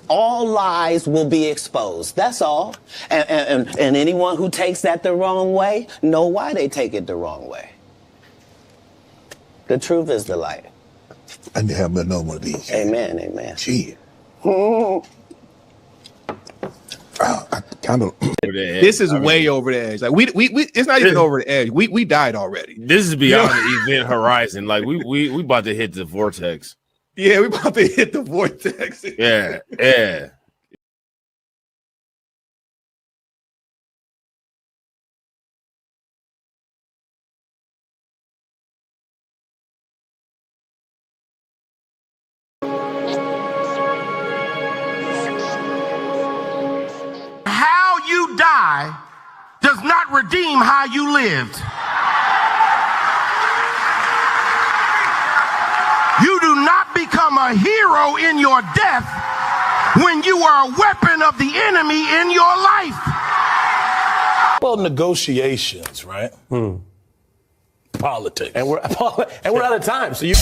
All lies will be exposed. That's all. And anyone who takes that the wrong way know why they take it the wrong way. The truth is the light. I need to have another one of these. Amen, amen. Gee. I kind of. This is way over the edge. Like we it's not even over the edge. We died already. This is beyond the event horizon. Like we about to hit the vortex. Yeah, we about to hit the vortex. Yeah. How you die does not redeem how you lived. You do not become a hero in your death when you are a weapon of the enemy in your life. Well, negotiations, right? Politics. And we're out of time. So you.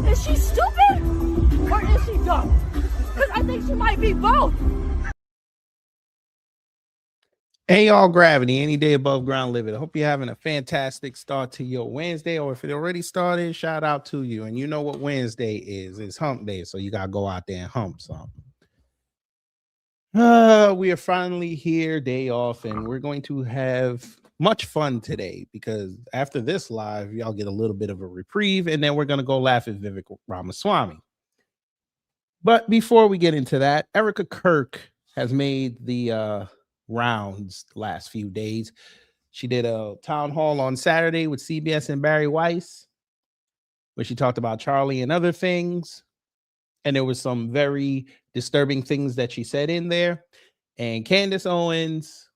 Is she stupid or is she dumb? Because I think she might be both. Hey, y'all, Gravity, any day above ground living. I hope you're having a fantastic start to your Wednesday, or if it already started, shout out to you. And you know what Wednesday is. It's hump day, so you got to go out there and hump something. We are finally here, day off, and we're going to have much fun today because after this live, y'all get a little bit of a reprieve, and then we're going to go laugh at Vivek Ramaswamy. But before we get into that, Erika Kirk has made the rounds the last few days. She did a town hall on Saturday with CBS and Barry Weiss, where she talked about Charlie and other things. And there was some very disturbing things that she said in there. And Candace Owens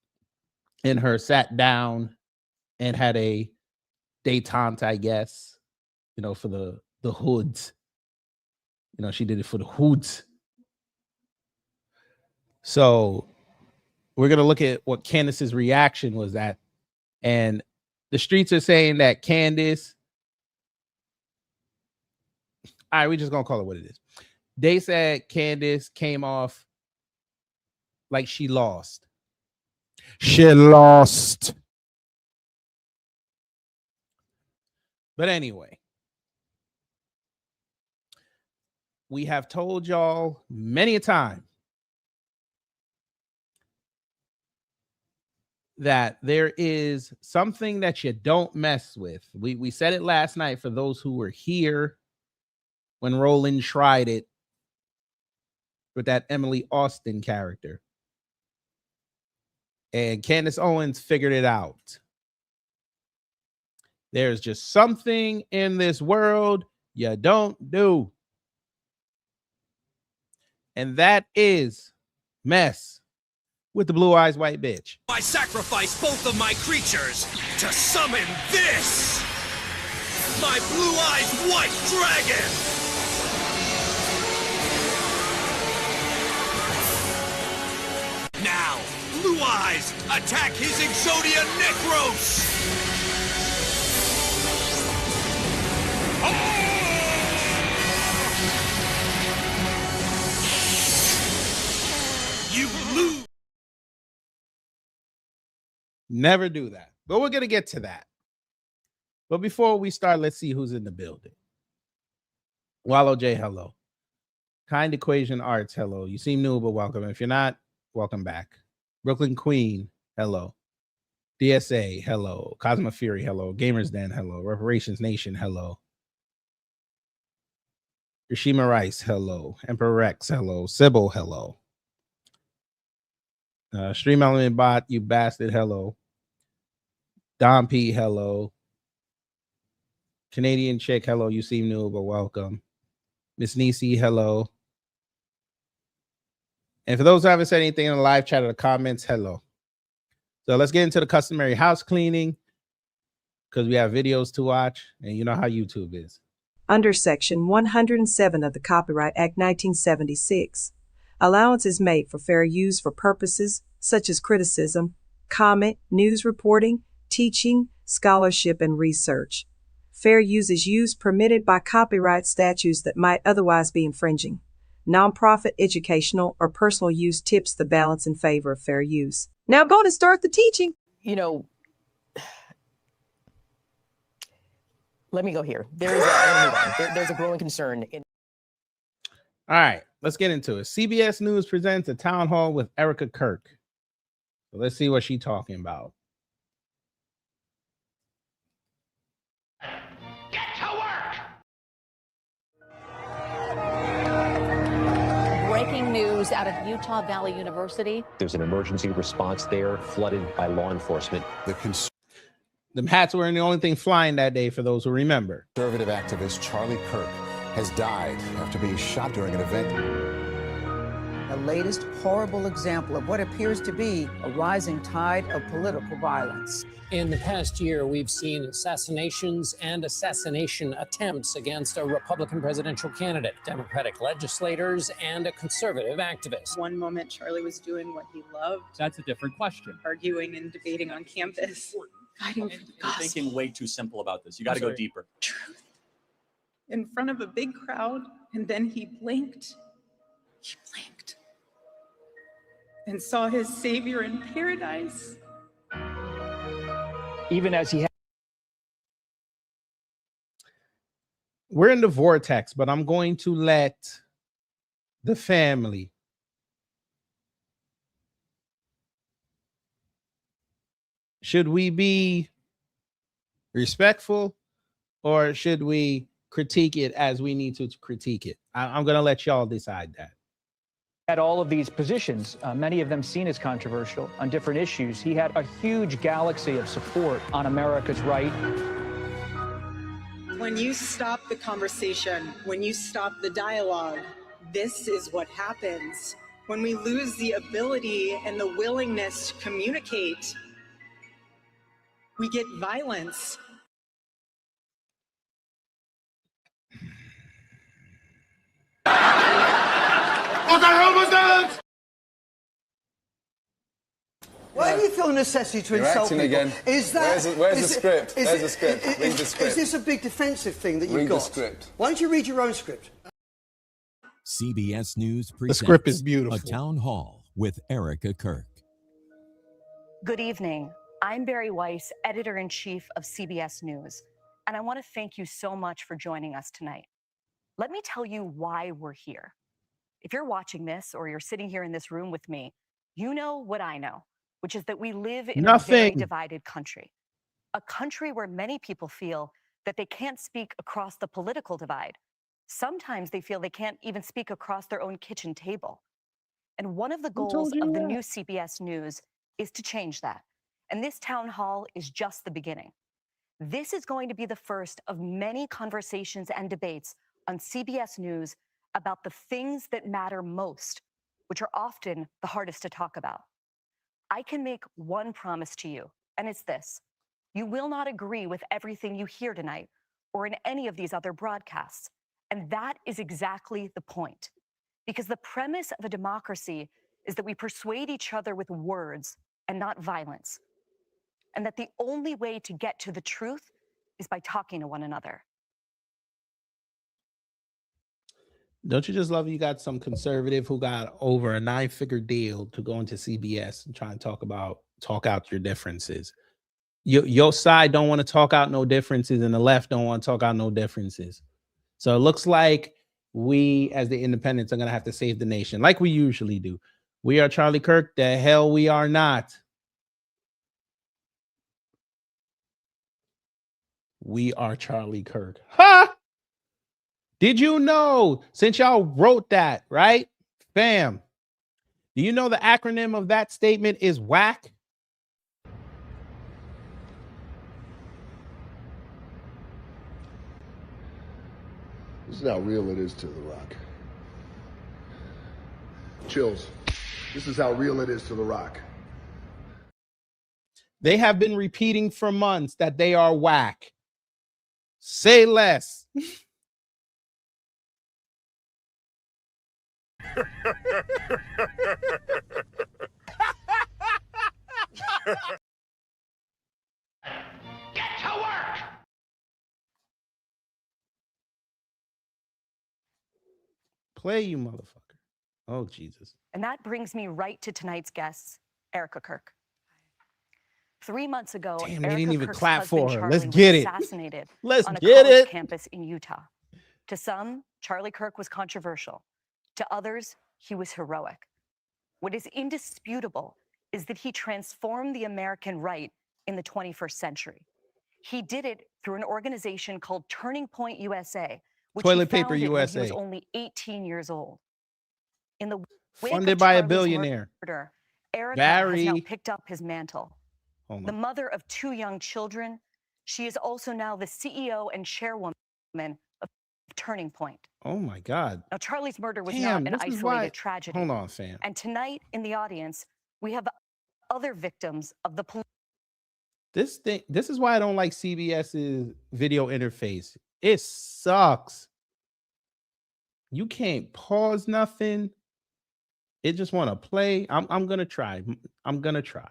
and her sat down and had a detente, I guess, you know, for the hoods. You know, she did it for the hoods. So we're going to look at what Candace's reaction was at. And the streets are saying that Candace, all right, we're just going to call it what it is. They said Candace came off like she lost. She lost. But anyway, we have told y'all many a time that there is something that you don't mess with. We said it last night for those who were here when Roland tried it with that Emily Austin character. And Candace Owens figured it out. There's just something in this world you don't do. And that is mess with the blue eyes white bitch. I sacrifice both of my creatures to summon this! My blue eyes white dragon! Now, Blue Eyes, attack his Exodia Necros! You lose! Never do that. But we're going to get to that. But before we start, let's see who's in the building. Wallow J, hello. Kind Equation Arts, hello. You seem new, but welcome. If you're not, welcome back. Brooklyn Queen, hello. DSA, hello. Cosmo Fury, hello. Gamers Den, hello. Reparations Nation, hello. Rishima Rice, hello. Emperor Rex, hello. Sybil, hello. Stream Element Bot, you bastard, hello. Don P, hello. Canadian Chick, hello. You seem new, but welcome. Miss Nisi, hello. And for those who haven't said anything in the live chat or the comments, hello. So let's get into the customary house cleaning because we have videos to watch, and you know how YouTube is. Under Section 107 of the Copyright Act 1976, allowance is made for fair use for purposes such as criticism, comment, news reporting, teaching, scholarship, and research. Fair use is use permitted by copyright statutes that might otherwise be infringing. Nonprofit, educational, or personal use tips the balance in favor of fair use. Now go to start the teaching. You know, let me go here. There's a growing concern. All right, let's get into it. CBS News presents a town hall with Erika Kirk. So let's see what she's talking about. Get to work! Breaking news out of Utah Valley University. There's an emergency response there, flooded by law enforcement. The hats weren't the only thing flying that day, for those who remember. Conservative activist Charlie Kirk has died after being shot during an event. The latest horrible example of what appears to be a rising tide of political violence. In the past year, we've seen assassinations and assassination attempts against a Republican presidential candidate, Democratic legislators, and a conservative activist. One moment, Charlie was doing what he loved. That's a different question. Arguing and debating on campus. Fighting for the You're gospel. thinking way too simple about this. You got to go deeper. Truth. In front of a big crowd, and then he blinked. He blinked. And saw his Savior in paradise. Even as he had. We're in the vortex, but I'm going to let the family should we be respectful or should we critique it as we need to critique it? I'm going to let y'all decide that. Had all of these positions, many of them seen as controversial on different issues. He had a huge galaxy of support on America's right. When you stop the conversation, when you stop the dialogue, this is what happens. When we lose the ability and the willingness to communicate, we get violence. What the hell was that? Why do you feel a necessity to insult people? Again. Is that where's the script? Where's the script? Read the script. Is this a big defensive thing that you've got? Read the script. Why don't you read your own script? CBS News presents the script is beautiful. A town hall with Erika Kirk. Good evening. I'm Barry Weiss, editor-in-chief of CBS News. and I want to thank you so much for joining us tonight. Let me tell you why we're here. If you're watching this or you're sitting here in this room with me, you know what I know, which is that we live in a very divided country, a country where many people feel that they can't speak across the political divide. Sometimes they feel they can't even speak across their own kitchen table. And one of the goals of the new CBS News is to change that. And this town hall is just the beginning. This is going to be the first of many conversations and debates on CBS News about the things that matter most, which are often the hardest to talk about. I can make one promise to you, and it's this. You will not agree with everything you hear tonight or in any of these other broadcasts. And that is exactly the point. Because the premise of a democracy is that we persuade each other with words and not violence. And that the only way to get to the truth is by talking to one another. Don't you just love you got some conservative who got over a 9-figure deal to go into CBS and try and talk out your differences? Your side don't want to talk out no differences, and the left don't want to talk out no differences. So it looks like we, as the independents, are going to have to save the nation like we usually do. We are Charlie Kirk. The hell we are not. We are Charlie Kirk. Ha! Did you know, since y'all wrote that, right? Bam. Do you know the acronym of that statement is WHACK? This is how real it is to The Rock. Chills. This is how real it is to The Rock. They have been repeating for months that they are whack. Say less. Get to work! Play, you motherfucker. Oh, Jesus. And that brings me right to tonight's guests, Erika Kirk. 3 months ago, Damn, they Erika didn't even Kirk's clap husband, for her. Charlie, Let's was get it. assassinated Let's on a get college it. campus in Utah. To some, Charlie Kirk was controversial. To others, he was heroic. What is indisputable is that he transformed the American right in the 21st century. He did it through an organization called Turning Point USA, which Toilet he Paper founded when he was USA. only 18 years old. In the wake Funded of by a Charlie's billionaire. murder, Erika has now Barry. picked up his mantle. Hold The on. mother of 2 young children, she is also now the CEO and chairwoman of Turning Point. Oh, my God. Now, Charlie's murder was Damn, not an this is isolated why- tragedy. Hold on, fam. And tonight in the audience, we have other victims of the This is why I don't like CBS's video interface. It sucks. You can't pause nothing. It just want to play. I'm gonna try. I'm gonna try.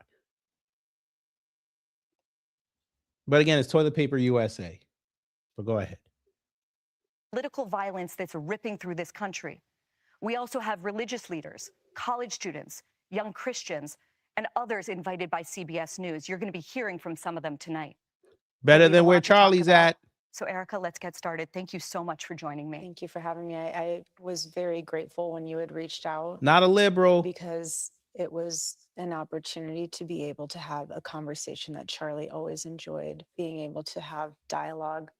But again, it's Toilet Paper USA. So go ahead. political violence that's ripping through this country. We also have religious leaders, college students, young Christians, and others invited by CBS News. You're going to be hearing from some of them tonight. Better We have than a where lot to talk Charlie's about. at. So, Erika, let's get started. Thank you so much for joining me. Thank you for having me. I was very grateful when you had reached out. Not a liberal. Because it was an opportunity to be able to have a conversation that Charlie always enjoyed, being able to have dialogue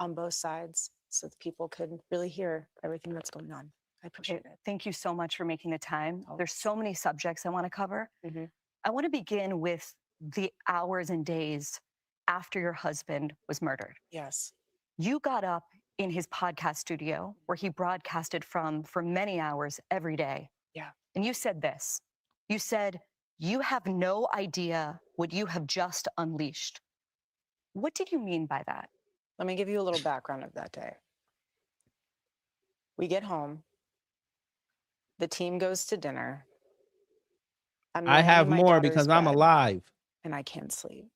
on both sides so that people could really hear everything that's going on. I appreciate it. Thank you so much for making the time. There's so many subjects I want to cover. Mm-hmm. I want to begin with the hours and days after your husband was murdered. Yes. You got up in his podcast studio where he broadcasted from for many hours every day. Yeah. And you said this. You said, "You have no idea what you have just unleashed." What did you mean by that? Let me give you a little background of that day. We get home. The team goes to dinner. I'm I laying have in my more daughter's because I'm bed, alive. and I can't sleep.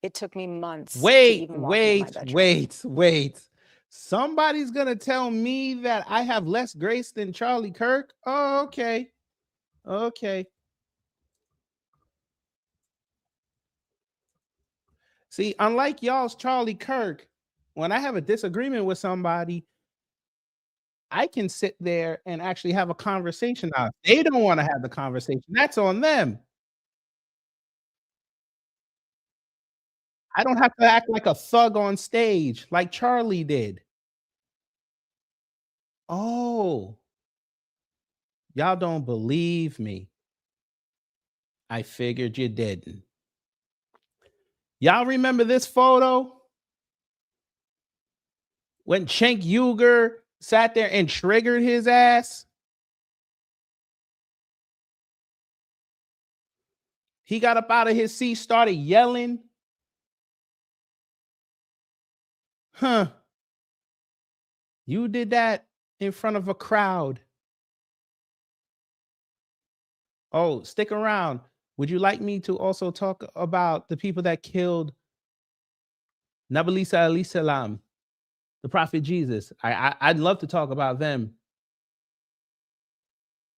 It took me months to Wait, even walk into my bedroom. wait. Somebody's gonna tell me that I have less grace than Charlie Kirk. Oh, okay. Okay. See, unlike y'all's Charlie Kirk, when I have a disagreement with somebody, I can sit there and actually have a conversation. Now, if they don't want to have the conversation, that's on them. I don't have to act like a thug on stage like Charlie did. Oh, y'all don't believe me. I figured you didn't. Y'all remember this photo? When Cenk Uygur sat there and triggered his ass? He got up out of his seat, started yelling. Huh. You did that in front of a crowd. Oh, stick around. Would you like me to also talk about the people that killed Nabi Isa alayhi salam, the prophet Jesus? I'd love to talk about them.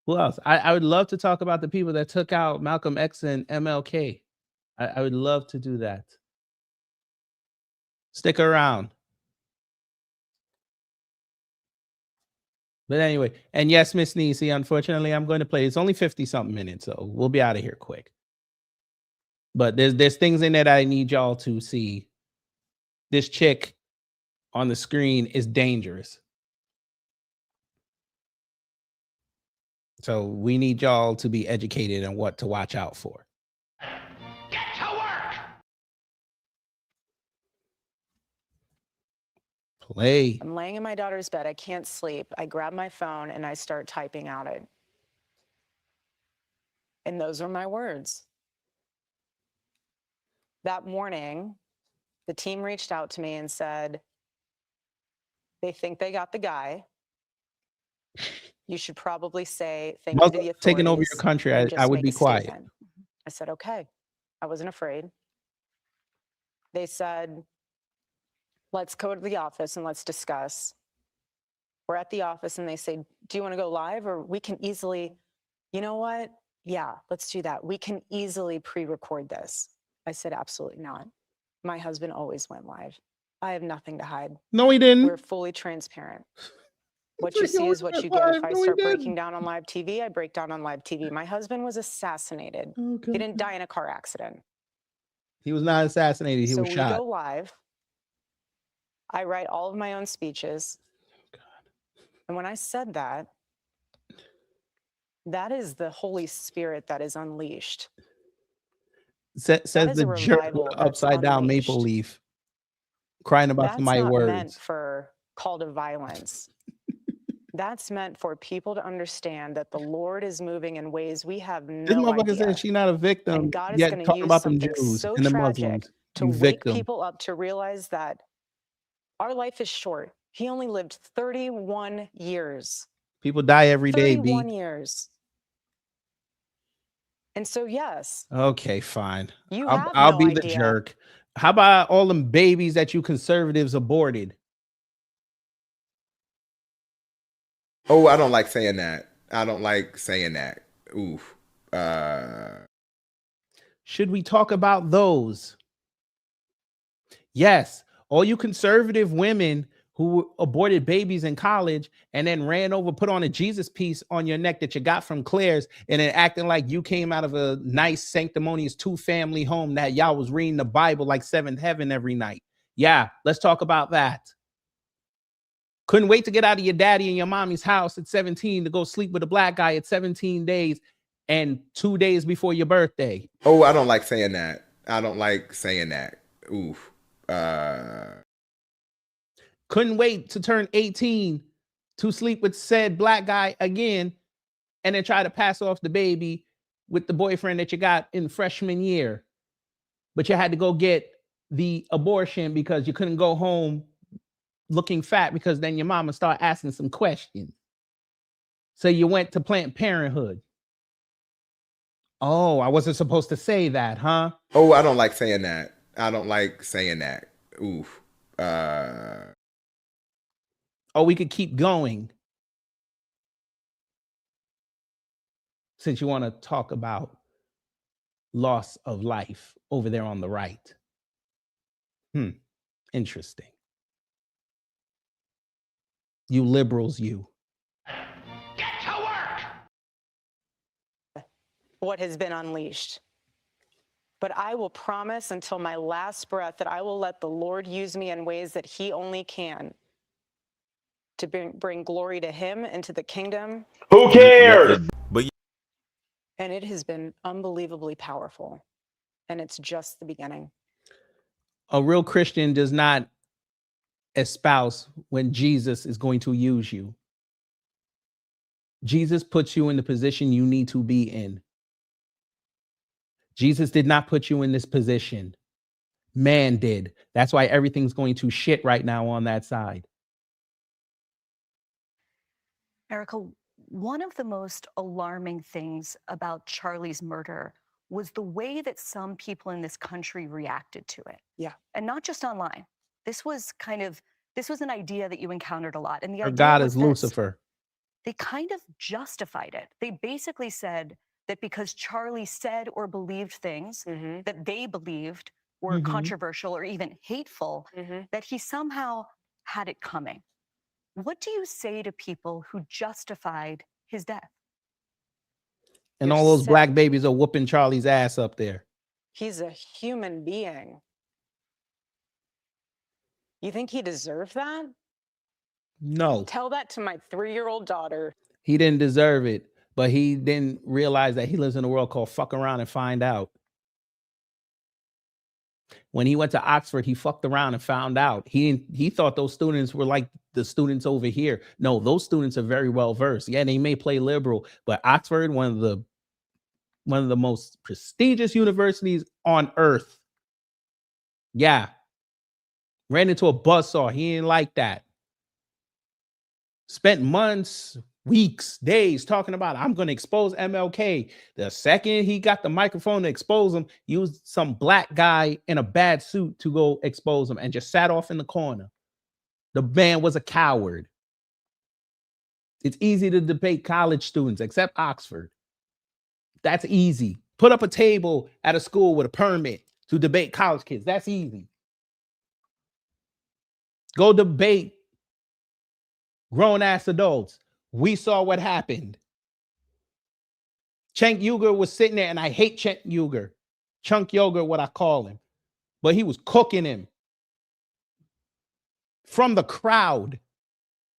Who else? I would love to talk about the people that took out Malcolm X and MLK. I would love to do that. Stick around. But anyway, and yes, Miss Nisi, unfortunately, I'm going to play. It's only 50-something minutes, so we'll be out of here quick. But there's things in there that I need y'all to see. This chick on the screen is dangerous. So we need y'all to be educated on what to watch out for. Get to work! Play. I'm laying in my daughter's bed. I can't sleep. I grab my phone and I start typing out it. And those are my words. That morning, the team reached out to me and said, they think they got the guy. You should probably say thank you to the authorities. Taking over your country, I would be quiet. I said, okay. I wasn't afraid. They said, let's go to the office and let's discuss. We're at the office and they say, do you want to go live? Or we can easily, you know what? Yeah, let's do that. We can easily pre-record this. I said, absolutely not. My husband always went live. I have nothing to hide. No, he didn't. We're fully transparent. What you see is what you get. If I start breaking down on live TV, I break down on live TV. My husband was assassinated. Okay. He didn't die in a car accident. He was not assassinated. He was shot. So we go live. I write all of my own speeches. Oh, God. And when I said that, that is the Holy Spirit that is unleashed. Says the jerk upside down maple leaf, crying about my words. That's not meant for call to violence. That's meant for people to understand that the Lord is moving in ways we have no idea. This motherfucker said she's not a victim. And God is going to use something so tragic to wake people up to realize that our life is short. He only lived 31 years. People die every day. 31 years. And so, yes. Okay, fine. I'll be the jerk. How about all them babies that you conservatives aborted? Oh, I don't like saying that. I don't like saying that. Oof. Should we talk about those? Yes. All you conservative women who aborted babies in college and then ran over, put on a Jesus piece on your neck that you got from Claire's, and then acting like you came out of a nice, sanctimonious 2-family home that y'all was reading the Bible like seventh heaven every night. Yeah, let's talk about that. Couldn't wait to get out of your daddy and your mommy's house at 17 to go sleep with a black guy at 17 days and 2 days before your birthday. Oh, I don't like saying that. I don't like saying that. Oof. Couldn't wait to turn 18 to sleep with said black guy again and then try to pass off the baby with the boyfriend that you got in freshman year. But you had to go get the abortion because you couldn't go home looking fat because then your mama started asking some questions. So you went to Planned Parenthood. Oh, I wasn't supposed to say that, huh? Oh, I don't like saying that. I don't like saying that. Oof. Oh, we could keep going. Since you want to talk about loss of life over there on the right. Interesting. You liberals, you. What has been unleashed. But I will promise until my last breath that I will let the Lord use me in ways that he only can to bring glory to him and to the kingdom. Who cares? And it has been unbelievably powerful. And it's just the beginning. A real Christian does not espouse when Jesus is going to use you. Jesus puts you in the position you need to be in. Jesus did not put you in this position. Man did. That's why everything's going to shit right now on that side. Erika, one of the most alarming things about Charlie's murder was the way that some people in this country reacted to it. Yeah. And not just online. This was an idea that you encountered a lot. And the Her idea God was is Lucifer. they kind of justified it. They basically said that because Charlie said or believed things that they believed were controversial or even hateful, that he somehow had it coming. What do you say to people who justified his death? And all those black babies are whooping Charlie's ass up there. He's a human being. You think he deserved that? No. Tell that to my 3-year-old daughter. He didn't deserve it, but he didn't realize that he lives in a world called fuck around and find out. When he went to Oxford, he fucked around and found out. He thought those students were like the students over here. No, those students are very well versed. Yeah, they may play liberal, but Oxford, one of the most prestigious universities on earth. Yeah. Ran into a buzzsaw. He didn't like that. Spent months, weeks, days talking about, I'm going to expose MLK. The second he got the microphone to expose him, used some black guy in a bad suit to go expose him and just sat off in the corner. The man was a coward. It's easy to debate college students, except Oxford. That's easy. Put up a table at a school with a permit to debate college kids. That's easy. Go debate grown-ass adults. We saw what happened. Cenk Uygur was sitting there, and I hate Cenk Uygur. Chunk Uygur, what I call him. But he was cooking him. From the crowd,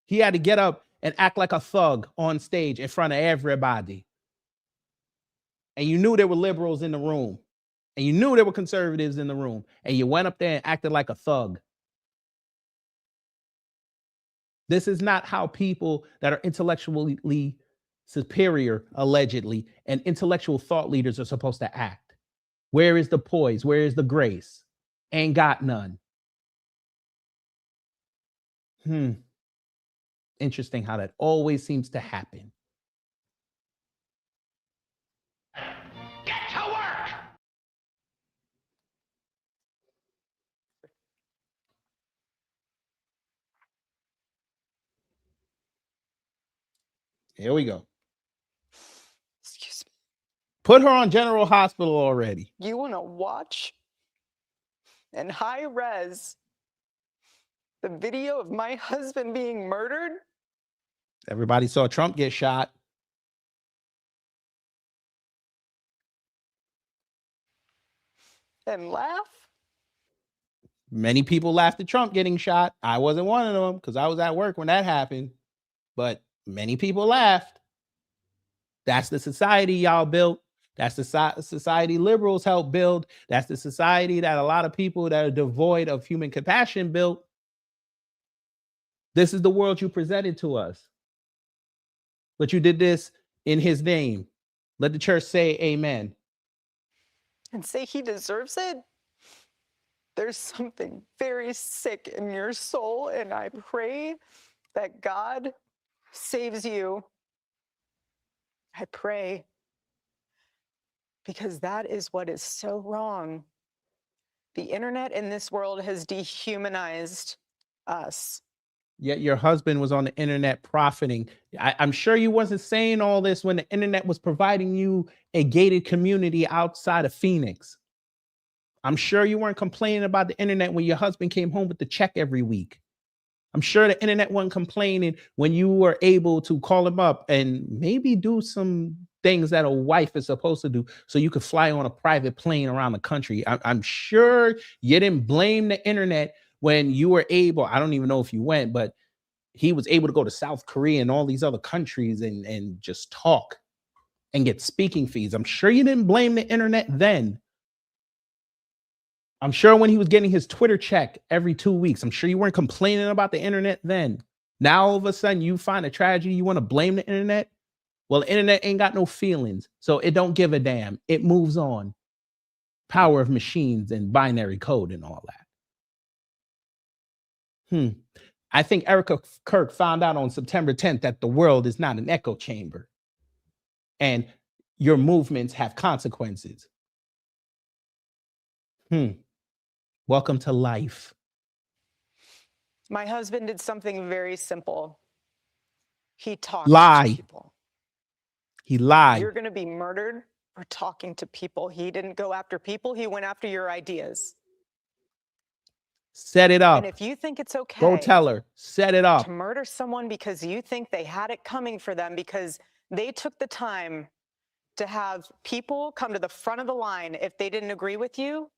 he had to get up and act like a thug on stage in front of everybody. And you knew there were liberals in the room. And you knew there were conservatives in the room. And you went up there and acted like a thug. This is not how people that are intellectually superior, allegedly, and intellectual thought leaders are supposed to act. Where is the poise? Where is the grace? Ain't got none. Interesting how that always seems to happen. Get to work! Here we go. Excuse me. Put her on General Hospital already. You want to watch in high res the video of my husband being murdered? Everybody saw Trump get shot. And laugh? Many people laughed at Trump getting shot. I wasn't one of them because I was at work when that happened. But many people laughed. That's the society y'all built. That's the society liberals helped build. That's the society that a lot of people that are devoid of human compassion built. This is the world you presented to us. But you did this in his name. Let the church say amen. And say he deserves it? There's something very sick in your soul, and I pray that God saves you. I pray. Because that is what is so wrong. The internet in this world has dehumanized us. Yet your husband was on the internet profiting. I'm sure you wasn't saying all this when the internet was providing you a gated community outside of Phoenix. I'm sure you weren't complaining about the internet when your husband came home with the check every week. I'm sure the internet wasn't complaining when you were able to call him up and maybe do some things that a wife is supposed to do so you could fly on a private plane around the country. I'm sure you didn't blame the internet when you were able, I don't even know if you went, but he was able to go to South Korea and all these other countries and just talk and get speaking fees. I'm sure you didn't blame the internet then. I'm sure when he was getting his Twitter check every 2 weeks, I'm sure you weren't complaining about the internet then. Now, all of a sudden, you find a tragedy, you want to blame the internet? Well, the internet ain't got no feelings, so it don't give a damn. It moves on. Power of machines and binary code and all that. I think Erika Kirk found out on September 10th that the world is not an echo chamber. And your movements have consequences. Welcome to life. My husband did something very simple. He talked Lie. to people. He lied. You're going to be murdered for talking to people. He didn't go after people. He went after your ideas. Set it up. And if you think it's okay, go tell her. Set it up. To murder someone because you think they had it coming for them because they took the time to have people come to the front of the line if they didn't agree with you,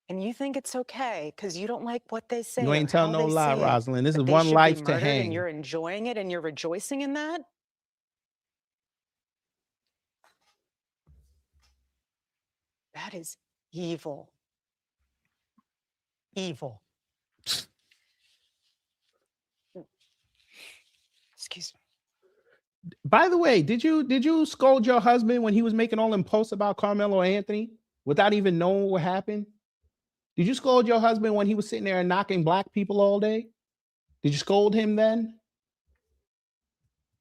and you think it's okay because you don't like what they say. You ain't telling no lie, Rosalind. This is one life to hang. And you're enjoying it and you're rejoicing in that. That is evil. Evil. Excuse me. By the way, did you scold your husband when he was making all them posts about Carmelo Anthony without even knowing what happened? Did you scold your husband when he was sitting there and knocking black people all day? Did you scold him then?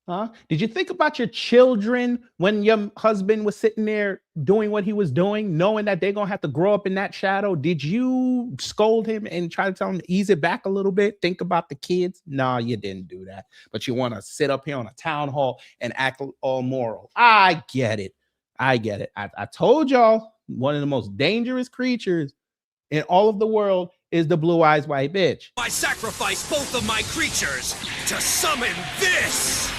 Huh? Did you think about your children when your husband was sitting there doing what he was doing, knowing that they're going to have to grow up in that shadow? Did you scold him and try to tell him to ease it back a little bit? Think about the kids? No, you didn't do that. But you want to sit up here on a town hall and act all moral. I get it. I get it. I told y'all one of the most dangerous creatures in all of the world is the blue-eyes white bitch. I sacrifice both of my creatures to summon this!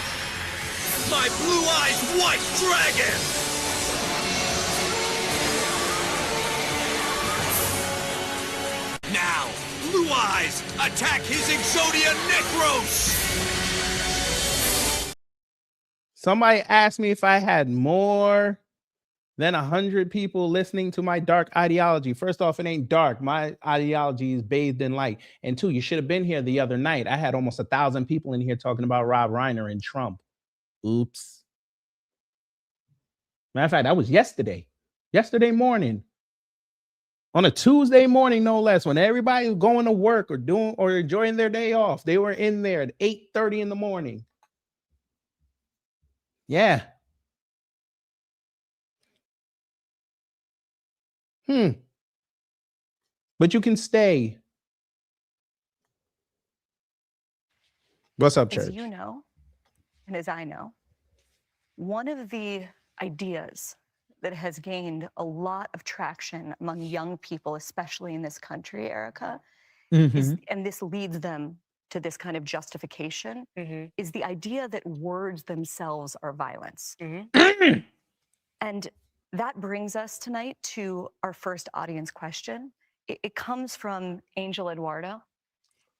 My blue-eyes white dragon! Now, Blue Eyes, attack his Exodia Necros! Somebody asked me if I had more than 100 people listening to my dark ideology. First off, it ain't dark. My ideology is bathed in light. And two, you should have been here the other night. I had almost 1,000 people in here talking about Rob Reiner and Trump. Oops. Matter of fact, that was yesterday morning, on a Tuesday morning, no less, when everybody was going to work or enjoying their day off. They were in there at 8:30 in the morning. Yeah. But you can stay. What's up, church? As you know, and as I know, one of the ideas that has gained a lot of traction among young people, especially in this country, Erika, is, and this leads them to this kind of justification, is the idea that words themselves are violence. And that brings us tonight to our first audience question. It comes from Angel Eduardo.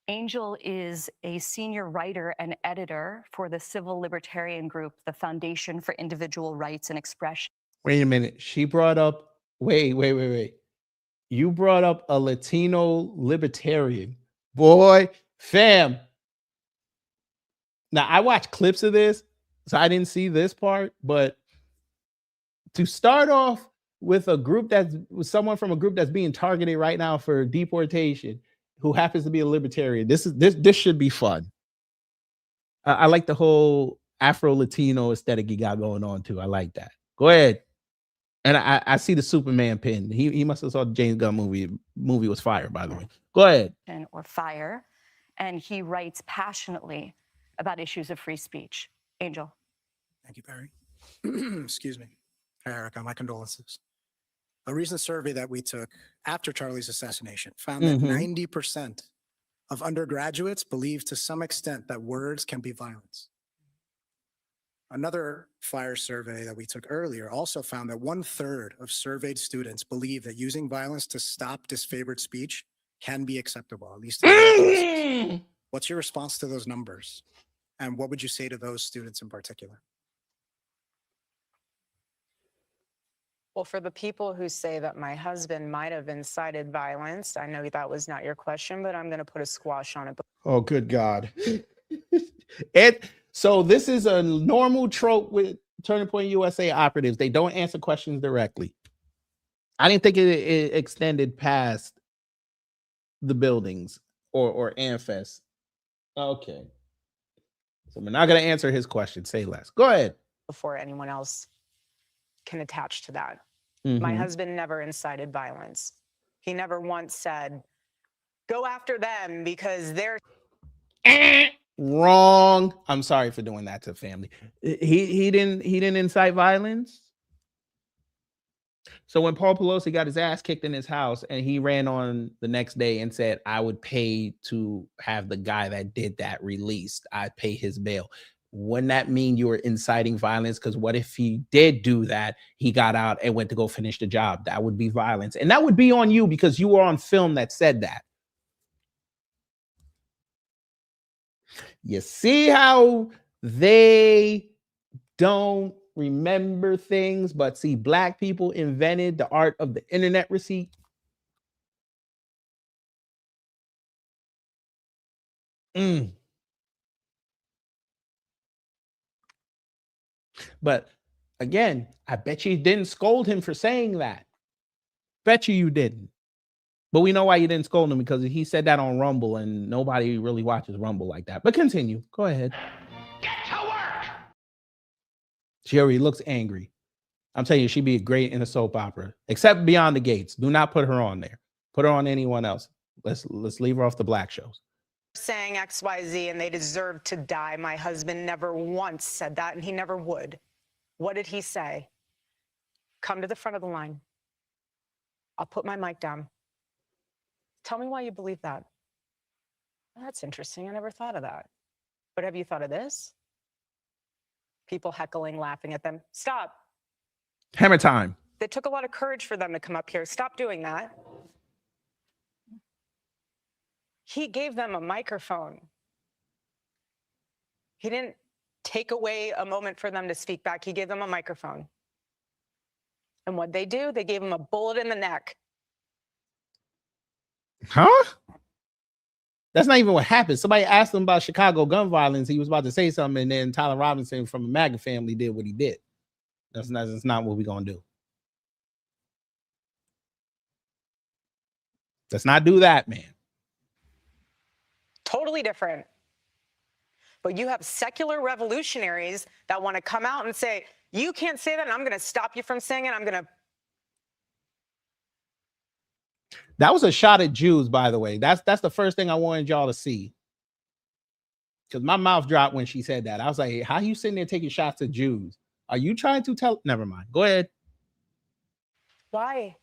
Angel is a senior writer and editor for the civil libertarian group, the Foundation for Individual Rights and Expression. Wait a minute. She brought up, wait. You brought up a Latino libertarian. Boy, fam. Now, I watched clips of this, so I didn't see this part, but to start off with with someone from a group that's being targeted right now for deportation, who happens to be a libertarian, this should be fun. I like the whole Afro-Latino aesthetic you got going on too. I like that. Go ahead. And I see the Superman pin. He must have saw the James Gunn movie. Movie was fire, by the way. Go ahead. Or fire. And he writes passionately about issues of free speech. Angel. Thank you, Barry. Excuse me. Hi, Erika, my condolences. A recent survey that we took after Charlie's assassination found that 90% of undergraduates believe to some extent that words can be violence. Another FIRE survey that we took earlier also found that 1/3 of surveyed students believe that using violence to stop disfavored speech can be acceptable, at least in their cases. What's your response to those numbers? And what would you say to those students in particular? Well, for the people who say that my husband might have incited violence, I know that was not your question, but I'm going to put a squash on it. Oh, good God. So this is a normal trope with Turning Point USA operatives. They don't answer questions directly. I didn't think it extended past the buildings or Amfest. Okay. So we're not going to answer his question. Say less. Go ahead. Before anyone else can attach to that. My husband never incited violence. He never once said, go after them because they're wrong. I'm sorry for doing that to family. He didn't incite violence. So when Paul Pelosi got his ass kicked in his house and he ran on the next day and said, I would pay to have the guy that did that released. I'd pay his bail. Wouldn't that mean you were inciting violence? Because what if he did do that? He got out and went to go finish the job. That would be violence. And that would be on you because you were on film that said that. You see how they don't remember things, but see, black people invented the art of the internet receipt. But again, I bet you didn't scold him for saying that. Bet you didn't. But we know why you didn't scold him, because he said that on Rumble and nobody really watches Rumble like that. But continue. Go ahead. Get to work! She already looks angry. I'm telling you, she'd be great in a soap opera, except Beyond the Gates. Do not put her on there. Put her on anyone else. Let's leave her off the black shows. saying XYZ and they deserve to die. My husband never once said that, and he never would. What did he say? Come to the front of the line. I'll put my mic down. Tell me why you believe that. Well, that's interesting. I never thought of that. But have you thought of this? People heckling, laughing at them. Stop. Hammer time. It took a lot of courage for them to come up here. Stop doing that. He gave them a microphone. He didn't take away a moment for them to speak back. He gave them a microphone. And what they do, they gave him a bullet in the neck. Huh? That's not even what happened. Somebody asked him about Chicago gun violence. He was about to say something, and then Tyler Robinson from the MAGA family did what he did. That's not what we're going to do. Let's not do that, man. Totally different. But you have secular revolutionaries that want to come out and say, you can't say that, and I'm going to stop you from saying it. I'm going to. That was a shot at Jews, by the way. That's the first thing I wanted y'all to see. Because my mouth dropped when she said that. I was like, how are you sitting there taking shots at Jews? Are you trying to tell? Never mind. Go ahead. Why?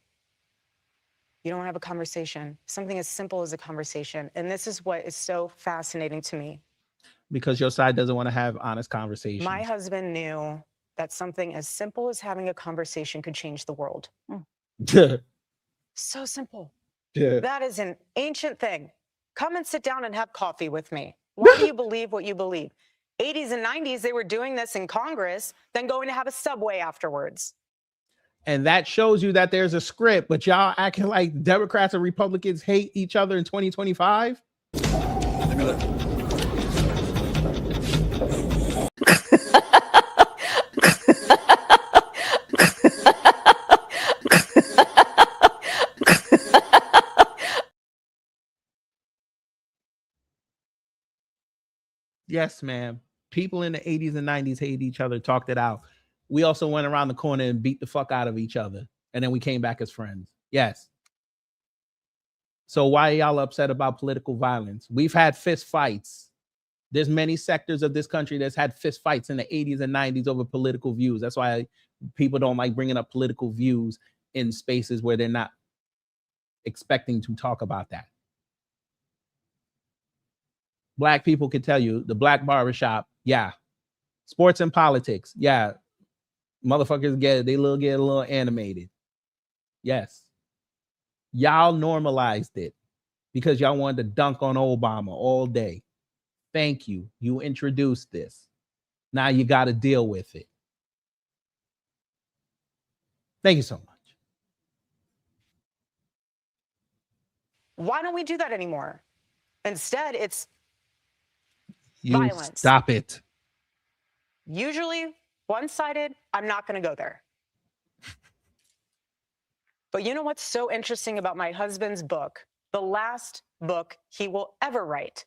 You don't have a conversation. Something as simple as a conversation. And this is what is so fascinating to me. Because your side doesn't want to have honest conversations. My husband knew that something as simple as having a conversation could change the world. So simple. Yeah. That is an ancient thing. Come and sit down and have coffee with me. Why do you believe what you believe? 80s and 90s, they were doing this in Congress, then going to have a Subway afterwards. And that shows you that there's a script, but y'all acting like Democrats and Republicans hate each other in 2025. Yes, ma'am. People in the 80s and 90s hate each other, talked it out. We also went around the corner and beat the fuck out of each other. And then we came back as friends. Yes. So why are y'all upset about political violence? We've had fist fights. There's many sectors of this country that's had fist fights in the 80s and 90s over political views. That's why people don't like bringing up political views in spaces where they're not expecting to talk about that. Black people can tell you the black barbershop, yeah. Sports and politics, yeah. Motherfuckers get a little animated. Yes. Y'all normalized it because y'all wanted to dunk on Obama all day. Thank you. You introduced this. Now you got to deal with it. Thank you so much. Why don't we do that anymore? Instead, it's You violence. stop it. Usually one-sided. I'm not going to go there. But you know what's so interesting about my husband's book, the last book he will ever write?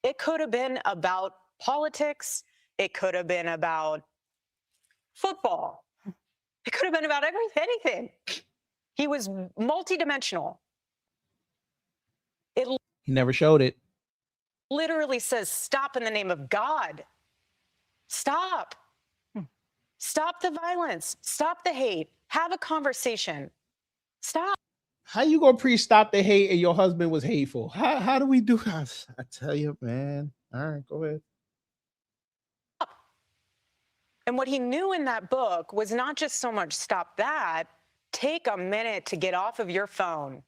It could have been about politics. It could have been about football. It could have been about anything. He was multidimensional. It He never showed it. literally says, stop in the name of God. Stop. Stop the violence. Stop the hate. Have a conversation. Stop. How you gonna preach stop the hate and your husband was hateful? How do we do that? I tell you, man. All right, go ahead. And what he knew in that book was not just so much stop that, take a minute to get off of your phone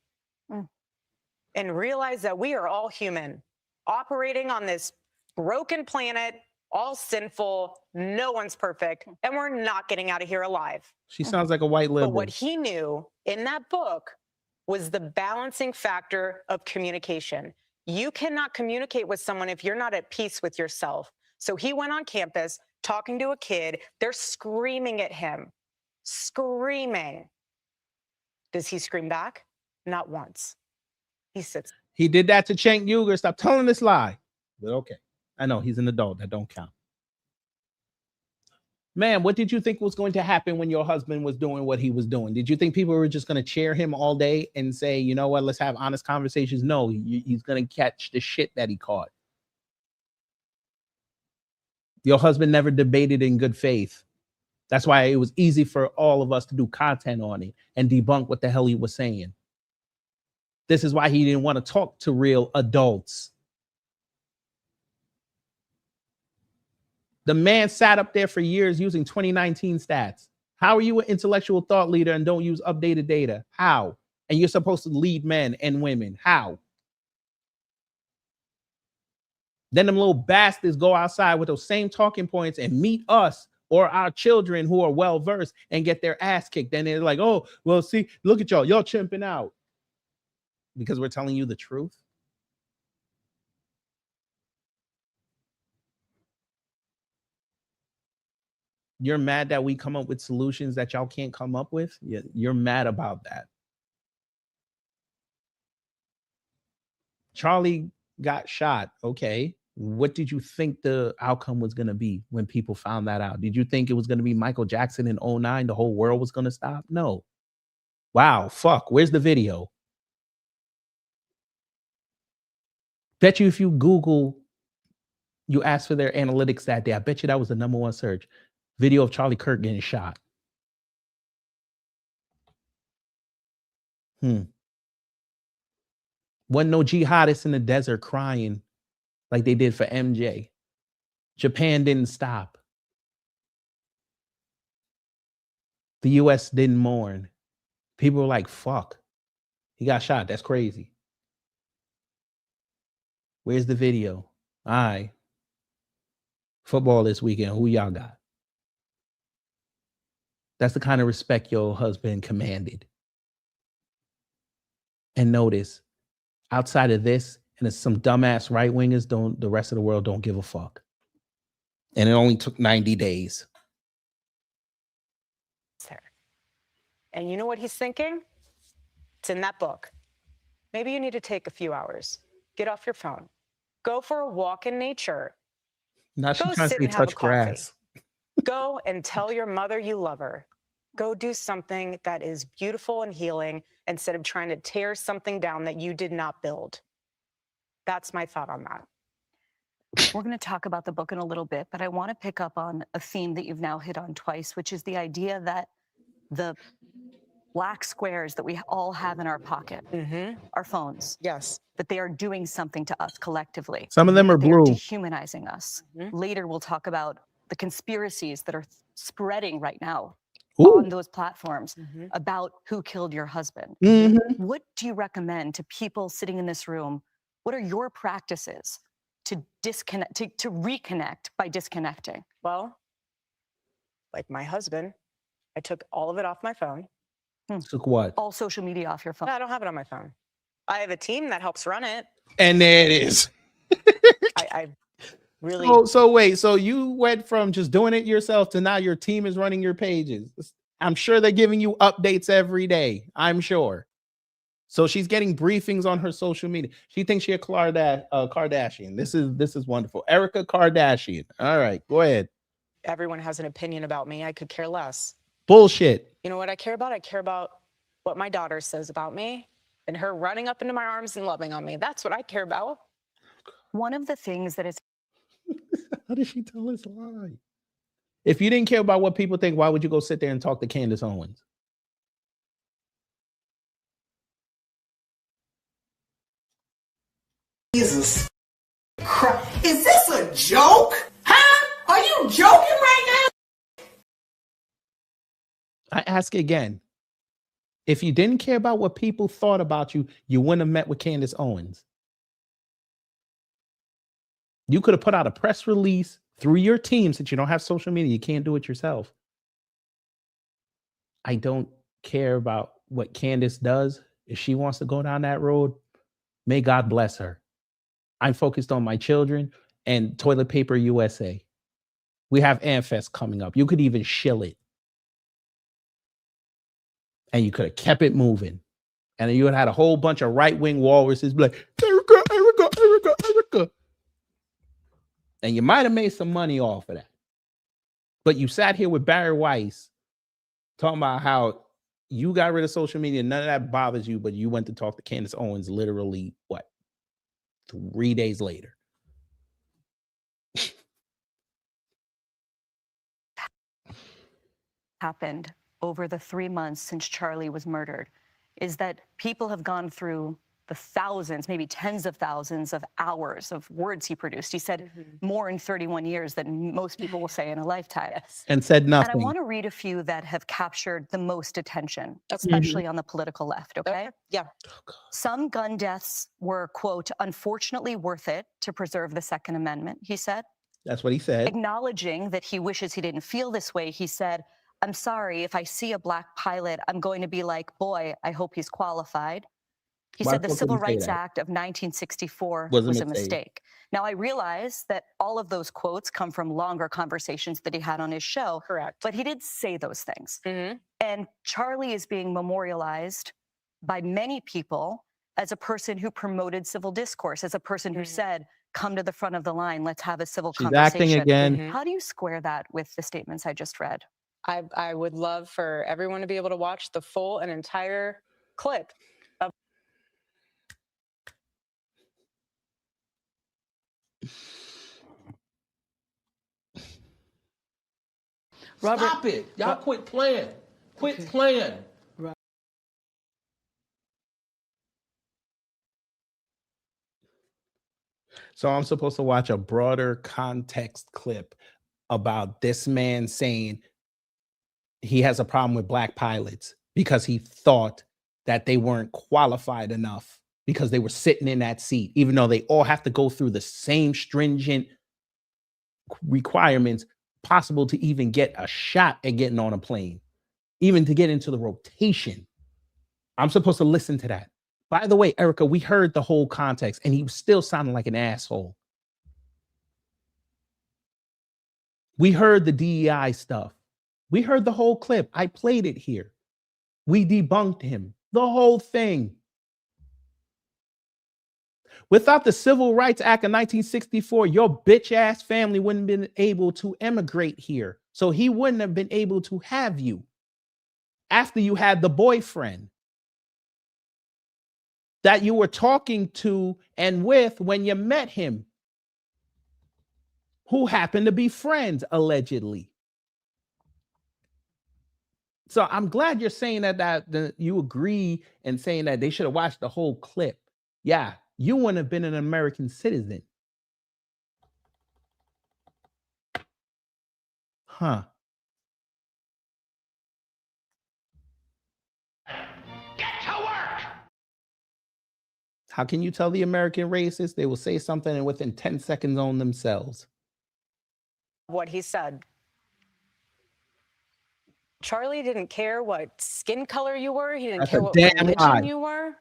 and realize that we are all human, operating on this broken planet, all sinful, no one's perfect, and we're not getting out of here alive. She sounds like a white liberal. But what he knew in that book was the balancing factor of communication. You cannot communicate with someone if you're not at peace with yourself. So he went on campus talking to a kid. They're screaming at him, screaming. Does he scream back? Not once. He sits. He did that to Cenk Uygur. Stop telling this lie. But okay. I know he's an adult. That don't count. Man, what did you think was going to happen when your husband was doing what he was doing? Did you think people were just going to cheer him all day and say, you know what, let's have honest conversations? No, he's going to catch the shit that he caught. Your husband never debated in good faith. That's why it was easy for all of us to do content on it and debunk what the hell he was saying. This is why he didn't want to talk to real adults. The man sat up there for years using 2019 stats. How are you an intellectual thought leader and don't use updated data? How? And you're supposed to lead men and women. How? Then them little bastards go outside with those same talking points and meet us or our children who are well-versed and get their ass kicked. Then they're like, oh, well, see, look at y'all. Y'all chimping out. Because we're telling you the truth. You're mad that we come up with solutions that y'all can't come up with? You're mad about that. Charlie got shot. Okay. What did you think the outcome was going to be when people found that out? Did you think it was going to be Michael Jackson in 2009? The whole world was going to stop? No. Wow. Fuck. Where's the video? Bet you if you Google, you ask for their analytics that day, I bet you that was the #1 search. Video of Charlie Kirk getting shot. Wasn't no jihadists in the desert crying like they did for MJ. Japan didn't stop. The US didn't mourn. People were like, fuck, he got shot. That's crazy. Where's the video? All right. Football this weekend. Who y'all got? That's the kind of respect your husband commanded. And notice, outside of this, and it's some dumbass right-wingers, the rest of the world don't give a fuck. And it only took 90 days. And you know what he's thinking? It's in that book. Maybe you need to take a few hours. Get off your phone. Go for a walk in nature. Now she's Go trying to sit say and have a touch coffee. grass. Go and tell your mother you love her. Go do something that is beautiful and healing instead of trying to tear something down that you did not build. That's my thought on that. We're going to talk about the book in a little bit, but I want to pick up on a theme that you've now hit on twice, which is the idea that the black squares that we all have in our pocket, our phones. Yes. That they are doing something to us collectively. Some of them are They are blue. dehumanizing us. Later, we'll talk about the conspiracies that are spreading right now on those platforms about who killed your husband. What do you recommend to people sitting in this room? What are your practices to disconnect, to reconnect by disconnecting? Well, like my husband, I took all of it off my phone. Took what? All social media off your phone. No, I don't have it on my phone. I have a team that helps run it. And there it is. I really. So wait, so you went from just doing it yourself to now your team is running your pages. I'm sure they're giving you updates every day. I'm sure. So she's getting briefings on her social media. She thinks she's a Kardashian. This is wonderful. Erika Kardashian. All right, go ahead. Everyone has an opinion about me. I could care less. Bullshit. You know what I care about? I care about what my daughter says about me and her running up into my arms and loving on me. That's what I care about. One of the things that is. How did she tell us a lie? If you didn't care about what people think, why would you go sit there and talk to Candace Owens? Jesus Christ. Is this a joke? Huh? Are you joking right now? I ask again. If you didn't care about what people thought about you, you wouldn't have met with Candace Owens. You could have put out a press release through your team since you don't have social media. You can't do it yourself. I don't care about what Candace does. If she wants to go down that road, may God bless her. I'm focused on my children and Toilet Paper USA. We have AmFest coming up. You could even shill it. And you could have kept it moving. And you would have had a whole bunch of right-wing walruses be like, Erika, Erika, Erika, Erika. And you might have made some money off of that. But you sat here with Barry Weiss talking about how you got rid of social media. None of that bothers you, but you went to talk to Candace Owens literally, 3 days later. Happened over the 3 months since Charlie was murdered is that people have gone through the thousands, maybe tens of thousands of hours of words he produced. He said more in 31 years than most people will say in a lifetime. Yes. And said nothing. And I want to read a few that have captured the most attention, especially on the political left, okay? Yeah. Some gun deaths were, quote, unfortunately worth it to preserve the Second Amendment, he said. That's what he said. Acknowledging that he wishes he didn't feel this way, he said, I'm sorry, if I see a black pilot, I'm going to be like, boy, I hope he's qualified. He said the Civil Rights Act of 1964 was a mistake. Now, I realize that all of those quotes come from longer conversations that he had on his show. Correct. But he did say those things. And Charlie is being memorialized by many people as a person who promoted civil discourse, as a person who said, come to the front of the line, let's have a civil conversation. Acting again. How do you square that with the statements I just read? I would love for everyone to be able to watch the full and entire clip of. Robert, stop it. Y'all quit playing. Quit playing. So I'm supposed to watch a broader context clip about this man saying he has a problem with black pilots because he thought that they weren't qualified enough because they were sitting in that seat, even though they all have to go through the same stringent requirements possible to even get a shot at getting on a plane, even to get into the rotation. I'm supposed to listen to that. By the way, Erika, we heard the whole context and he was still sounding like an asshole. We heard the DEI stuff. We heard the whole clip. I played it here. We debunked him, the whole thing. Without the Civil Rights Act of 1964, your bitch ass family wouldn't have been able to emigrate here. So he wouldn't have been able to have you after you had the boyfriend that you were talking to and with when you met him, who happened to be friends, allegedly. So I'm glad you're saying that you agree and saying that they should have watched the whole clip. Yeah, you wouldn't have been an American citizen. Huh. Get to work! How can you tell the American racist? They will say something and within 10 seconds own themselves. What he said. Charlie didn't care what skin color you were. He didn't That's care a what damn religion lie. you were.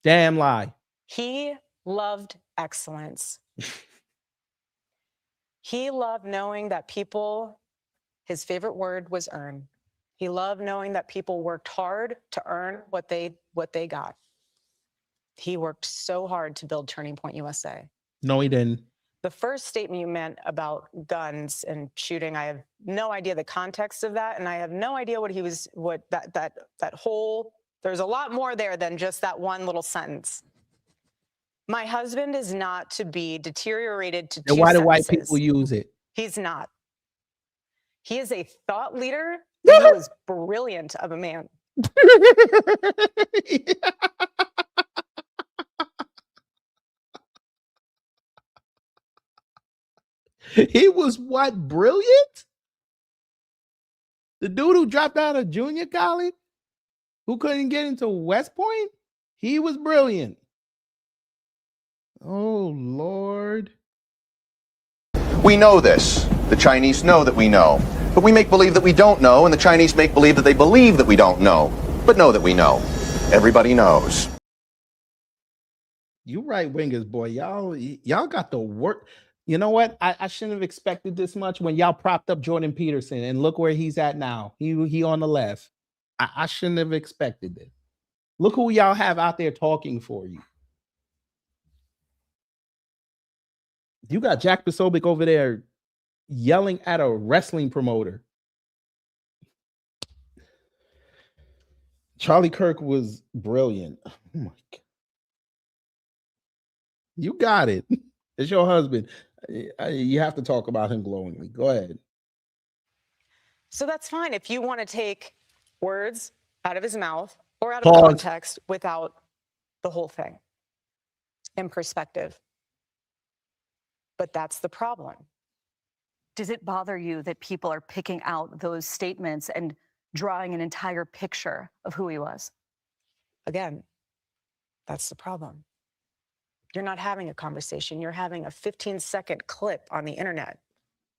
Damn lie. He loved excellence. He loved knowing that people, his favorite word was earn. He loved knowing that people worked hard to earn what they got. He worked so hard to build Turning Point USA. No, he didn't. The first statement you meant about guns and shooting, I have no idea the context of that, and I have no idea that whole. There's a lot more there than just that one little sentence. My husband is not to be deteriorated to Then two why do sentences. white people use it? He's not. He is a thought leader. He was brilliant of a man. He was what? Brilliant? The dude who dropped out of junior college, who couldn't get into West Point, he was brilliant. Oh, Lord. We know this. The Chinese know that we know. But we make believe that we don't know, and the Chinese make believe that they believe that we don't know, but know that we know. Everybody knows. You right wingers, boy. Y'all got the work. You know what? I shouldn't have expected this much when y'all propped up Jordan Peterson, and look where he's at now. He on the left. I shouldn't have expected it. Look who y'all have out there talking for you. You got Jack Posobiec over there yelling at a wrestling promoter. Charlie Kirk was brilliant. Oh my God. You got it. It's your husband. You have to talk about him glowingly. Go ahead. So that's fine if you want to take words out of his mouth or out of Pause. context without the whole thing in perspective. But that's the problem. Does it bother you that people are picking out those statements and drawing an entire picture of who he was? Again, that's the problem. You're not having a conversation. You're having a 15-second clip on the internet.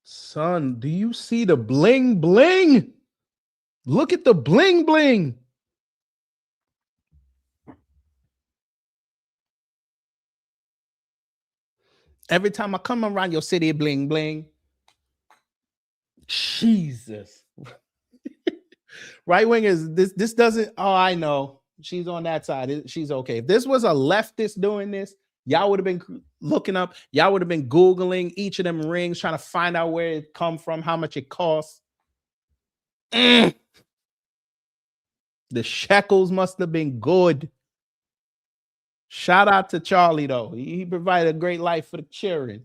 Son, do you see the bling bling? Look at the bling bling. Every time I come around your city, bling bling. Jesus. Right wing is this doesn't. Oh, I know. She's on that side. She's okay. If this was a leftist doing this, y'all would have been looking up. Y'all would have been Googling each of them rings, trying to find out where it come from, how much it costs. The shekels must have been good. Shout out to Charlie, though. He provided a great life for the children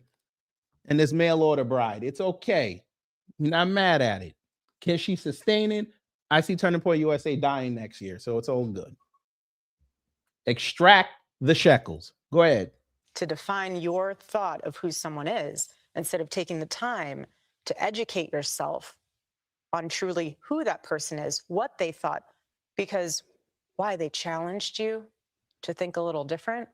and this mail order bride. It's okay. You're not mad at it. Can she sustain it? I see Turning Point USA dying next year, so it's all good. Extract the shekels. Go ahead. To define your thought of who someone is instead of taking the time to educate yourself on truly who that person is, what they thought, because why they challenged you to think a little different.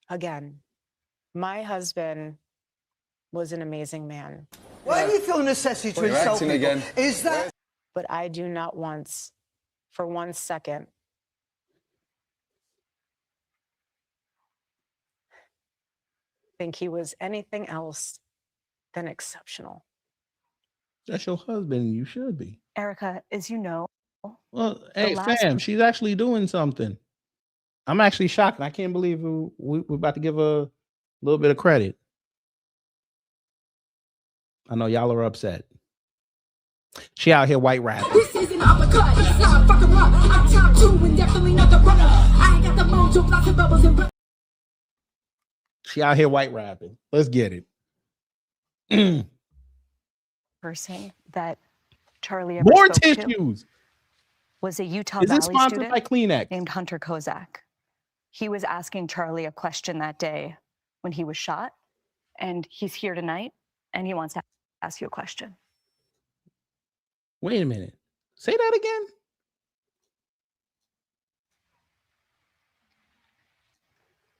Again, my husband was an amazing man. Why do you feel a necessity to insult people? Again. Is that? But I do not once, for 1 second, think he was anything else than exceptional. That's your husband. You should be. Erika, as you know. Well, hey, fam, she's actually doing something. I'm actually shocked. I can't believe we're about to give her a little bit of credit. I know y'all are upset. She out here white rapping. This is an uppercut. It's not fucking rock. I'm top 2 and definitely not the runner. I ain't got the mojo, blocks and bubbles and. She out here white rapping. Let's get it. person that Charlie ever More spoke to tissues. was a Utah Is this Valley sponsored student by Kleenex? named Hunter Kozak. He was asking Charlie a question that day when he was shot, and he's here tonight, and he wants to ask you a question. Wait a minute. Say that again.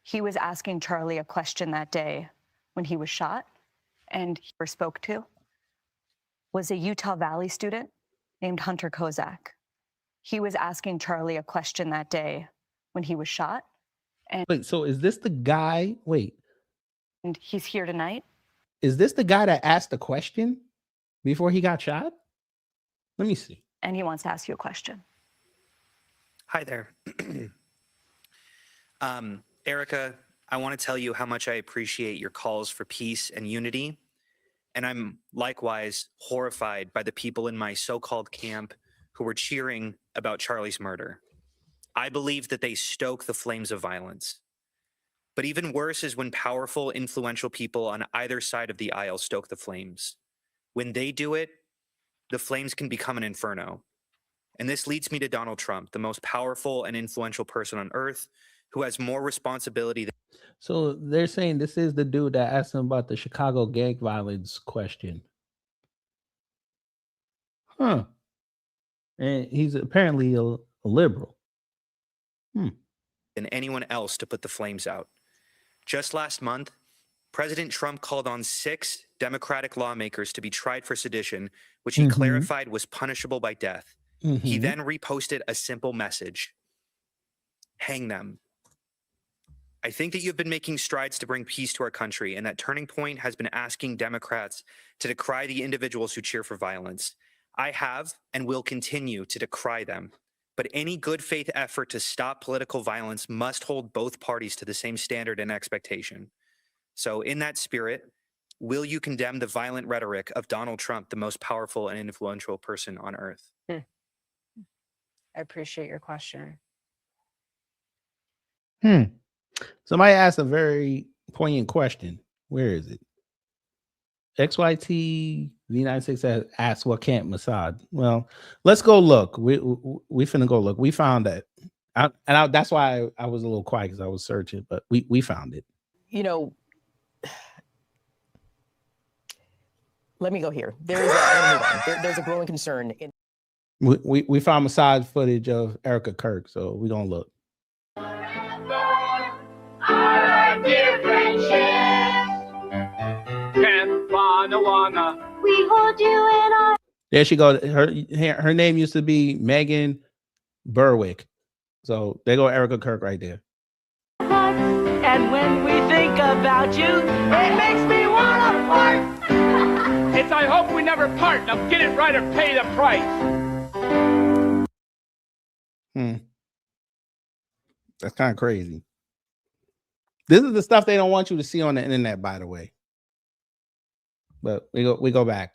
He was asking Charlie a question that day when he was shot, and he spoke to was a Utah Valley student named Hunter Kozak. He was asking Charlie a question that day when he was shot, and Wait, so is this the guy? Wait, he's here tonight. is this the guy that asked the question before he got shot? Let me see. And he wants to ask you a question. Hi there. Erika, I want to tell you how much I appreciate your calls for peace and unity. And I'm likewise horrified by the people in my so-called camp who were cheering about Charlie's murder. I believe that they stoke the flames of violence. But even worse is when powerful, influential people on either side of the aisle stoke the flames. When they do it, the flames can become an inferno. And this leads me to Donald Trump, the most powerful and influential person on earth, who has more responsibility than... So they're saying this is the dude that asked him about the Chicago gang violence question. Huh. And he's apparently a liberal. than anyone else to put the flames out. Just last month, President Trump called on 6 Democratic lawmakers to be tried for sedition, which he clarified was punishable by death. He then reposted a simple message: hang them. I think that you've been making strides to bring peace to our country, and that turning point has been asking Democrats to decry the individuals who cheer for violence. I have and will continue to decry them. But any good faith effort to stop political violence must hold both parties to the same standard and expectation. So in that spirit, will you condemn the violent rhetoric of Donald Trump, the most powerful and influential person on earth? I appreciate your question. Somebody asked a very poignant question. Where is it? XYT, the United States has asked what Camp Mossad. Well, let's go look. We finna go look. We found that. That's why I was a little quiet, because I was searching, but we found it. You know, let me go here. There's a growing concern. We found Mossad footage of Erika Kirk, so we're gonna look. We hold you in our... There she goes. Her name used to be Megan Berwick. So there go Erika Kirk right there. And when we think about you, it makes me want to fart. It's I hope we never part. Now get it right or pay the price. That's kind of crazy. This is the stuff they don't want you to see on the internet, by the way. But we go back.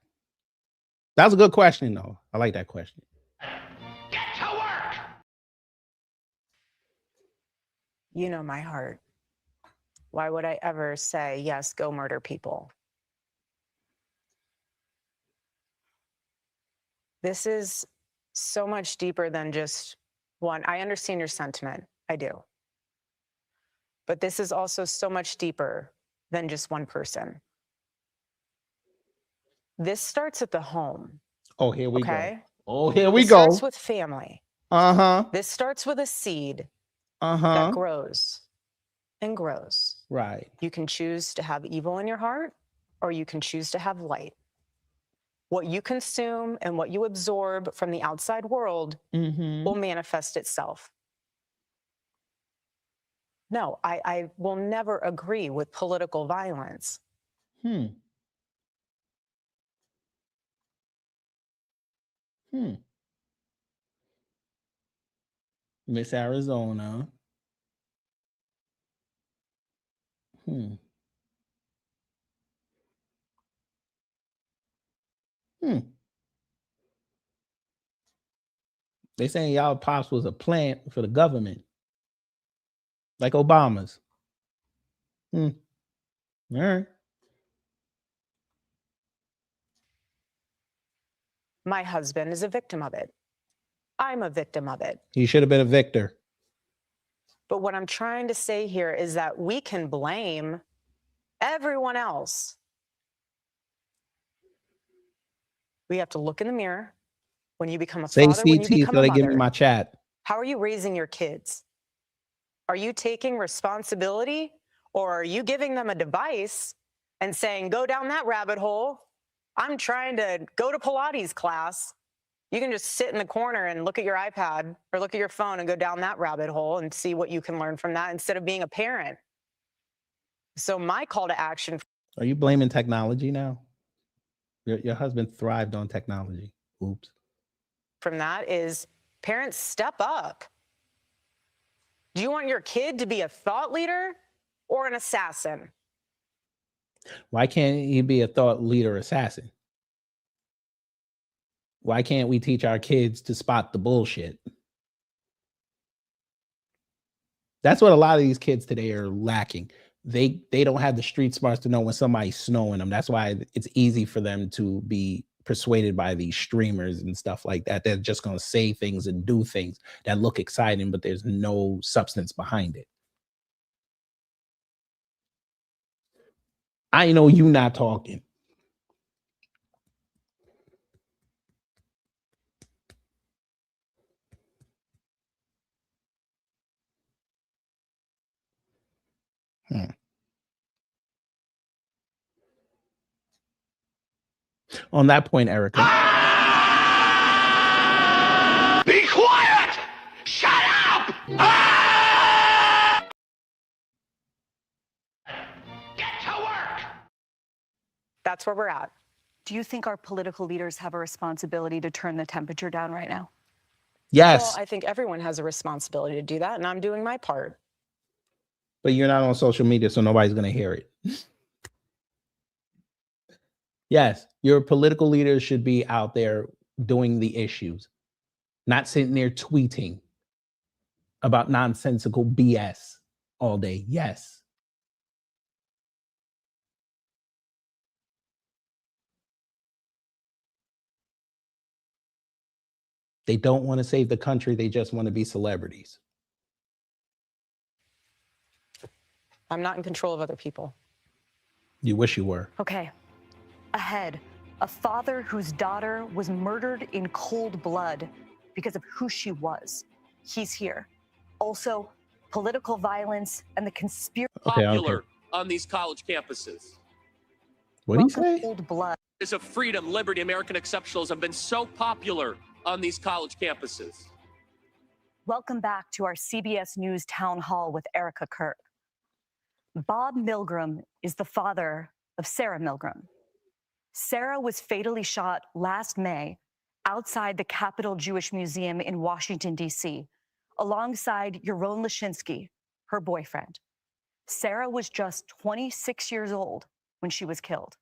That was a good question, though. I like that question. Get to work. You know my heart. Why would I ever say, yes, go murder people? This is so much deeper than just one. I understand your sentiment. I do. But this is also so much deeper than just one person. This starts at the home. Oh, here we okay? go. Oh, here we This go. starts with family. This starts with a seed that grows and grows. Right. You can choose to have evil in your heart, or you can choose to have light. What you consume and what you absorb from the outside world will manifest itself. No, I will never agree with political violence. Miss Arizona. They saying y'all pops was a plant for the government, like Obama's. All right. My husband is a victim of it. I'm a victim of it. He should have been a victor. But what I'm trying to say here is that we can blame everyone else. We have to look in the mirror when you become a Say father, when you CT become so a they give me mother. my chat. How are you raising your kids? Are you taking responsibility, or are you giving them a device and saying, go down that rabbit hole? I'm trying to go to Pilates class. You can just sit in the corner and look at your iPad or look at your phone and go down that rabbit hole and see what you can learn from that instead of being a parent. So my call to action. Are you blaming technology now? Your husband thrived on technology. Oops. From that is parents step up. Do you want your kid to be a thought leader or an assassin? Why can't he be a thought leader assassin? Why can't we teach our kids to spot the bullshit? That's what a lot of these kids today are lacking. They don't have the street smarts to know when somebody's snowing them. That's why it's easy for them to be persuaded by these streamers and stuff like that. They're just going to say things and do things that look exciting, but there's no substance behind it. I know you not talking. On that point, Erika. Be quiet! Shut up! Get to work! That's where we're at. Do you think our political leaders have a responsibility to turn the temperature down right now? Yes. Well, I think everyone has a responsibility to do that, and I'm doing my part. But you're not on social media, so nobody's going to hear it. Yes, your political leaders should be out there doing the issues, not sitting there tweeting about nonsensical BS all day. Yes. They don't want to save the country. They just want to be celebrities. I'm not in control of other people. You wish you were. Okay. Ahead, a father whose daughter was murdered in cold blood because of who she was. He's here. Also, political violence and the conspiracy. Popular on these college campuses. What do you say? Cold blood. Is of freedom, liberty, American exceptionalism have been so popular on these college campuses. Welcome back to our CBS News Town Hall with Erika Kirk. Bob Milgram is the father of Sarah Milgram. Sarah was fatally shot last May outside the Capitol Jewish Museum in Washington, D.C., alongside Yaron Lashinsky, her boyfriend. Sarah was just 26 years old when she was killed.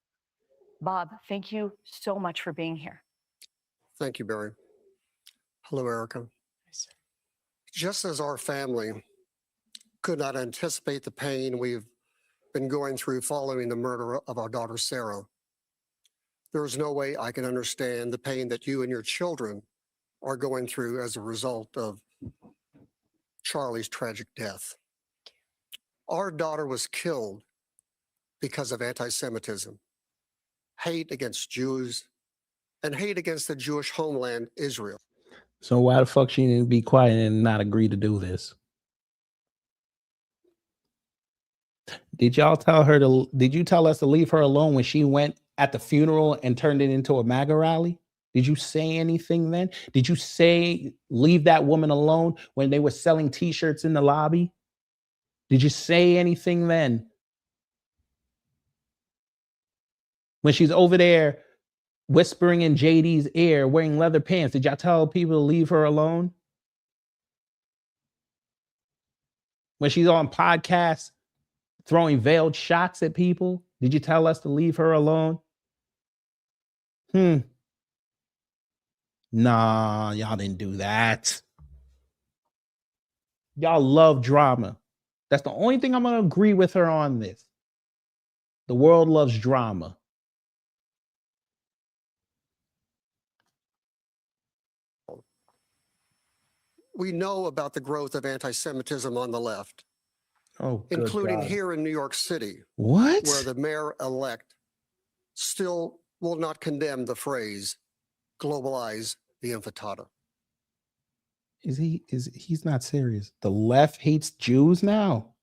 Bob, thank you so much for being here. Thank you, Barry. Hello, Erika. Just as our family could not anticipate the pain we've been going through following the murder of our daughter, Sarah, there is no way I can understand the pain that you and your children are going through as a result of Charlie's tragic death. Our daughter was killed because of anti-Semitism, hate against Jews, and hate against the Jewish homeland, Israel. So why the fuck she didn't be quiet and not agree to do this? Did y'all tell her to? Did you tell us to leave her alone when she went at the funeral and turned it into a MAGA rally? Did you say anything then? Did you say leave that woman alone when they were selling T-shirts in the lobby? Did you say anything then? When she's over there whispering in JD's ear, wearing leather pants, did y'all tell people to leave her alone? When she's on podcasts, throwing veiled shots at people, did you tell us to leave her alone? Nah, y'all didn't do that. Y'all love drama. That's the only thing I'm going to agree with her on this. The world loves drama. We know about the growth of anti-Semitism on the left, Oh, good including God. here in New York City, What? where the mayor-elect still will not condemn the phrase, globalize the infantata. He's not serious. The left hates Jews now.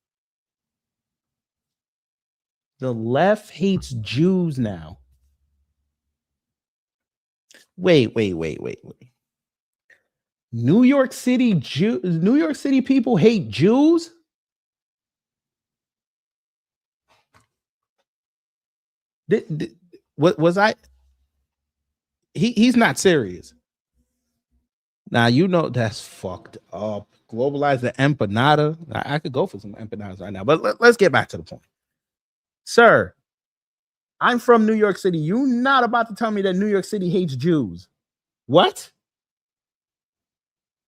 The left hates Jews now. Wait. New York City people hate Jews? What was I? He's not serious. Now you know that's fucked up. Globalize the empanada. I could go for some empanadas right now, but let's get back to the point. Sir, I'm from New York City. You're not about to tell me that New York City hates Jews. What?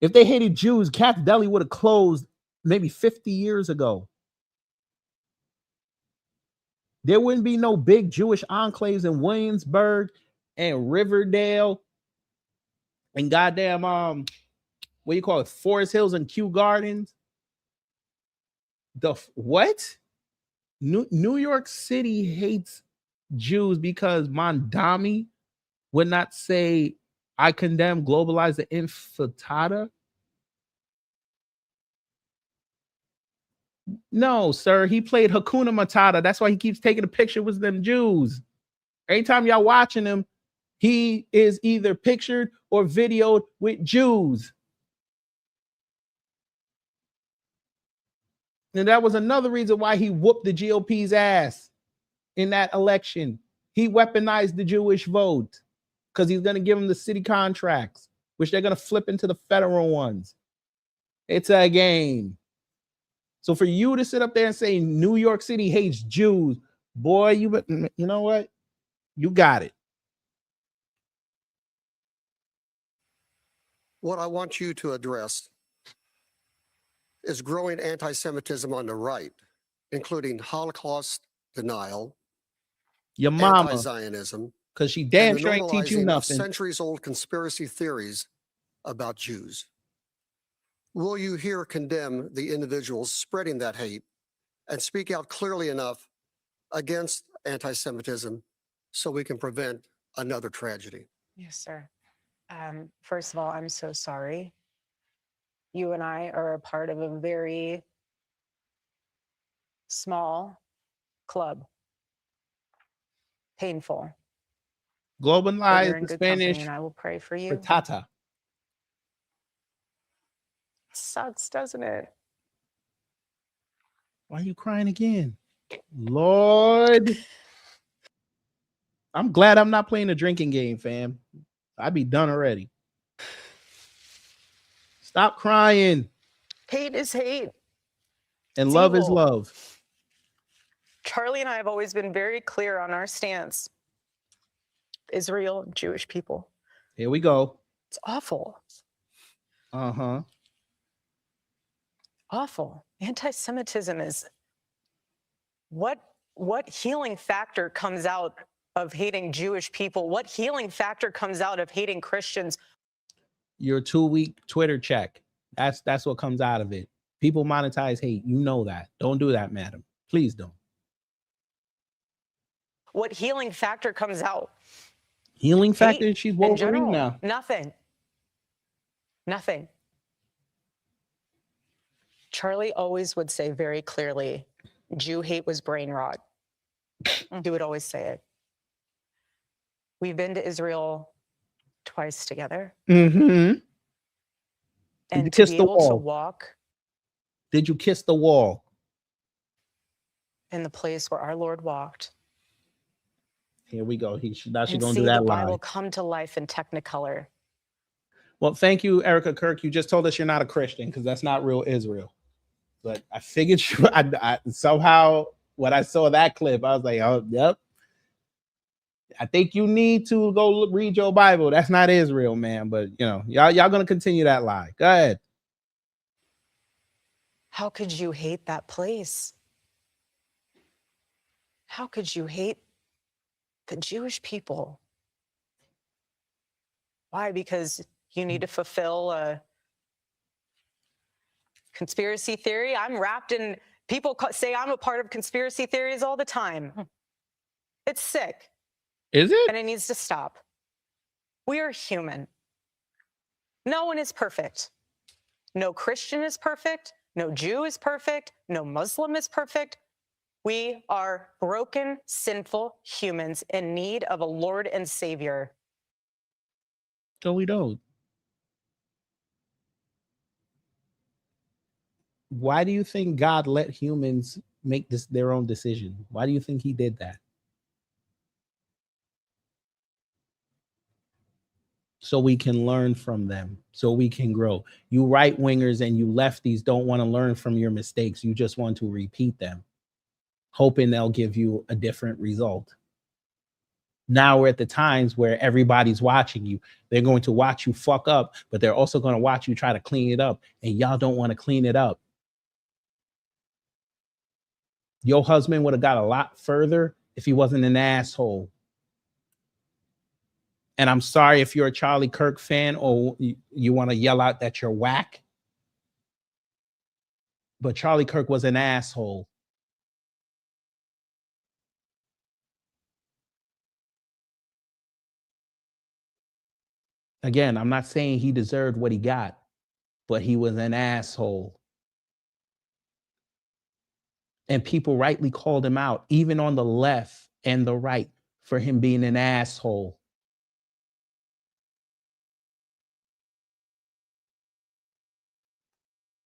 If they hated Jews, Cat's Deli would have closed maybe 50 years ago. There wouldn't be no big Jewish enclaves in Williamsburg and Riverdale and goddamn what do you call it, Forest Hills and Kew Gardens. What? New York City hates Jews because Mondami would not say, I condemn globalize the infantata. No, sir. He played Hakuna Matata. That's why he keeps taking a picture with them Jews. Every time y'all watching him, he is either pictured or videoed with Jews. And that was another reason why he whooped the GOP's ass in that election. He weaponized the Jewish vote because he's going to give them the city contracts, which they're going to flip into the federal ones. It's a game. So for you to sit up there and say New York City hates Jews, boy, you know what? You got it. What I want you to address is growing anti-Semitism on the right, including Holocaust denial, Your mama, anti-Zionism, because she damn and the sure ain't teach you normalizing of nothing. centuries-old conspiracy theories about Jews. Will you here condemn the individuals spreading that hate and speak out clearly enough against anti-Semitism so we can prevent another tragedy? Yes, sir. First of all, I'm so sorry. You and I are a part of a very small club. Painful. But you're Globalize in the good company, Spanish and I will pray for you. frittata. Sucks, doesn't it? Why are you crying again? Lord. I'm glad I'm not playing a drinking game, fam. I'd be done already. Stop crying. Hate is hate. And It's love is evil. love. Charlie and I have always been very clear on our stance. Israel, Jewish people. Here we go. It's awful. Uh-huh. Awful. Anti-Semitism is what healing factor comes out of hating Jewish people? What healing factor comes out of hating Christians? Your 2-week Twitter check. That's what comes out of it. People monetize hate. You know that. Don't do that, madam. Please don't. What healing factor comes out? Healing factor? Hate She's in Wolverine general, now. Nothing. Nothing. Charlie always would say very clearly, Jew hate was brain rot. He would always say it. We've been to Israel twice together. Mm-hmm. And you to kiss be the able to wall? walk Did you kiss the wall? in the place where our Lord walked Here we go. Now she's and gonna see do that the Bible live. come to life in Technicolor. Well, thank you, Erika Kirk. You just told us you're not a Christian because that's not real Israel. But I figured I somehow when I saw that clip, I was like, oh, yep. I think you need to go read your Bible. That's not Israel, man. But you know, y'all gonna continue that lie. Go ahead. How could you hate that place? How could you hate the Jewish people? Why? Because you need to fulfill a Conspiracy theory, I'm wrapped in, people say I'm a part of conspiracy theories all the time. It's sick. Is it? And it needs to stop. We are human. No one is perfect. No Christian is perfect. No Jew is perfect. No Muslim is perfect. We are broken, sinful humans in need of a Lord and Savior. So we don't. Why do you think God let humans make this their own decision? Why do you think he did that? So we can learn from them, so we can grow. You right wingers and you lefties don't want to learn from your mistakes. You just want to repeat them, hoping they'll give you a different result. Now we're at the times where everybody's watching you. They're going to watch you fuck up, but they're also going to watch you try to clean it up. And y'all don't want to clean it up. Your husband would have got a lot further if he wasn't an asshole. And I'm sorry if you're a Charlie Kirk fan or you want to yell out that you're whack. But Charlie Kirk was an asshole. Again, I'm not saying he deserved what he got, but he was an asshole. And people rightly called him out, even on the left and the right, for him being an asshole.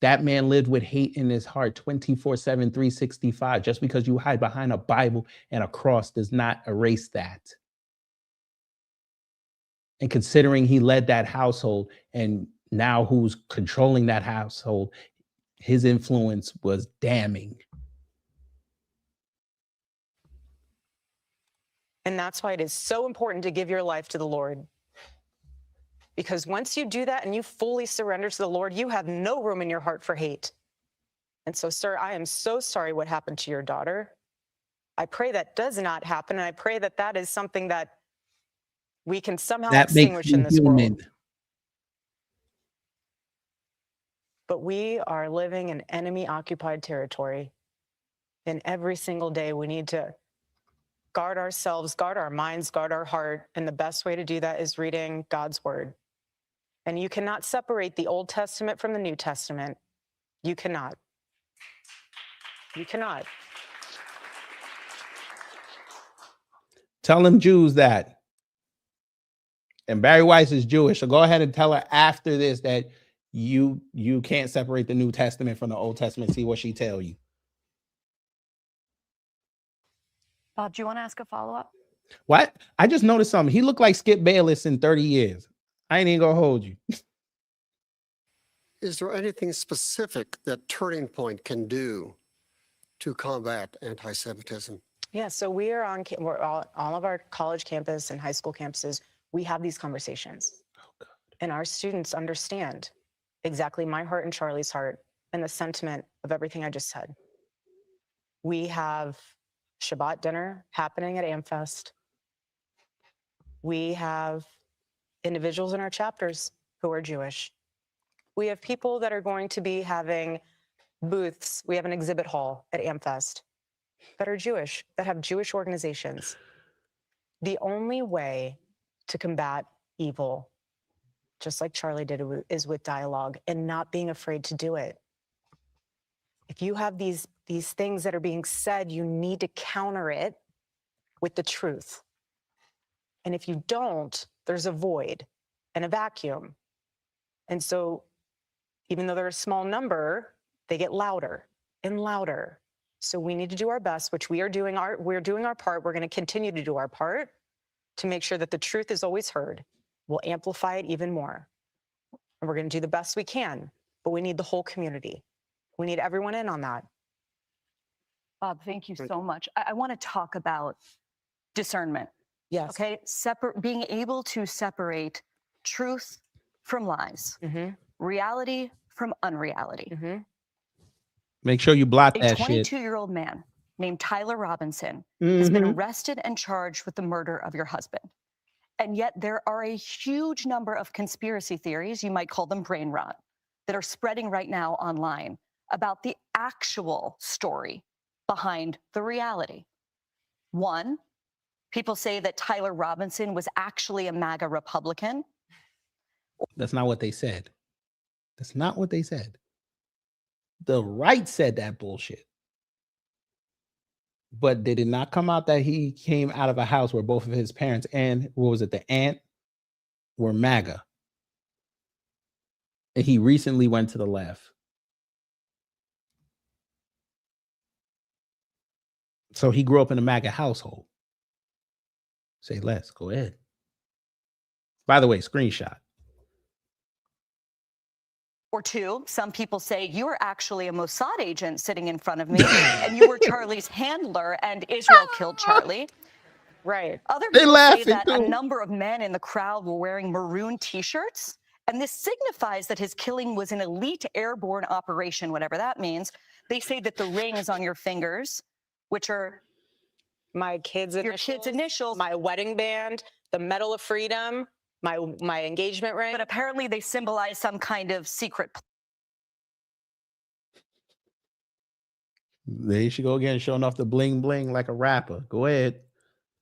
That man lived with hate in his heart 24/7, 365. Just because you hide behind a Bible and a cross does not erase that. And considering he led that household and now who's controlling that household, his influence was damning. And that's why it is so important to give your life to the Lord. Because once you do that and you fully surrender to the Lord, you have no room in your heart for hate. And so, sir, I am so sorry what happened to your daughter. I pray that does not happen. And I pray that that is something that we can somehow extinguish in this world. But we are living in enemy-occupied territory. And every single day we need to guard ourselves, guard our minds, guard our heart. And the best way to do that is reading God's word. And you cannot separate the Old Testament from the New Testament. You cannot. You cannot. Tell them Jews that. And Barry Weiss is Jewish, so go ahead and tell her after this that you can't separate the New Testament from the Old Testament. See what she tell you. Bob, do you want to ask a follow-up? What? I just noticed something. He looked like Skip Bayless in 30 years. I ain't even gonna hold you. Is there anything specific that Turning Point can do to combat anti-Semitism? Yeah, so we're all of our college campus and high school campuses, we have these conversations. Oh, and our students understand exactly my heart and Charlie's heart and the sentiment of everything I just said. We have Shabbat dinner happening at AmFest. We have individuals in our chapters who are Jewish. We have people that are going to be having booths. We have an exhibit hall at AmFest that are Jewish, that have Jewish organizations. The only way to combat evil, just like Charlie did, is with dialogue and not being afraid to do it. If you have these things that are being said, you need to counter it with the truth. And if you don't, there's a void and a vacuum. And so even though they're a small number, they get louder and louder. So we need to do our best, which we're doing our part. We're going to continue to do our part to make sure that the truth is always heard. We'll amplify it even more. And we're going to do the best we can, but we need the whole community. We need everyone in on that. Bob, thank you so much. I want to talk about discernment. Yes. Okay. Being able to separate truth from lies, reality from unreality. Make sure you blot that A shit. 22-year-old man named Tyler Robinson has been arrested and charged with the murder of your husband. And yet there are a huge number of conspiracy theories, you might call them brain rot, that are spreading right now online about the actual story behind the reality. One, people say that Tyler Robinson was actually a MAGA Republican. That's not what they said. That's not what they said. The right said that bullshit. But they did not come out that he came out of a house where both of his parents and, what was it, the aunt, were MAGA. And he recently went to the left. So he grew up in a MAGA household. Say less. Go ahead. By the way, screenshot. Or two, some people say you were actually a Mossad agent sitting in front of me, and you were Charlie's handler, and Israel killed Charlie. Right. Other They people say laughing, that a too. number of men in the crowd were wearing maroon T-shirts, and this signifies that his killing was an elite airborne operation, whatever that means. They say that the rings on your fingers, which are My kids' your kids' initials, my wedding band, the Medal of Freedom, my engagement ring. but apparently they symbolize some kind of secret There you should go again, showing off the bling bling like a rapper. Go ahead.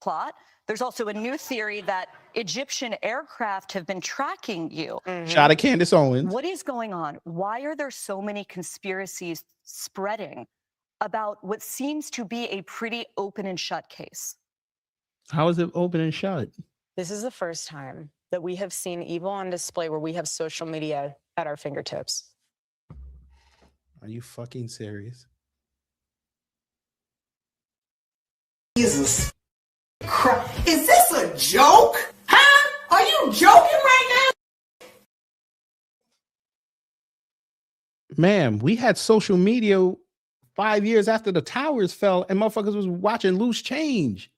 plot. There's also a new theory that Egyptian aircraft have been tracking you. Shot at Candace Owens. What is going on? Why are there so many conspiracies spreading about what seems to be a pretty open and shut case? How is it open and shut? This is the first time that we have seen evil on display where we have social media at our fingertips. Are you fucking serious? Jesus Christ. Is this a joke? Huh? Are you joking right now? Ma'am, we had social media 5 years after the towers fell and motherfuckers was watching Loose Change.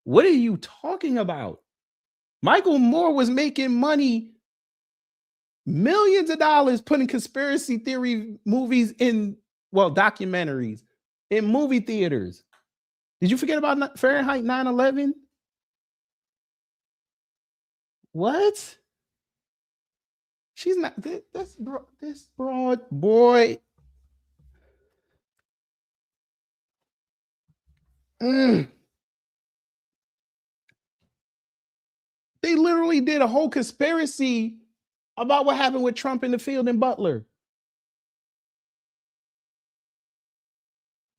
What are you talking about? Michael Moore was making money, millions of dollars, putting conspiracy theory movies in, well, documentaries, in movie theaters. Did you forget about Fahrenheit 9/11? What? She's not, this broad boy. They literally did a whole conspiracy about what happened with Trump in the field in Butler.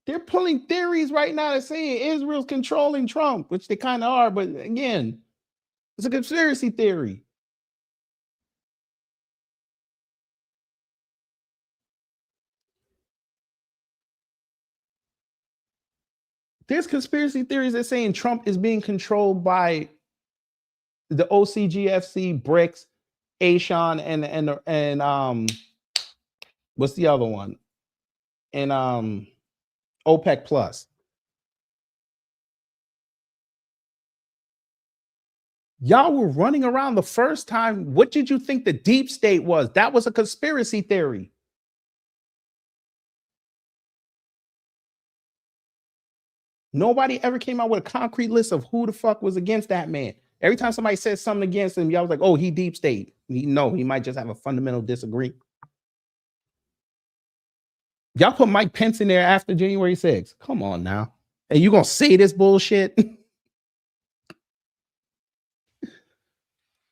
They're pulling theories right now that saying Israel's controlling Trump, which they kind of are, but again, it's a conspiracy theory. There's conspiracy theories that saying Trump is being controlled by the OCGFC, BRICS, ASEAN, and what's the other one? And OPEC Plus. Y'all were running around the first time. What did you think the deep state was? That was a conspiracy theory. Nobody ever came out with a concrete list of who the fuck was against that man. Every time somebody said something against him, y'all was like, oh, he deep state. No, he might just have a fundamental disagreement. Y'all put Mike Pence in there after January 6th. Come on now. And you gonna say this bullshit?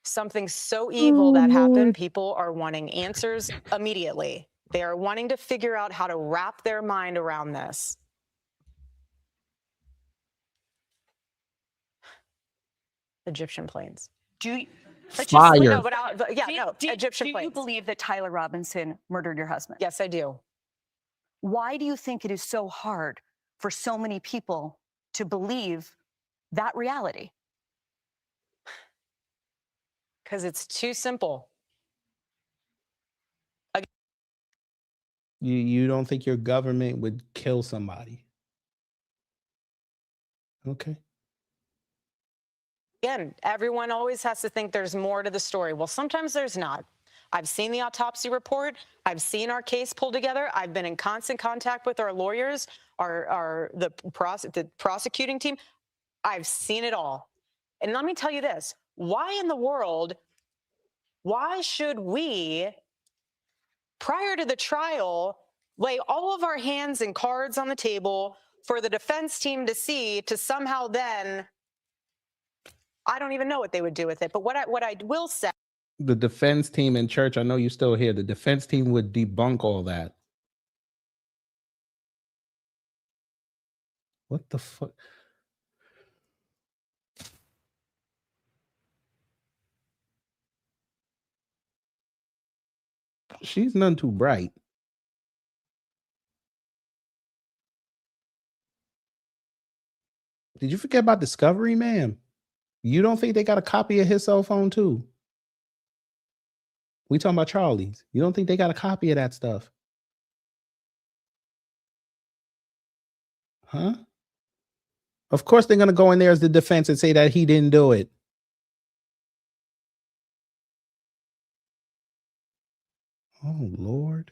Something so evil that happened, people are wanting answers immediately. They are wanting to figure out how to wrap their mind around this. Egyptian planes. Do you, Fire. No, but Egyptian do planes. you believe that Tyler Robinson murdered your husband? Yes, I do. Why do you think it is so hard for so many people to believe that reality? Because it's too simple. You don't think your government would kill somebody? Okay. Again, everyone always has to think there's more to the story. Well, sometimes there's not. I've seen the autopsy report. I've seen our case pulled together. I've been in constant contact with our lawyers, the prosecuting team. I've seen it all. And let me tell you this. Why in the world, why should we prior to the trial, lay all of our hands and cards on the table for the defense team to see, to somehow then, I don't even know what they would do with it. But what I will say. The defense team in church, I know you're still here. The defense team would debunk all that. What the fuck? She's none too bright. Did you forget about Discovery, ma'am? You don't think they got a copy of his cell phone too? We talking about Charlie's. You don't think they got a copy of that stuff? Huh? Of course they're going to go in there as the defense and say that he didn't do it. Oh, Lord.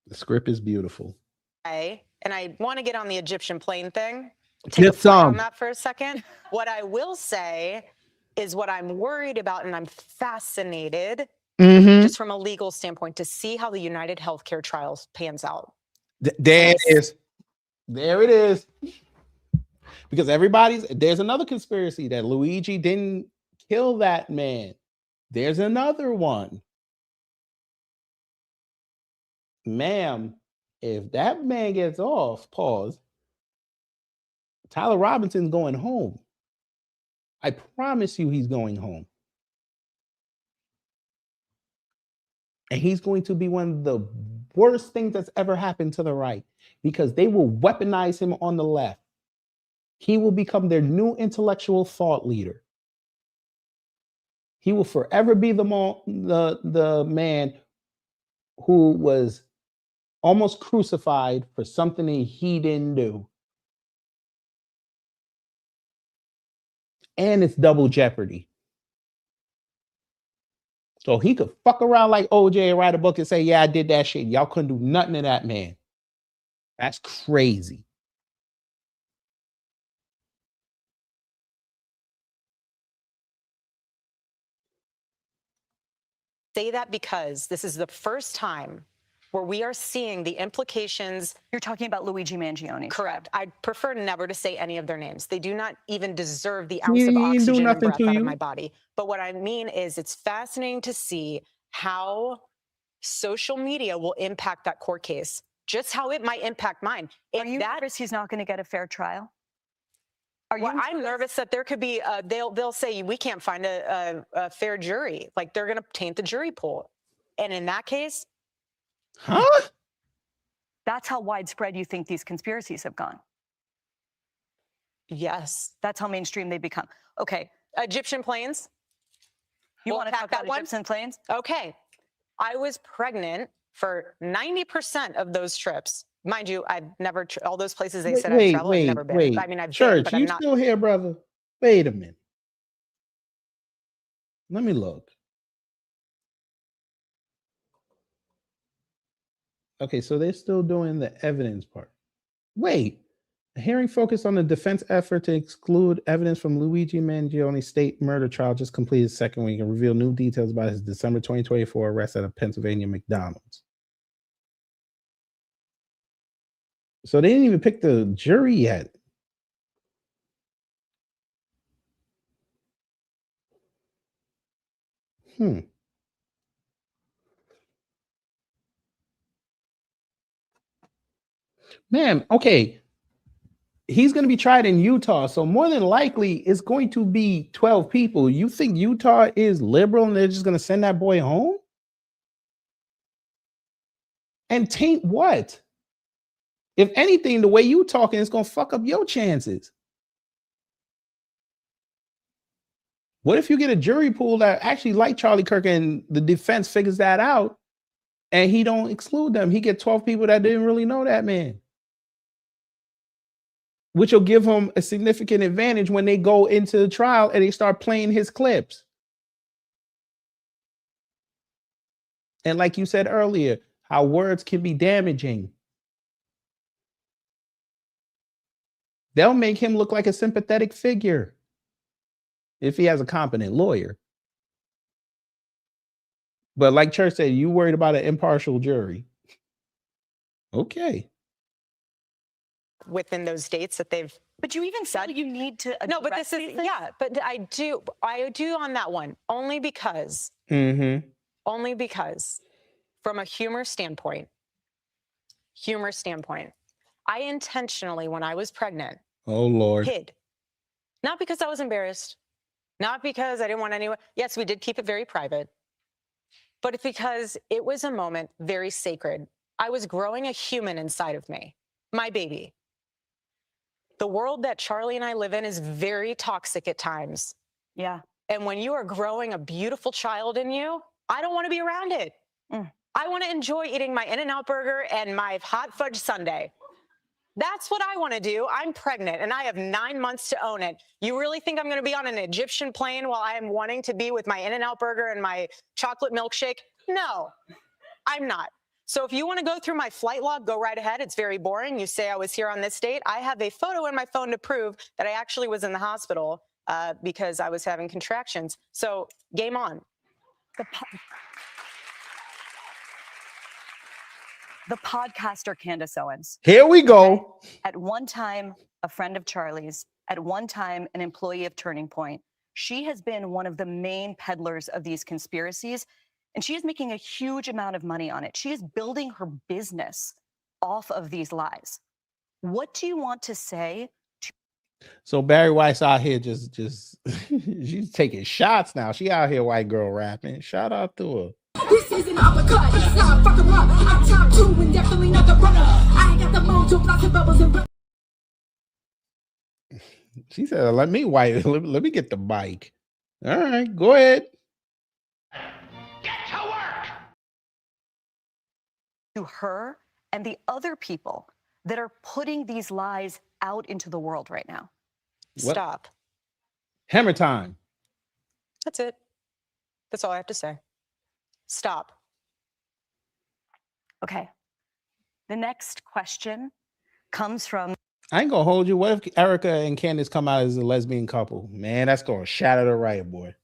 The script is beautiful. And I want to get on the Egyptian plane thing. Get some on that for a second. What I will say is what I'm worried about, and I'm fascinated, just from a legal standpoint, to see how the United Healthcare trials pans out. There it is. There it is. Because there's another conspiracy that Luigi didn't kill that man. There's another one. Ma'am, if that man gets off, pause, Tyler Robinson's going home. I promise you he's going home. And he's going to be one of the worst things that's ever happened to the right, because they will weaponize him on the left. He will become their new intellectual thought leader. He will forever be the man who was almost crucified for something that he didn't do. And it's double jeopardy. So he could fuck around like OJ and write a book and say, yeah, I did that shit. Y'all couldn't do nothing to that man. That's crazy. Say that because this is the first time where we are seeing the implications. You're talking about Luigi Mangione. Correct. I prefer never to say any of their names. They do not even deserve the ounce of oxygen and breath out of my body. But what I mean is, it's fascinating to see how social media will impact that court case, just how it might impact mine. Are you nervous he's not going to get a fair trial? I'm nervous that there could be, they'll say we can't find a fair jury. Like, they're going to taint the jury pool. And in that case. Huh? That's how widespread you think these conspiracies have gone. Yes. That's how mainstream they become. Okay. Egyptian planes. You want to talk about Egyptian planes? Okay. I was pregnant for 90% of those trips. Mind you, I've never, all those places they said I've traveled, I've never been. I mean, I've been, but I'm not. Still here, brother? Wait a minute. Let me look. Okay, so they're still doing the evidence part. Wait, the hearing focused on the defense effort to exclude evidence from Luigi Mangione's state murder trial just completed second week and revealed new details about his December 2024 arrest at a Pennsylvania McDonald's. So they didn't even pick the jury yet. Man, okay. He's going to be tried in Utah, so more than likely it's going to be 12 people. You think Utah is liberal and they're just going to send that boy home? And taint what? If anything, the way you talking is going to fuck up your chances. What if you get a jury pool that actually like Charlie Kirk and the defense figures that out and he don't exclude them? He get 12 people that didn't really know that man, which will give him a significant advantage when they go into the trial and they start playing his clips. And like you said earlier, how words can be damaging. They'll make him look like a sympathetic figure. if he has a competent lawyer. But like Church said, you worried about an impartial jury. Okay. Within those dates that they've. But you even said you need to. No, but this is yeah. But I do on that one only because. Mm-hmm. Only because, from a humor standpoint, I intentionally, when I was pregnant, Oh Lord, hid. Not because I was embarrassed, not because I didn't want anyone. Yes, we did keep it very private, but it's because it was a moment very sacred. I was growing a human inside of me, my baby. The world that Charlie and I live in is very toxic at times. Yeah. And when you are growing a beautiful child in you, I don't want to be around it. I want to enjoy eating my In-N-Out burger and my hot fudge sundae. That's what I want to do. I'm pregnant and I have 9 months to own it. You really think I'm going to be on an Egyptian plane while I am wanting to be with my In-N-Out burger and my chocolate milkshake? No, I'm not. So if you want to go through my flight log, go right ahead. It's very boring. You say I was here on this date. I have a photo in my phone to prove that I actually was in the hospital because I was having contractions. So game on. The podcaster Candace Owens. Here we go. At one time, a friend of Charlie's, at one time, an employee of Turning Point. She has been one of the main peddlers of these conspiracies, and she is making a huge amount of money on it. She is building her business off of these lies. What do you want to say? So Barry White's out here just she's taking shots now. She out here white girl rapping. Shout out to her. This is an uppercut. It's not fucking rough. I'm top 2 and definitely not the runner. I ain't got the mojo, lots of bubbles and. She said, let me get the mic. All right, go ahead. Get to work! To her and the other people that are putting these lies out into the world right now. What? Stop. Hammer time. That's it. That's all I have to say. Stop. Okay. The next question comes from. I ain't gonna hold you. What if Erika and Candace come out as a lesbian couple? Man, that's gonna shatter the riot, boy.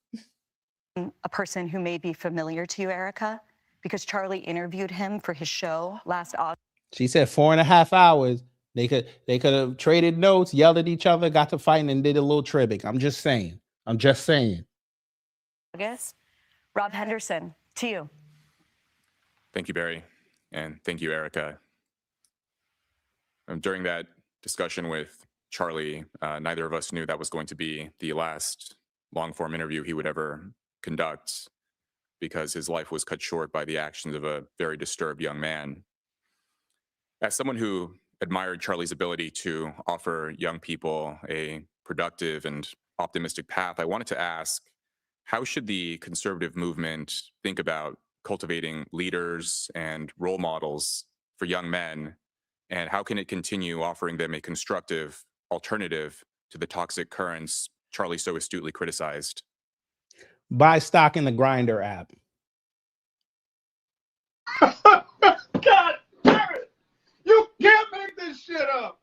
A person who may be familiar to you, Erika, because Charlie interviewed him for his show last August. She said 4.5 hours. They could have traded notes, yelled at each other, got to fighting, and did a little tribbing. I'm just saying. August. Rob Henderson, to you. Thank you, Barry, and thank you, Erika. During that discussion with Charlie, neither of us knew that was going to be the last long-form interview he would ever conduct, because his life was cut short by the actions of a very disturbed young man. As someone who admired Charlie's ability to offer young people a productive and optimistic path, I wanted to ask, how should the conservative movement think about cultivating leaders and role models for young men, and how can it continue offering them a constructive alternative to the toxic currents Charlie so astutely criticized? Buy stock in the Grindr app. God damn it! You can't make this shit up.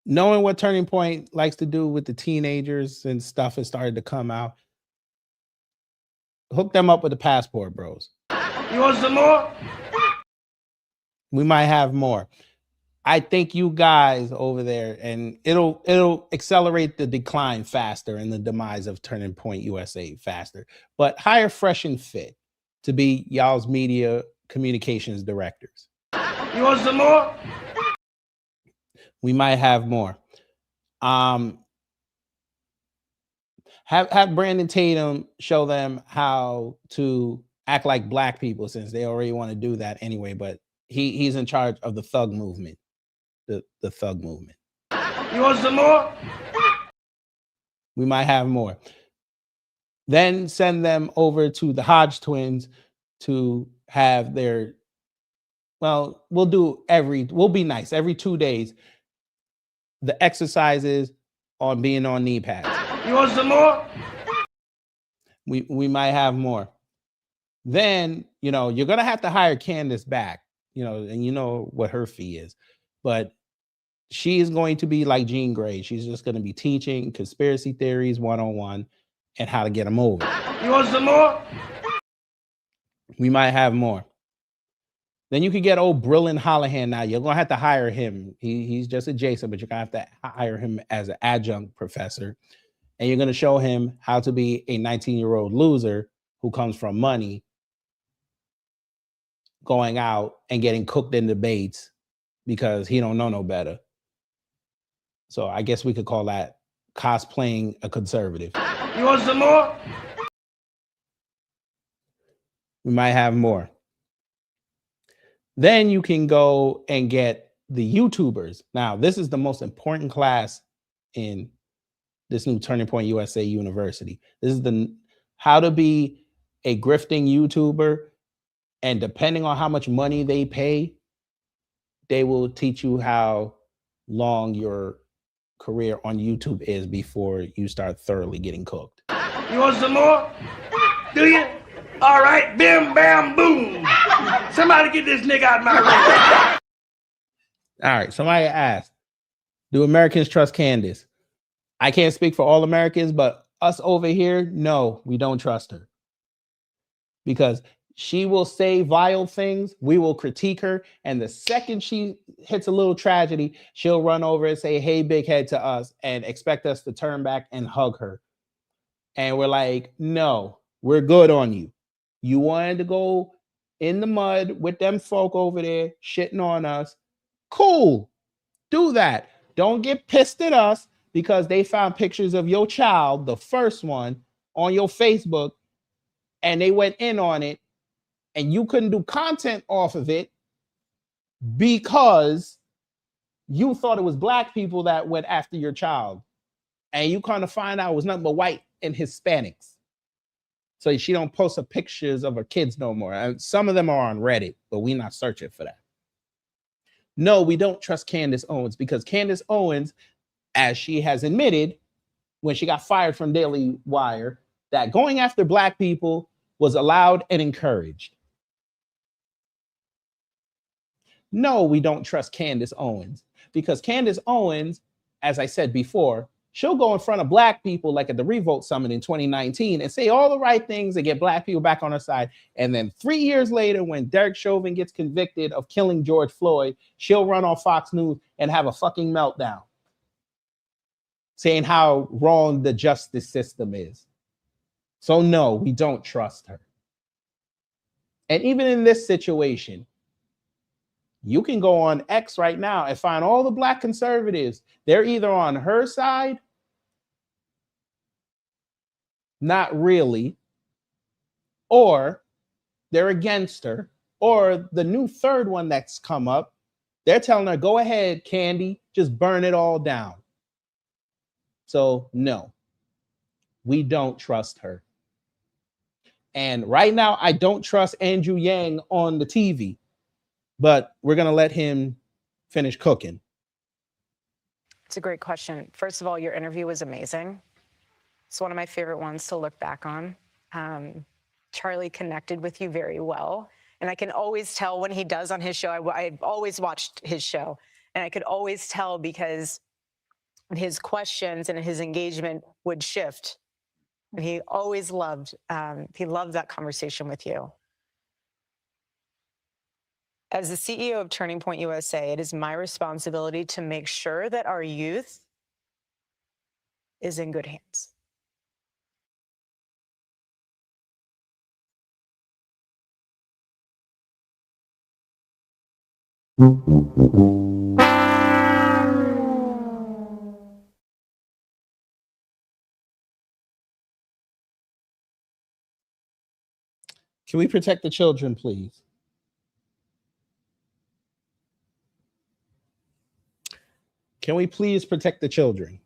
Knowing what Turning Point likes to do with the teenagers and stuff has started to come out. Hook them up with the Passport Bros. You want some more? We might have more. I think you guys over there, and it'll accelerate the decline faster and the demise of Turning Point USA faster. But hire Fresh and Fit to be y'all's media communications directors. You want some more? We might have more. Have Brandon Tatum show them how to act like black people, since they already want to do that anyway. But he's in charge of the thug movement. The thug movement. You want some more? We might have more. Then send them over to the Hodge twins to have their, well, we'll be nice. Every 2 days, the exercises on being on knee pads. You want some more? We might have more. Then, you're going to have to hire Candace back, and you know what her fee is. But she is going to be like Jean Grey. She's just going to be teaching conspiracy theories 101 and how to get them over. You want some more? We might have more. Then you could get old Brillin Hollahan now. You're going to have to hire him. He's just adjacent, but you're going to have to hire him as an adjunct professor. And you're going to show him how to be a 19-year-old loser who comes from money, going out and getting cooked in debates because he don't know no better. So I guess we could call that cosplaying a conservative. You want some more? We might have more. Then you can go and get the YouTubers. Now, this is the most important class in this new Turning Point USA University. This is the how to be a grifting YouTuber. And depending on how much money they pay, they will teach you how long your career on YouTube is before you start thoroughly getting cooked. You want some more? Do you? All right, bim, bam, boom. Somebody get this nigga out of my room. All right, somebody asked, do Americans trust Candace? I can't speak for all Americans, but us over here, no, we don't trust her. Because she will say vile things, we will critique her, and the second she hits a little tragedy, she'll run over and say, hey, big head to us, and expect us to turn back and hug her. And we're like, no, we're good on you. You wanted to go in the mud with them folk over there shitting on us. Cool. Do that. Don't get pissed at us because they found pictures of your child, the first one, on your Facebook, and they went in on it, and you couldn't do content off of it because you thought it was black people that went after your child. And you kind of find out it was nothing but white and Hispanics. So she don't post the pictures of her kids no more. And some of them are on Reddit, but we're not searching for that. No, we don't trust Candace Owens because Candace Owens, as she has admitted when she got fired from Daily Wire, that going after black people was allowed and encouraged. No, we don't trust Candace Owens because Candace Owens, as I said before, she'll go in front of black people like at the Revolt Summit in 2019 and say all the right things and get black people back on her side. And then 3 years later, when Derek Chauvin gets convicted of killing George Floyd, she'll run on Fox News and have a fucking meltdown saying how wrong the justice system is. So no, we don't trust her. And even in this situation, you can go on X right now and find all the black conservatives. They're either on her side, not really, or they're against her, or the new third one that's come up, they're telling her, go ahead, Candy, just burn it all down. So no, we don't trust her. And right now, I don't trust Andrew Yang on the TV. But we're going to let him finish cooking. It's a great question. First of all, your interview was amazing. It's one of my favorite ones to look back on. Charlie connected with you very well. And I can always tell when he does on his show. I've always watched his show. And I could always tell because his questions and his engagement would shift. And he always loved that conversation with you. As the CEO of Turning Point USA, it is my responsibility to make sure that our youth is in good hands. Can we protect the children, please? Can we please protect the children?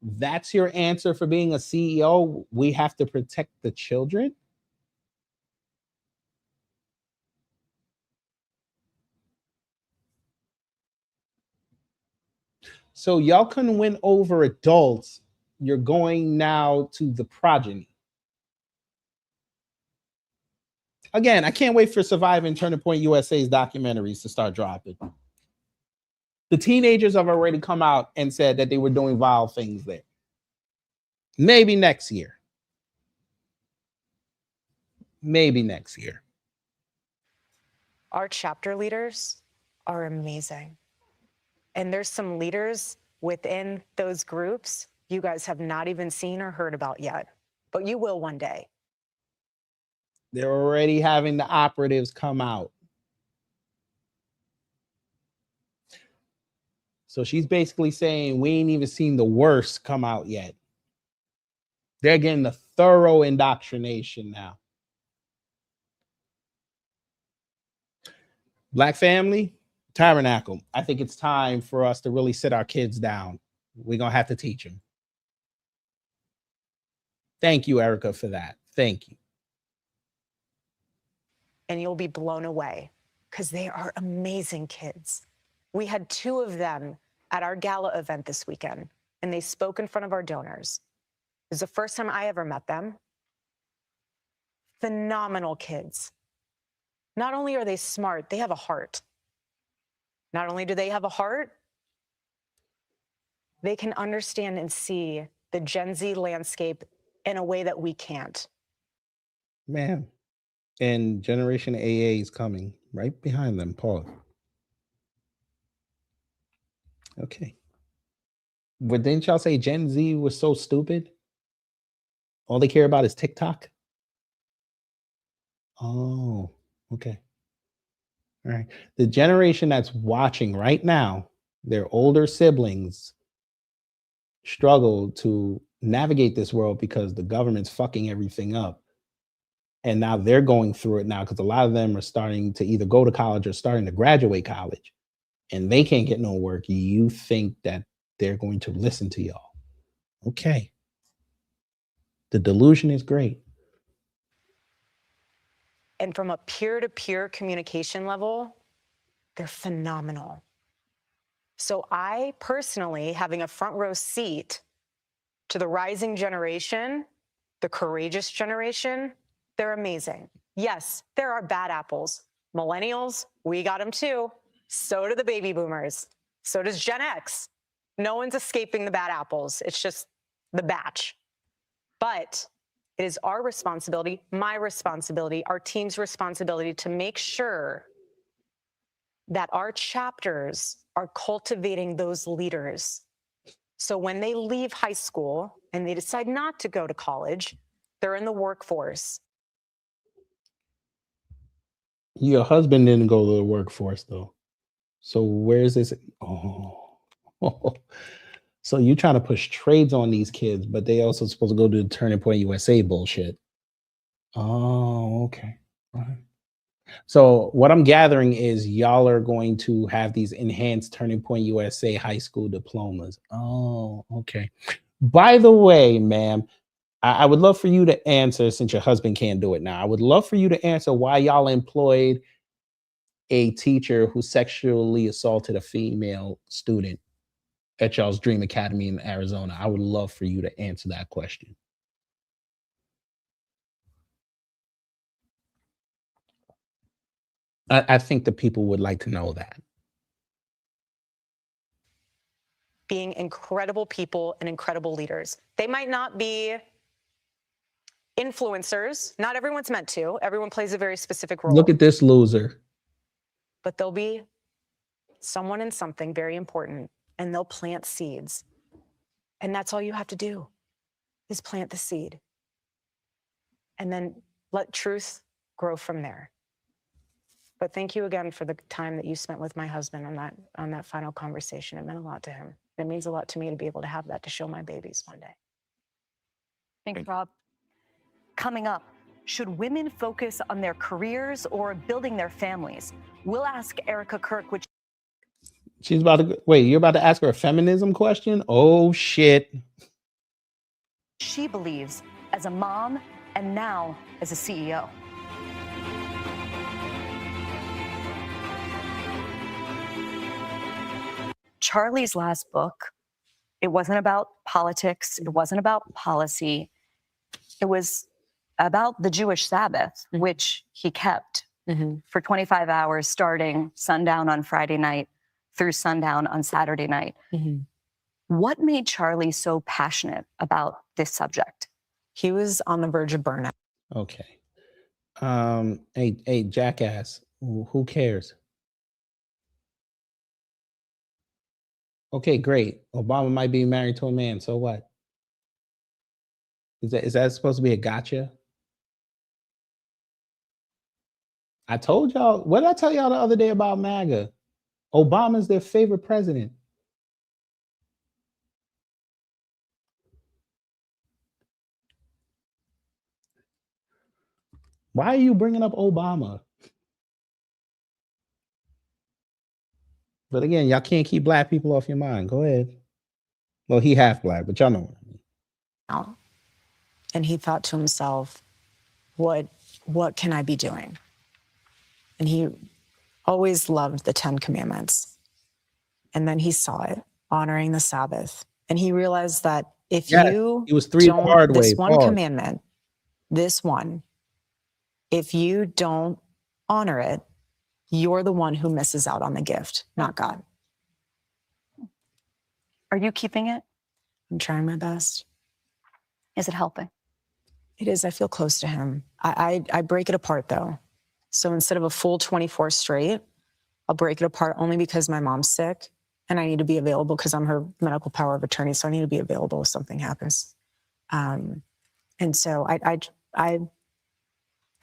That's your answer for being a CEO? We have to protect the children? So y'all couldn't win over adults. You're going now to the progeny. Again, I can't wait for Survivor and Turning Point USA's documentaries to start dropping. The teenagers have already come out and said that they were doing vile things there. Maybe next year. Maybe next year. Our chapter leaders are amazing. And there's some leaders within those groups you guys have not even seen or heard about yet, but you will one day. They're already having the operatives come out. So she's basically saying we ain't even seen the worst come out yet. They're getting the thorough indoctrination now. Black family, Tabernacle. I think it's time for us to really sit our kids down. We're going to have to teach them. Thank you, Erika, for that. Thank you. And you'll be blown away because they are amazing kids. We had 2 of them at our gala event this weekend, and they spoke in front of our donors. It was the first time I ever met them. Phenomenal kids. Not only are they smart, they have a heart. Not only do they have a heart, they can understand and see the Gen Z landscape in a way that we can't. Man. And Generation AA is coming right behind them. Pause. Okay. But didn't y'all say Gen Z was so stupid? All they care about is TikTok? Oh, okay. All right. The generation that's watching right now, their older siblings struggle to navigate this world because the government's fucking everything up. And now they're going through it now because a lot of them are starting to either go to college or starting to graduate college. And they can't get no work. You think that they're going to listen to y'all. Okay. The delusion is great. And from a peer-to-peer communication level, they're phenomenal. So I personally, having a front row seat to the rising generation, the courageous generation, they're amazing. Yes, there are bad apples. Millennials, we got them too. So do the baby boomers. So does Gen X. No one's escaping the bad apples. It's just the batch. But it is our responsibility, my responsibility, our team's responsibility to make sure that our chapters are cultivating those leaders. So when they leave high school and they decide not to go to college, they're in the workforce. Your husband didn't go to the workforce though. So where's this? Oh. So you're trying to push trades on these kids, but they also supposed to go to the Turning Point USA bullshit. Oh, okay. All right. So what I'm gathering is y'all are going to have these enhanced Turning Point USA high school diplomas. Oh, okay. By the way, ma'am, I would love for you to answer, since your husband can't do it now, I would love for you to answer why y'all employed a teacher who sexually assaulted a female student at y'all's Dream Academy in Arizona. I would love for you to answer that question. I think the people would like to know that. Being incredible people and incredible leaders. They might not be influencers. Not everyone's meant to. Everyone plays a very specific role. Look at this loser. But they'll be someone in something very important, and they'll plant seeds. And that's all you have to do is plant the seed. And then let truth grow from there. But thank you again for the time that you spent with my husband on that final conversation. It meant a lot to him. It means a lot to me to be able to have that to show my babies one day. Thanks, Rob. Coming up, should women focus on their careers or building their families? We'll ask Erika Kirk, which She's about to wait. You're about to ask her a feminism question? Oh shit! she believes as a mom and now as a CEO. Charlie's last book, it wasn't about politics. It wasn't about policy. It was about the Jewish Sabbath, which he kept for 25 hours, starting sundown on Friday night through sundown on Saturday night. What made Charlie so passionate about this subject? He was on the verge of burnout. Okay. Hey, jackass. Who cares? Okay, great. Obama might be married to a man. So what? Is that supposed to be a gotcha? I told y'all. What did I tell y'all the other day about MAGA? Obama's their favorite president. Why are you bringing up Obama? But again, y'all can't keep black people off your mind. Go ahead. Well, he half black, but y'all know what I mean. And he thought to himself, what can I be doing? And he always loved the 10 Commandments. And then he saw it, honoring the Sabbath. And he realized that if you it was three the hard way. This one commandment, this one, if you don't honor it, you're the one who misses out on the gift, not God. Are you keeping it? I'm trying my best. Is it helping? It is. I feel close to him. I break it apart, though. So instead of a full 24 straight, I'll break it apart only because my mom's sick and I need to be available because I'm her medical power of attorney. So I need to be available if something happens. And so I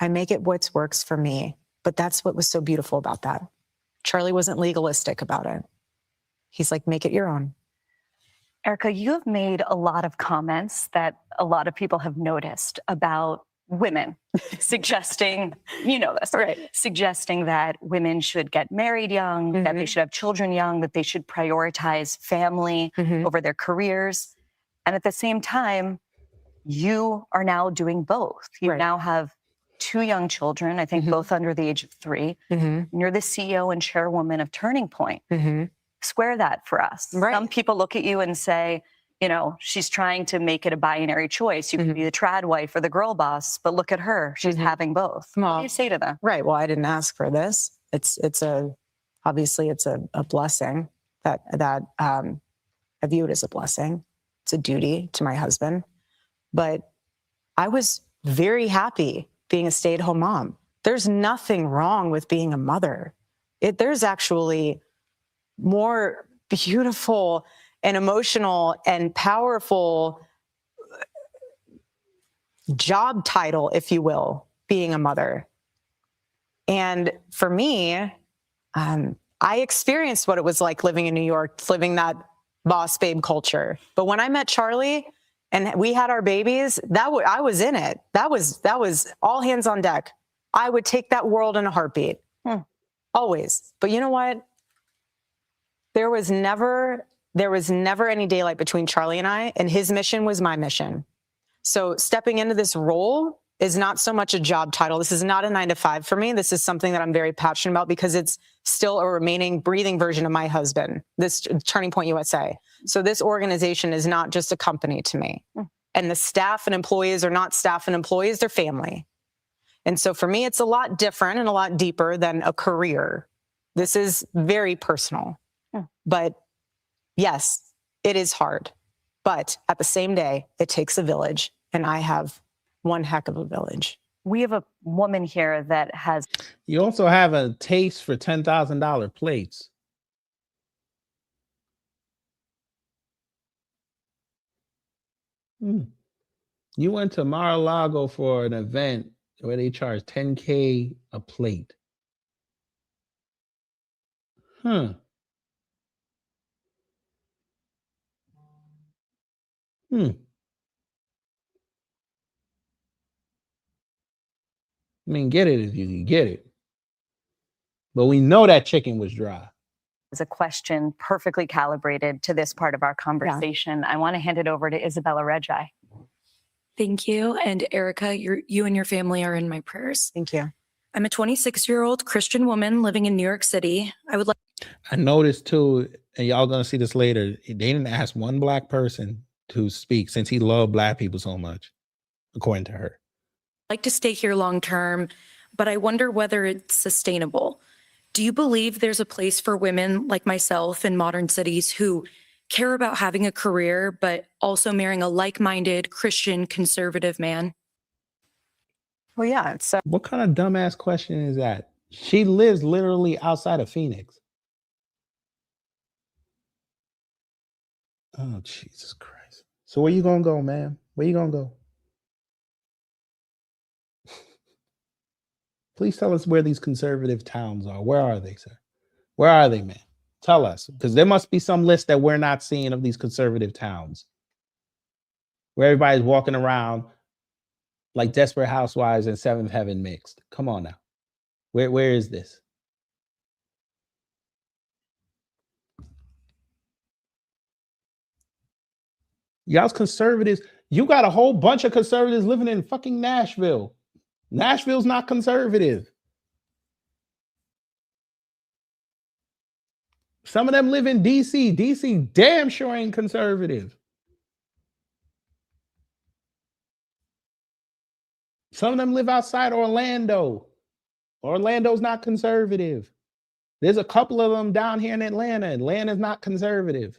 make it what works for me. But that's what was so beautiful about that. Charlie wasn't legalistic about it. He's like, make it your own. Erika, you have made a lot of comments that a lot of people have noticed about women, suggesting, you know this, right? Suggesting that women should get married young, that they should have children young, that they should prioritize family over their careers. And at the same time, you are now doing both. You now have 2 young children, I think both under the age of 3. And you're the CEO and chairwoman of Turning Point. Square that for us. Some people look at you and say, you know, she's trying to make it a binary choice. You can be the trad wife or the girl boss, but look at her. She's having both. What do you say to them? Right. Well, I didn't ask for this. Obviously it's a blessing that I view it as a blessing. It's a duty to my husband. But I was very happy being a stay-at-home mom. There's nothing wrong with being a mother. There's actually more beautiful and emotional and powerful job title, if you will, being a mother. And for me, I experienced what it was like living in New York, living that boss babe culture. But when I met Charlie and we had our babies, I was in it. That was all hands on deck. I would take that world in a heartbeat. Always. But you know what? There was never any daylight between Charlie and his mission was my mission. So stepping into this role is not so much a job title. This is not a 9-to-5 for me. This is something that I'm very passionate about because it's still a remaining breathing version of my husband, this Turning Point USA. So this organization is not just a company to me. And the staff and employees are not staff and employees, they're family. And so for me, it's a lot different and a lot deeper than a career. This is very personal. But yes, it is hard. But at the same day, it takes a village. And I have one heck of a village. We have a woman here that has... You also have a taste for $10,000 plates. You went to Mar-a-Lago for an event where they charge $10K a plate. I mean, get it if you can get it. But we know that chicken was dry. Is a question perfectly calibrated to this part of our conversation. I want to hand it over to Isabella Reggi. Thank you. And Erika, you and your family are in my prayers. Thank you. I'm a 26-year-old Christian woman living in New York City. I noticed too, and y'all gonna see this later, they didn't ask one black person to speak since he loved black people so much, according to her. like to stay here long term, but I wonder whether it's sustainable. Do you believe there's a place for women like myself in modern cities who care about having a career, but also marrying a like-minded Christian conservative man? Well, yeah. It's What kind of dumbass question is that? She lives literally outside of Phoenix. Oh, Jesus Christ. So where you gonna go, man? Where you gonna go? Please tell us where these conservative towns are. Where are they, sir? Where are they, man? Tell us, because there must be some list that we're not seeing of these conservative towns where everybody's walking around like Desperate Housewives and Seventh Heaven mixed. Come on now. Where is this? Y'all's conservatives, you got a whole bunch of conservatives living in fucking Nashville. Nashville's not conservative. Some of them live in DC. DC damn sure ain't conservative. Some of them live outside Orlando. Orlando's not conservative. There's a couple of them down here in Atlanta. Atlanta's not conservative.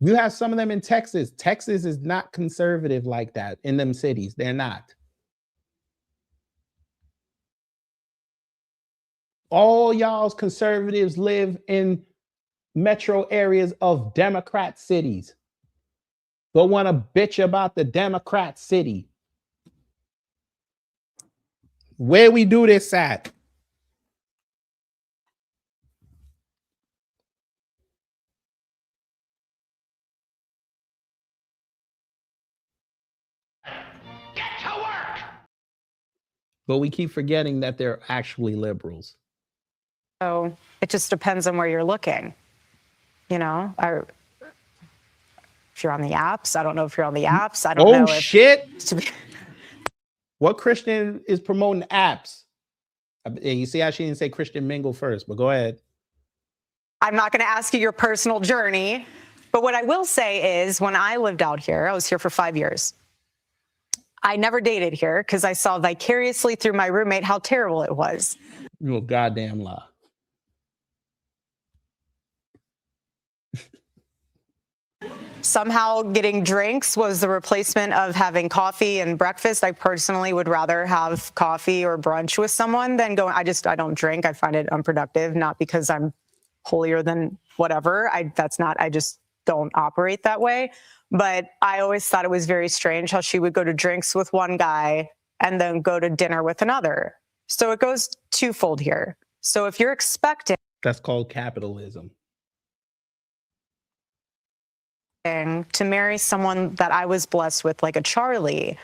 You have some of them in Texas. Texas is not conservative like that in them cities. They're not. All y'all's conservatives live in metro areas of Democrat cities. But want to bitch about the Democrat city. Where we do this at? Get to work! But we keep forgetting that they're actually liberals. So it just depends on where you're looking. You know, if you're on the apps, I don't know if you're on the apps. I don't know. Oh, shit. What Christian is promoting apps? And you see how she didn't say Christian mingle first, but go ahead. I'm not going to ask you your personal journey, but what I will say is when I lived out here, I was here for 5 years. I never dated here because I saw vicariously through my roommate how terrible it was. You're a goddamn lie. Somehow getting drinks was the replacement of having coffee and breakfast. I personally would rather have coffee or brunch with someone than going. I don't drink. I find it unproductive, not because I'm holier than whatever. I just don't operate that way. But I always thought it was very strange how she would go to drinks with one guy and then go to dinner with another. So it goes twofold here. So if you're expecting. That's called capitalism. To marry someone that I was blessed with, like a Charlie,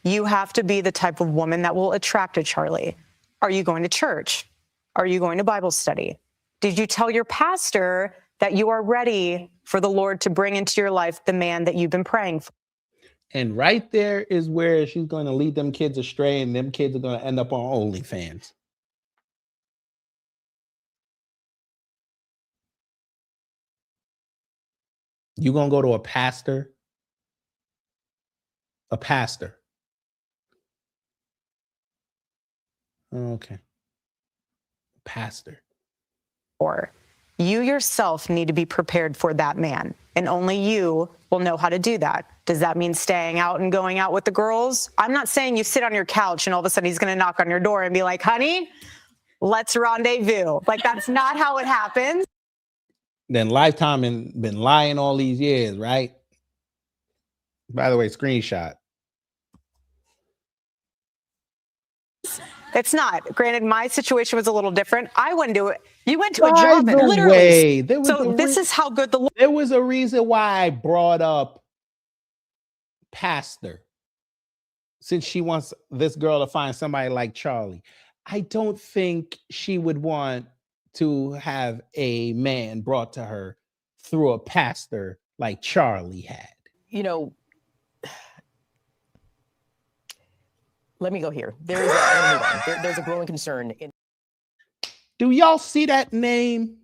you have to be the type of woman that will attract a Charlie. Are you going to church? Are you going to Bible study? Did you tell your pastor that you are ready for the Lord to bring into your life the man that you've been praying for? And right there is where she's going to lead them kids astray, and them kids are going to end up on OnlyFans. You gonna go to a pastor? A pastor. Okay. Pastor. Or you yourself need to be prepared for that man, and only you will know how to do that. Does that mean staying out and going out with the girls? I'm not saying you sit on your couch and all of a sudden he's going to knock on your door and be like, honey, let's rendezvous. Like, that's not how it happens. Then Lifetime and been lying all these years, right? By the way, screenshot. It's not. Granted, my situation was a little different. I wouldn't do it. You went to a job, literally. So this is how good the. There was a reason why I brought up pastor, since she wants this girl to find somebody like Charlie. I don't think she would want to have a man brought to her through a pastor like Charlie had. You know, let me go here. There's a growing concern. Do y'all see that name?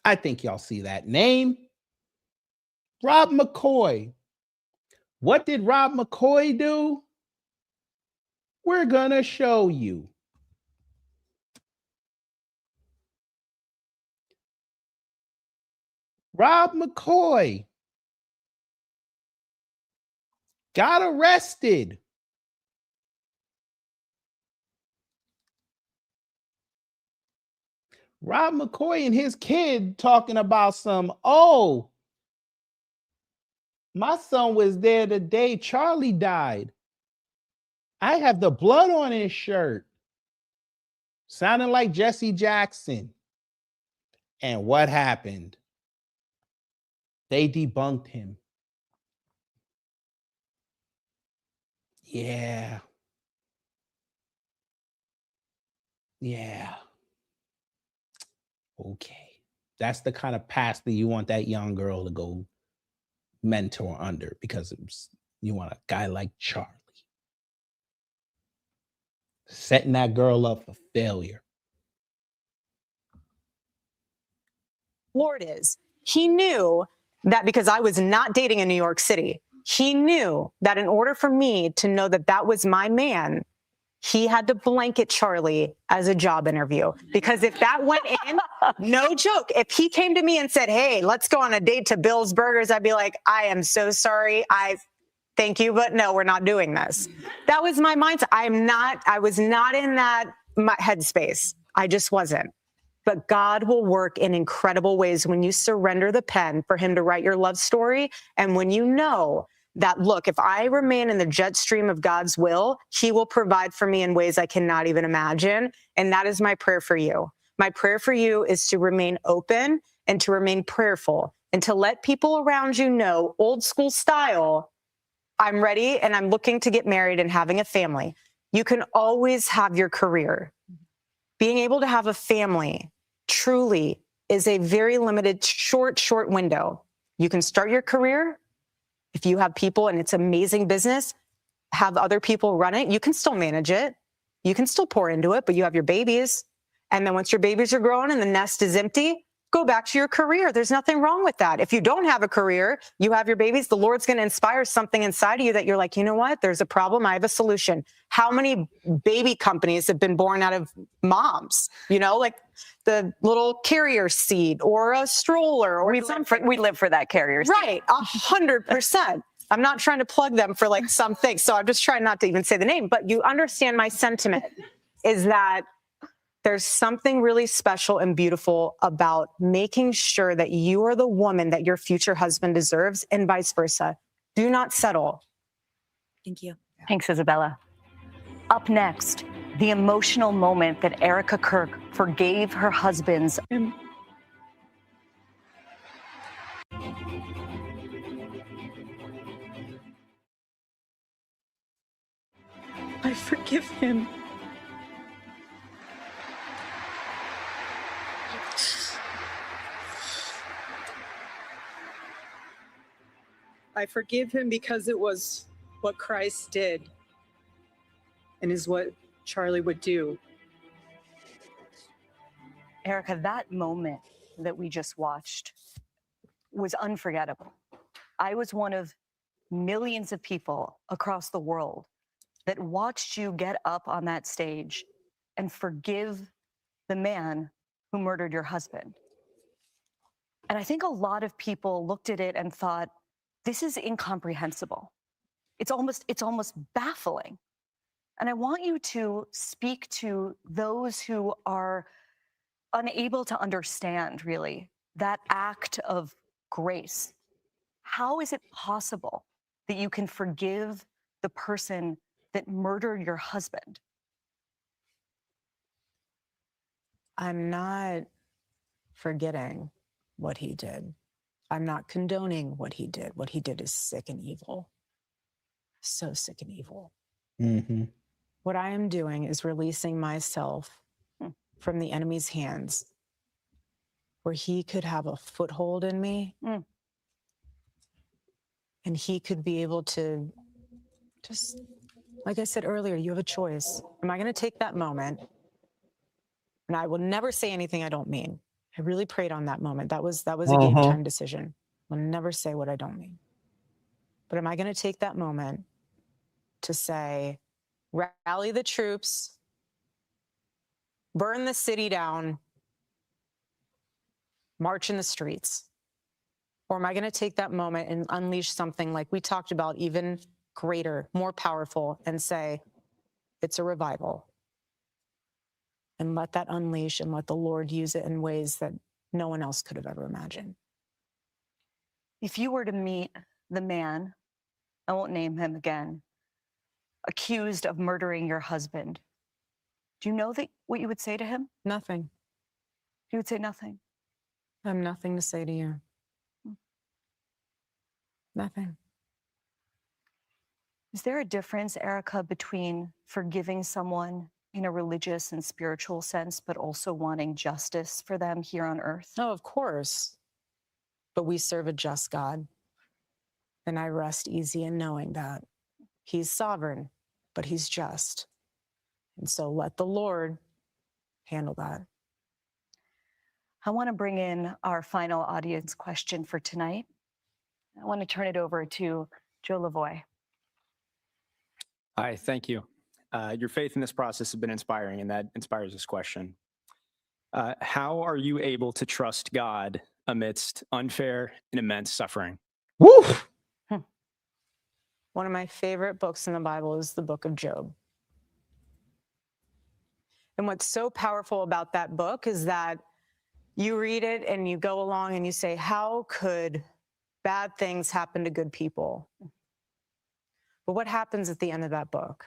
I think y'all see that name. Rob McCoy. What did Rob McCoy do? We're gonna show you. Rob McCoy got arrested. Rob McCoy and his kid talking about some, oh, my son was there the day Charlie died. I have the blood on his shirt. Sounding like Jesse Jackson. And what happened? They debunked him. Yeah. Yeah. Okay. That's the kind of pastor you want that young girl to go mentor under, because you want a guy like Charlie. Setting that girl up for failure. Lord is, he knew that because I was not dating in New York City, he knew that in order for me to know that that was my man, he had to blanket Charlie as a job interview. Because if that went in, no joke, if he came to me and said, hey, let's go on a date to Bill's Burgers, I'd be like, I am so sorry. Thank you, but no, we're not doing this. That was my mindset. I was not in that headspace. I just wasn't. But God will work in incredible ways when you surrender the pen for him to write your love story. And when you know that, look, if I remain in the jet stream of God's will, he will provide for me in ways I cannot even imagine. And that is my prayer for you. My prayer for you is to remain open and to remain prayerful and to let people around you know, old school style, I'm ready and I'm looking to get married and having a family. You can always have your career. Being able to have a family truly is a very limited, short window. You can start your career. If you have people and it's amazing business, have other people run it. You can still manage it. You can still pour into it, but you have your babies. And then once your babies are grown and the nest is empty, go back to your career. There's nothing wrong with that. If you don't have a career, you have your babies, the Lord's going to inspire something inside of you that you're like, you know what? There's a problem. I have a solution. How many baby companies have been born out of moms? You know, like the little carrier seat or a stroller or something. We live for that carrier seat. Right. 100%. I'm not trying to plug them for like something. So I'm just trying not to even say the name, but you understand my sentiment is that there's something really special and beautiful about making sure that you are the woman that your future husband deserves and vice versa. Do not settle. Thank you. Thanks, Isabella. Up next, the emotional moment that Erika Kirk forgave her husband's. I forgive him. I forgive him because it was what Christ did and is what Charlie would do. Erika, that moment that we just watched was unforgettable. I was one of millions of people across the world that watched you get up on that stage and forgive the man who murdered your husband. And I think a lot of people looked at it and thought, this is incomprehensible. It's almost baffling. And I want you to speak to those who are unable to understand, really, that act of grace. How is it possible that you can forgive the person that murdered your husband? I'm not forgetting what he did. I'm not condoning what he did. What he did is sick and evil. So sick and evil. Mm-hmm. What I am doing is releasing myself from the enemy's hands where he could have a foothold in me and he could be able to just, like I said earlier, you have a choice. Am I going to take that moment? And I will never say anything I don't mean. I really prayed on that moment. That was a game time decision. I'll never say what I don't mean. But am I going to take that moment to say, rally the troops, burn the city down, march in the streets? Or am I going to take that moment and unleash something like we talked about, even greater, more powerful, and say, it's a revival? And let that unleash and let the Lord use it in ways that no one else could have ever imagined. If you were to meet the man, I won't name him again, accused of murdering your husband, do you know what you would say to him? Nothing. You would say nothing. I have nothing to say to you. Nothing. Is there a difference, Erika, between forgiving someone in a religious and spiritual sense, but also wanting justice for them here on earth? Oh, of course. But we serve a just God. And I rest easy in knowing that he's sovereign, but he's just. And so let the Lord handle that. I want to bring in our final audience question for tonight. I want to turn it over to Joe Lavoie. Hi, thank you. Your faith in this process has been inspiring, and that inspires this question. How are you able to trust God amidst unfair and immense suffering? Woo! One of my favorite books in the Bible is the book of Job. And what's so powerful about that book is that you read it and you go along and you say, how could bad things happen to good people? But what happens at the end of that book?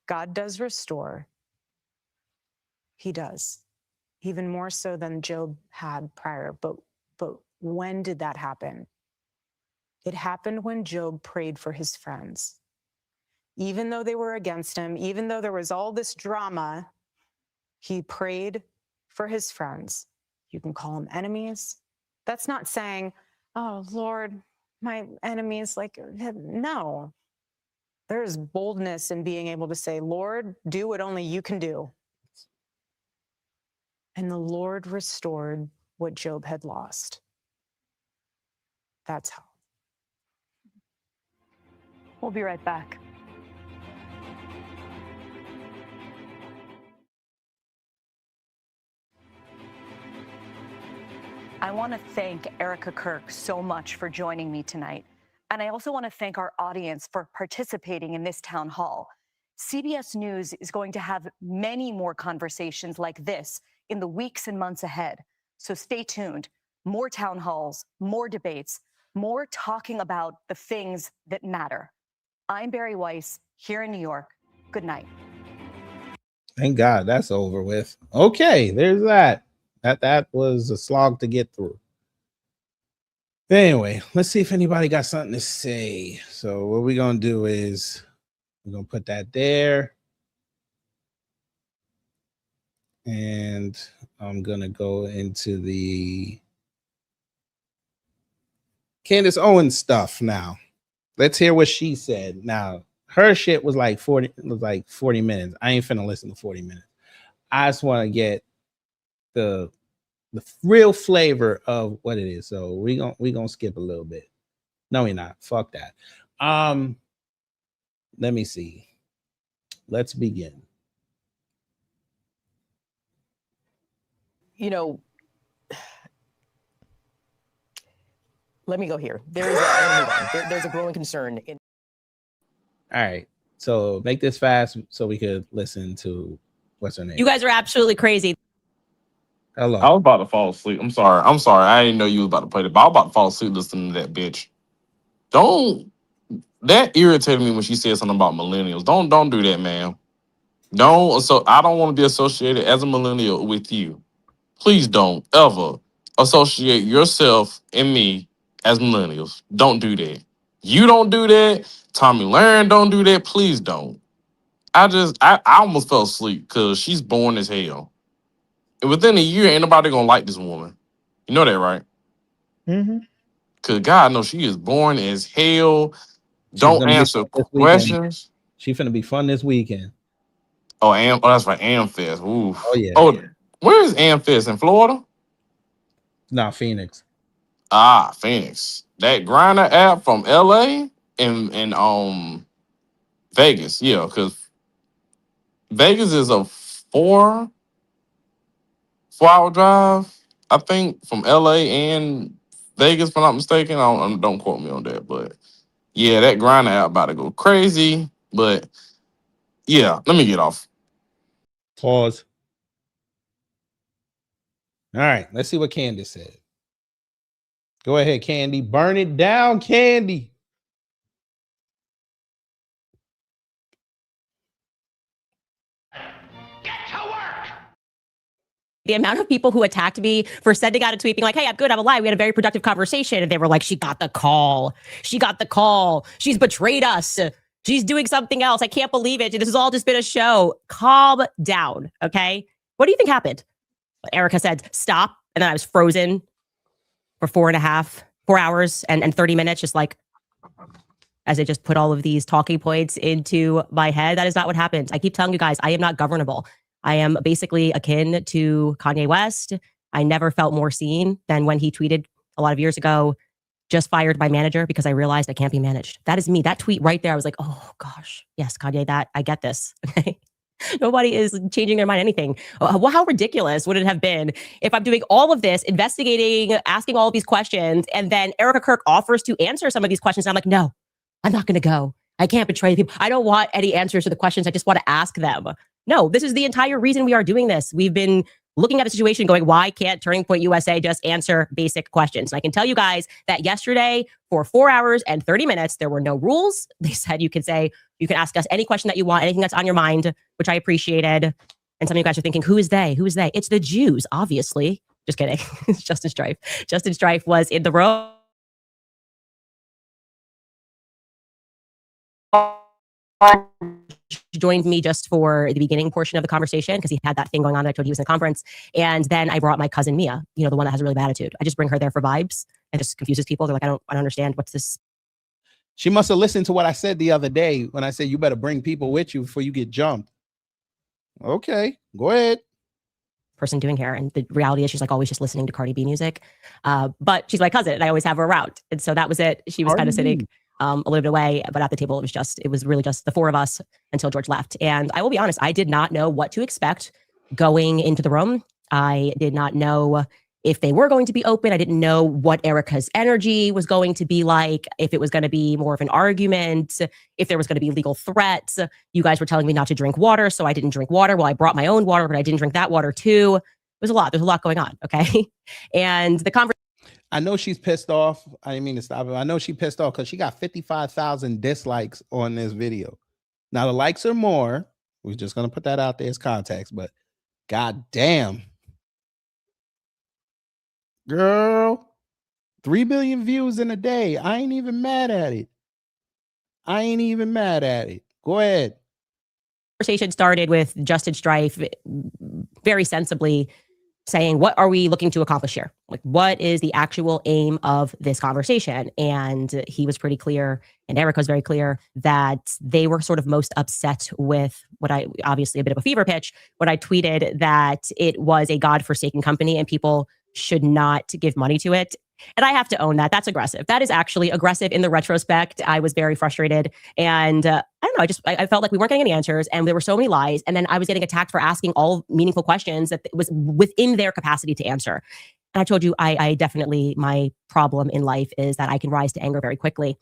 God does restore. He does, even more so than Job had prior. But when did that happen? It happened when Job prayed for his friends. Even though they were against him, even though there was all this drama, he prayed for his friends. You can call them enemies. That's not saying, oh, Lord, my enemies, no. There's boldness in being able to say, Lord, do what only you can do. And the Lord restored what Job had lost. That's how. We'll be right back. I want to thank Erika Kirk so much for joining me tonight. And I also want to thank our audience for participating in this town hall. CBS News is going to have many more conversations like this in the weeks and months ahead. So stay tuned. More town halls, more debates, more talking about the things that matter. I'm Barry Weiss here in New York. Good night. Thank God that's over with. Okay, there's that. That was a slog to get through. Anyway, let's see if anybody got something to say. So what we're gonna do is we're gonna put that there, and I'm gonna go into the Candace Owens stuff now. Let's hear what she said. Now, her shit was like 40 minutes. I ain't finna listen to 40 minutes. I just want to get the real flavor of what it is. So we gonna skip a little bit. No, we're not. Fuck that. Let me see. Let's begin. You know, let me go here. There's a growing concern in. All right. So make this fast so we could listen to what's her name. You guys are absolutely crazy. Hello. I was about to fall asleep. I'm sorry. I didn't know you was about to play the ball. I was about to fall asleep listening to that bitch. That irritated me when she said something about millennials. Don't do that, man. I don't want to be associated as a millennial with you. Please don't ever associate yourself and me as millennials. Don't do that. You don't do that. Tommy Lahren don't do that. Please don't. I almost fell asleep because she's boring as hell. And within a year, ain't nobody gonna like this woman. You know that, right? Mm-hmm. Cause God knows she is boring as hell. She's Don't gonna be answer fun this weekend. questions. She's gonna be fun this weekend. Oh, that's right, AmFest. Oof. Oh yeah. Oh, where is AmFest in Florida? No, Phoenix. Ah, Phoenix. That Grinder app from LA and Vegas, yeah, because Vegas is a 4 hour drive, I think, from LA and Vegas, if I'm not mistaken. Don't quote me on that, but yeah, that Grinder app about to go crazy. But yeah, let me get off. Pause. All right, let's see what Candace said. Go ahead, Candy. Burn it down, Candy. The amount of people who attacked me for sending out a tweet being like, hey, I'm good, I'm alive. We had a very productive conversation. And they were like, she got the call. She got the call. She's betrayed us. She's doing something else. I can't believe it. This has all just been a show. Calm down, okay? What do you think happened? Erika said, stop. And then I was frozen for 4 hours and 30 minutes, just like, as I just put all of these talking points into my head. That is not what happened. I keep telling you guys, I am not governable. I am basically akin to Kanye West. I never felt more seen than when he tweeted a lot of years ago, just fired my manager because I realized I can't be managed. That is me. That tweet right there, I was like, oh gosh, yes, Kanye, that I get this. Okay. Nobody is changing their mind anything. Well, how ridiculous would it have been if I'm doing all of this, investigating, asking all of these questions, and then Erika Kirk offers to answer some of these questions. I'm like, no, I'm not going to go. I can't betray people. I don't want any answers to the questions. I just want to ask them. No, this is the entire reason we are doing this. We've been looking at a situation going, why can't Turning Point USA just answer basic questions? And I can tell you guys that yesterday for 4 hours and 30 minutes, there were no rules. They said you can ask us any question that you want, anything that's on your mind, which I appreciated. And some of you guys are thinking, who is they? Who is they? It's the Jews, obviously. Just kidding. It's Justin Strife. Justin Strife was in the room. Joined me just for the beginning portion of the conversation because he had that thing going on. I told you he was in a conference. And then I brought my cousin Mia, the one that has a really bad attitude. I just bring her there for vibes and just confuses people. They're like, I don't understand. What's this? She must have listened to what I said the other day when I said you better bring people with you before you get jumped. Okay, go ahead. Person doing here. And the reality is she's like always just listening to Cardi B music. But she's my cousin and I always have her around. And so that was it. She was kind of sitting a little bit away, but at the table, it was really just the four of us until George left. And I will be honest, I did not know what to expect going into the room. I did not know if they were going to be open. I didn't know what Erika's energy was going to be like, if it was going to be more of an argument, if there was going to be legal threats. You guys were telling me not to drink water, so I didn't drink water. Well, I brought my own water, but I didn't drink that water too. It was a lot. There's a lot going on, okay? And the conversation. I know she's pissed off. I didn't mean to stop her. I know she pissed off because she got 55,000 dislikes on this video. Now the likes are more. We're just gonna put that out there as context, but god damn. Girl, 3 billion views in a day. I ain't even mad at it. Go ahead. Conversation started with Justin Strife very sensibly saying, what are we looking to accomplish here? Like, what is the actual aim of this conversation? And he was pretty clear, and Erika was very clear, that they were sort of most upset with what obviously a bit of a fever pitch, when I tweeted that it was a God-forsaken company and people should not give money to it. And I have to own that. That's aggressive. That is actually aggressive in the retrospect. I was very frustrated. And I don't know, I felt like we weren't getting any answers and there were so many lies. And then I was getting attacked for asking all meaningful questions that was within their capacity to answer. And I told you, I definitely, my problem in life is that I can rise to anger very quickly.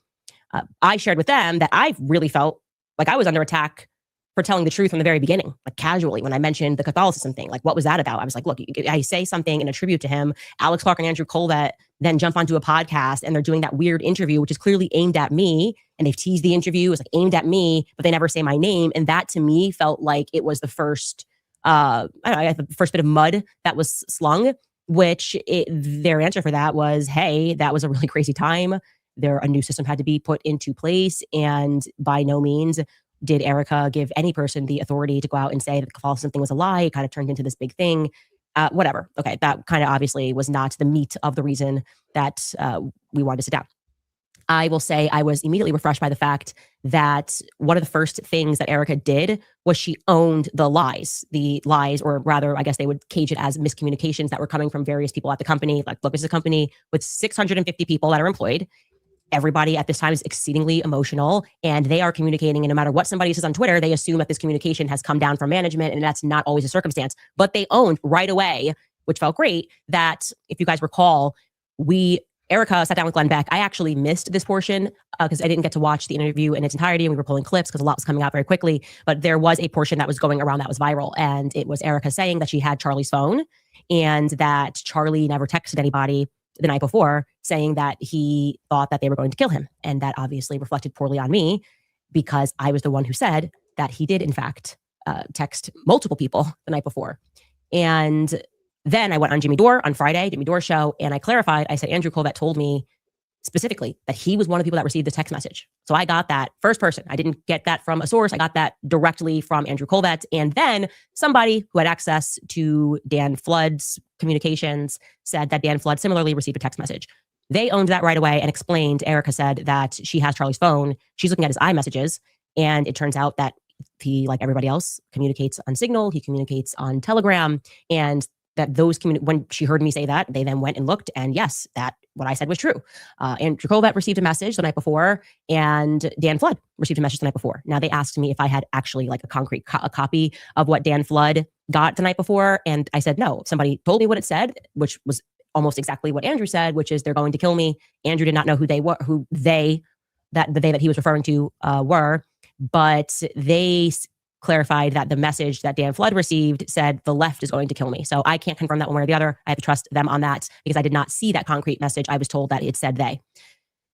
I shared with them that I really felt like I was under attack for telling the truth from the very beginning, like casually, when I mentioned the Catholicism thing. Like, what was that about? I was like, look, I say something in a tribute to him. Alex Clark and Andrew Colvett then jump onto a podcast and they're doing that weird interview, which is clearly aimed at me. And they've teased the interview as like aimed at me, but they never say my name. And that to me felt like it was the first, the first bit of mud that was slung, which their answer for that was, hey, that was a really crazy time. A new system had to be put into place. And by no means did Erika give any person the authority to go out and say that the Catholicism thing was a lie. It kind of turned into this big thing. Whatever. Okay, that kind of obviously was not the meat of the reason that we wanted to sit down. I will say I was immediately refreshed by the fact that one of the first things that Erika did was she owned the lies, or rather, I guess they would cage it as miscommunications that were coming from various people at the company. Like, look, this is a company with 650 people that are employed, everybody at this time is exceedingly emotional, and they are communicating. And no matter what somebody says on Twitter, they assume that this communication has come down from management, and that's not always the circumstance. But they owned right away, which felt great, that if you guys recall, Erika sat down with Glenn Beck. I actually missed this portion because I didn't get to watch the interview in its entirety, and we were pulling clips because a lot was coming out very quickly. But there was a portion that was going around that was viral, and it was Erika saying that she had Charlie's phone and that Charlie never texted anybody the night before saying that he thought that they were going to kill him. And that obviously reflected poorly on me because I was the one who said that he did, in fact, text multiple people the night before. And then I went on Jimmy Dore on Friday, Jimmy Dore show, and I clarified. I said, Andrew Colvett told me specifically that he was one of the people that received the text message. So I got that first person. I didn't get that from a source. I got that directly from Andrew Colvett. And then somebody who had access to Dan Flood's communications said that Dan Flood similarly received a text message. They owned that right away and explained. Erika said that she has Charlie's phone. She's looking at his iMessages. And it turns out that he, like everybody else, communicates on Signal. He communicates on Telegram. And that those when she heard me say that, they then went and looked, and yes, that what I said was true. Andrew Colvett received a message the night before, and Dan Flood received a message the night before. Now they asked me if I had actually like a concrete a copy of what Dan Flood got the night before, and I said no. Somebody told me what it said, which was almost exactly what Andrew said, which is they're going to kill me. Andrew did not know who they were, that the they that he was referring to were, but they clarified that the message that Dan Flood received said the left is going to kill me. So I can't confirm that one way or the other. I have to trust them on that because I did not see that concrete message. I was told that it said they.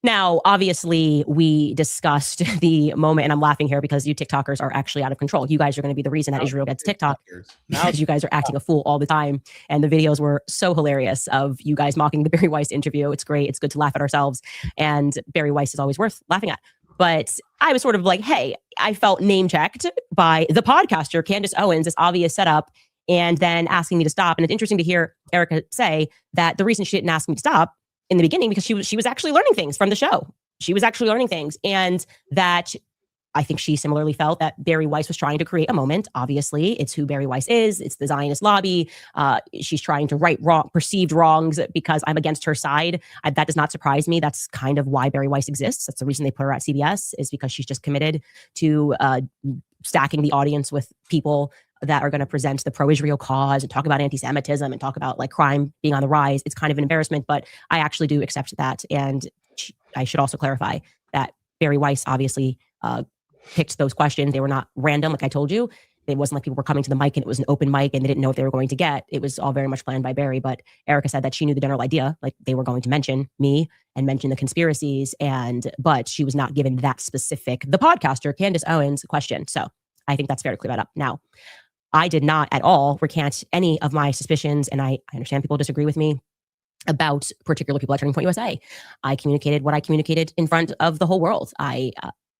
Now, obviously, we discussed the moment, and I'm laughing here because you TikTokers are actually out of control. You guys are going to be the reason that Israel gets TikTok because you guys are acting a fool all the time. And the videos were so hilarious of you guys mocking the Barry Weiss interview. It's great. It's good to laugh at ourselves. And Barry Weiss is always worth laughing at. But I was sort of like, hey, I felt name checked by the podcaster, Candace Owens, this obvious setup, and then asking me to stop. And it's interesting to hear Erika say that the reason she didn't ask me to stop in the beginning, because she was actually learning things from the show. She was actually learning things. And that I think she similarly felt that Barry Weiss was trying to create a moment. Obviously, it's who Barry Weiss is. It's the Zionist lobby. She's trying to right perceived wrongs because I'm against her side. That does not surprise me. That's kind of why Barry Weiss exists. That's the reason they put her at CBS, is because she's just committed to stacking the audience with people that are going to present the pro-Israel cause and talk about anti-Semitism and talk about like crime being on the rise. It's kind of an embarrassment, but I actually do accept that. And I should also clarify that Barry Weiss obviously picked those questions. They were not random, like I told you. It wasn't like people were coming to the mic and it was an open mic and they didn't know what they were going to get. It was all very much planned by Barry. But Erika said that she knew the general idea, like they were going to mention me and mention the conspiracies, but she was not given that specific, the podcaster, Candace Owens, question. So I think that's fair to clear that up. Now, I did not at all recant any of my suspicions, and I understand people disagree with me about particular people at Turning Point USA. I communicated what I communicated in front of the whole world.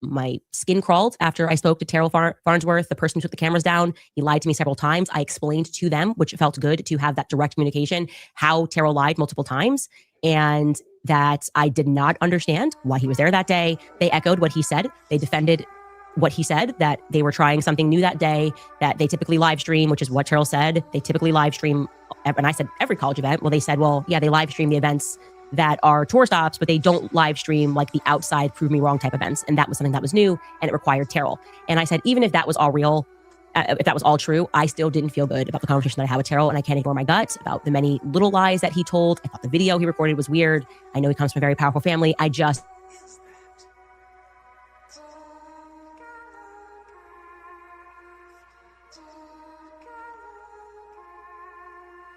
My skin crawled after I spoke to Terrell Farnsworth, the person who took the cameras down. He lied to me several times. I explained to them, which felt good to have that direct communication, how Terrell lied multiple times, and that I did not understand why he was there that day. They echoed what he said. They defended what he said, that they were trying something new that day, that they typically live stream, which is what Terrell said. They typically live stream, and I said every college event. Well, they said, well, yeah, they live stream the events that are tour stops, but they don't live stream like the outside prove me wrong type events. And that was something that was new and it required Terrell. And I said, even if that was all real, if that was all true, I still didn't feel good about the conversation that I had with Terrell, and I can't ignore my gut about the many little lies that he told. I thought the video he recorded was weird. I know he comes from a very powerful family. I just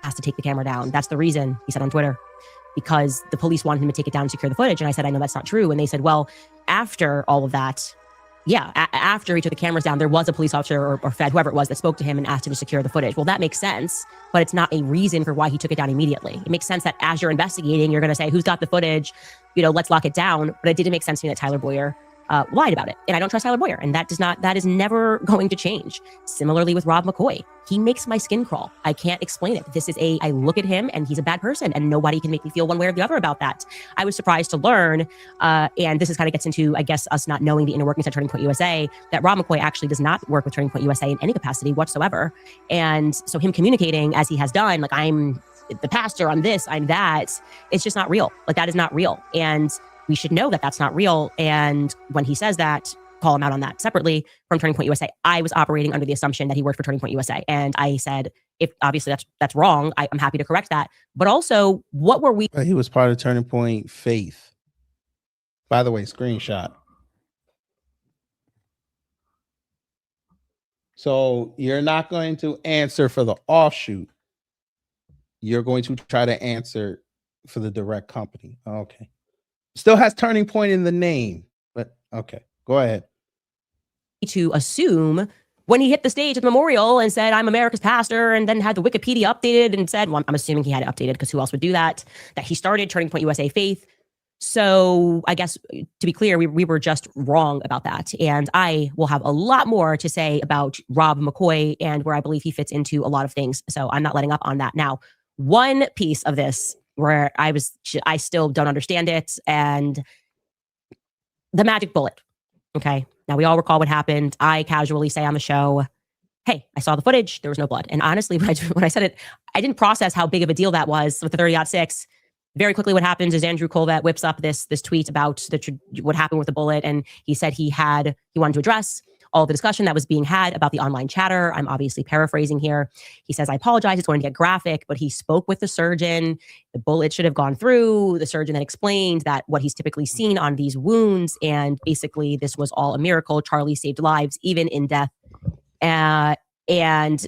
has to take the camera down. That's the reason, he said on Twitter, because the police wanted him to take it down and secure the footage. And I said, I know that's not true. And they said, well, after all of that, after he took the cameras down, there was a police officer or Fed, whoever it was, that spoke to him and asked him to secure the footage. Well, that makes sense, but it's not a reason for why he took it down immediately. It makes sense that as you're investigating, you're going to say, who's got the footage? Let's lock it down. But it didn't make sense to me that Tyler Boyer lied about it. And I don't trust Tyler Boyer. And that is never going to change. Similarly with Rob McCoy, he makes my skin crawl. I can't explain it. I look at him and he's a bad person and nobody can make me feel one way or the other about that. I was surprised to learn, and this is kind of gets into, I guess, us not knowing the inner workings at Turning Point USA, that Rob McCoy actually does not work with Turning Point USA in any capacity whatsoever. And so him communicating as he has done, like, I'm the pastor, I'm this, I'm that, it's just not real. Like, that is not real. And we should know that that's not real. And when he says that, call him out on that separately from Turning Point USA. I was operating under the assumption that he worked for Turning Point USA. And I said, if obviously that's wrong, I'm happy to correct that. But also, what were we? He was part of Turning Point Faith. By the way, screenshot. So you're not going to answer for the offshoot. You're going to try to answer for the direct company. Okay. Still has Turning Point in the name, but okay. Go ahead. To assume when he hit the stage at the memorial and said, I'm America's pastor, and then had the Wikipedia updated and said, well, I'm assuming he had it updated because who else would do that he started Turning Point USA Faith. So I guess to be clear, we were just wrong about that. And I will have a lot more to say about Rob McCoy and where I believe he fits into a lot of things. So I'm not letting up on that. Now, one piece of this where I still don't understand it, and the magic bullet. Okay. Now we all recall what happened. I casually say on the show, hey, I saw the footage. There was no blood. And honestly, when I said it, I didn't process how big of a deal that was with the 30-06. Very quickly, what happens is Andrew Colvett whips up this tweet about what happened with the bullet. And he said he wanted to address all the discussion that was being had about the online chatter. I'm obviously paraphrasing here. He says, I apologize. It's going to get graphic, but he spoke with the surgeon. The bullet should have gone through. The surgeon then explained that what he's typically seen on these wounds. And basically, this was all a miracle. Charlie saved lives, even in death. And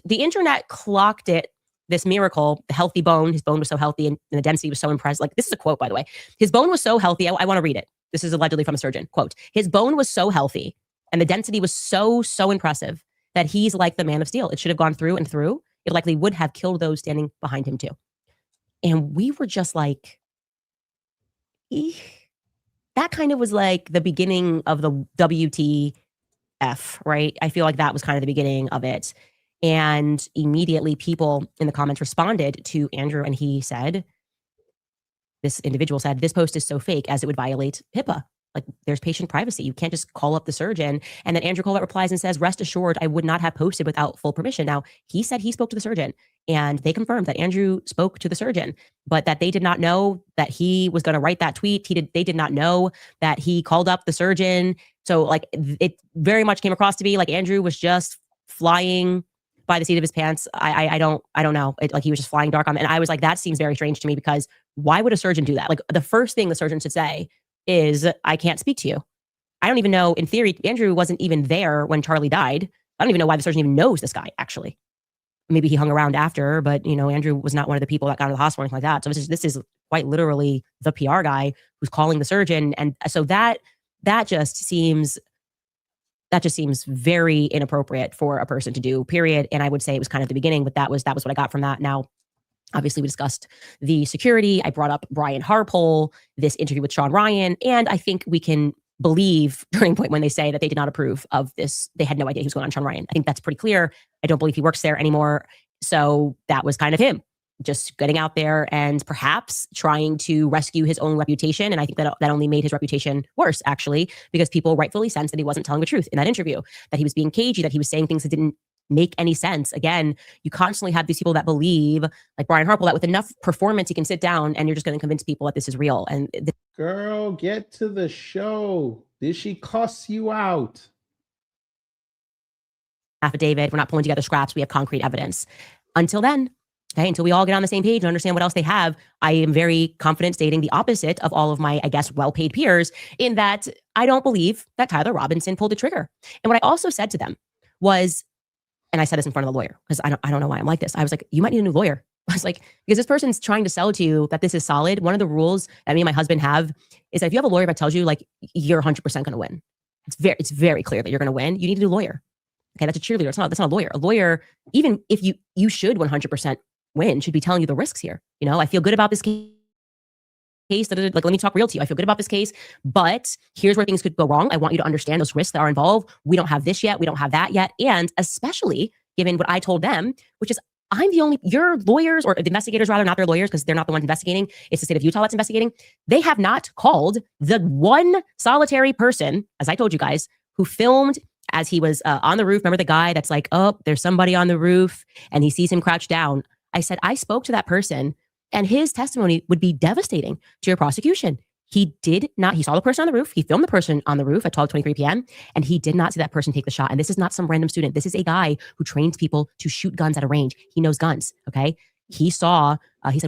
the internet clocked it, this miracle, the healthy bone. His bone was so healthy and the density was so impressive. Like, this is a quote, by the way. His bone was so healthy. I want to read it. This is allegedly from a surgeon. Quote, his bone was so healthy and the density was so impressive that he's like the man of steel. It should have gone through and through. It likely would have killed those standing behind him too. And we were just like, eek. That kind of was like the beginning of the WTF, right? I feel like that was kind of the beginning of it. And immediately people in the comments responded to Andrew, and this individual said, this post is so fake as it would violate HIPAA. Like, there's patient privacy. You can't just call up the surgeon. And then Andrew Colvett replies and says, rest assured, I would not have posted without full permission. Now, he said he spoke to the surgeon, and they confirmed that Andrew spoke to the surgeon, but that they did not know that he was going to write that tweet. They did not know that he called up the surgeon. So like, it very much came across to be like Andrew was just flying by the seat of his pants. I don't know. Like, he was just flying dark on. And I was like, that seems very strange to me, because why would a surgeon do that? Like, the first thing the surgeon should say is, I can't speak to you. I don't even know, in theory, Andrew wasn't even there when Charlie died. I don't even know why the surgeon even knows this guy, actually. Maybe he hung around after, but Andrew was not one of the people that got to the hospital or anything like that. So this is quite literally the PR guy who's calling the surgeon. And so that just seems very inappropriate for a person to do, period. And I would say it was kind of the beginning, but that was what I got from that. Now, obviously, we discussed the security. I brought up Brian Harpole, this interview with Sean Ryan, and I think we can believe Turning Point when they say that they did not approve of this. They had no idea who's going on Sean Ryan. I think that's pretty clear. I don't believe he works there anymore. So that was kind of him just getting out there and perhaps trying to rescue his own reputation. And I think that only made his reputation worse, actually, because people rightfully sensed that he wasn't telling the truth in that interview, that he was being cagey, that he was saying things that didn't make any sense. Again, you constantly have these people that believe, like Brian Harpole, that with enough performance, he can sit down and you're just going to convince people that this is real. And girl, get to the show. Did she cuss you out? Affidavit. We're not pulling together scraps. We have concrete evidence. Until then, okay, until we all get on the same page and understand what else they have, I am very confident stating the opposite of all of my, I guess, well-paid peers, in that I don't believe that Tyler Robinson pulled the trigger. And what I also said to them was, and I said this in front of the lawyer, because I don't know why I'm like this. I was like, you might need a new lawyer. I was like, because this person's trying to sell to you that this is solid. One of the rules that me and my husband have is that if you have a lawyer that tells you like you're 100% going to win, it's very clear that you're going to win, you need a new lawyer. Okay, that's a cheerleader. That's not a lawyer. A lawyer, even if you should 100% win, should be telling you the risks here. I feel good about this case. Like, let me talk real to you. I feel good about this case, but here's where things could go wrong. I want you to understand those risks that are involved. We don't have this yet. We don't have that yet. And especially given what I told them, which is your lawyers, or the investigators rather, not their lawyers, because they're not the ones investigating. It's the state of Utah that's investigating. They have not called the one solitary person, as I told you guys, who filmed as he was on the roof. Remember the guy that's like, oh, there's somebody on the roof, and he sees him crouched down. I said, I spoke to that person, and his testimony would be devastating to your prosecution. He did not, he saw the person on the roof. He filmed the person on the roof at 12:23 p.m. and he did not see that person take the shot. And this is not some random student. This is a guy who trains people to shoot guns at a range. He knows guns. Okay. He said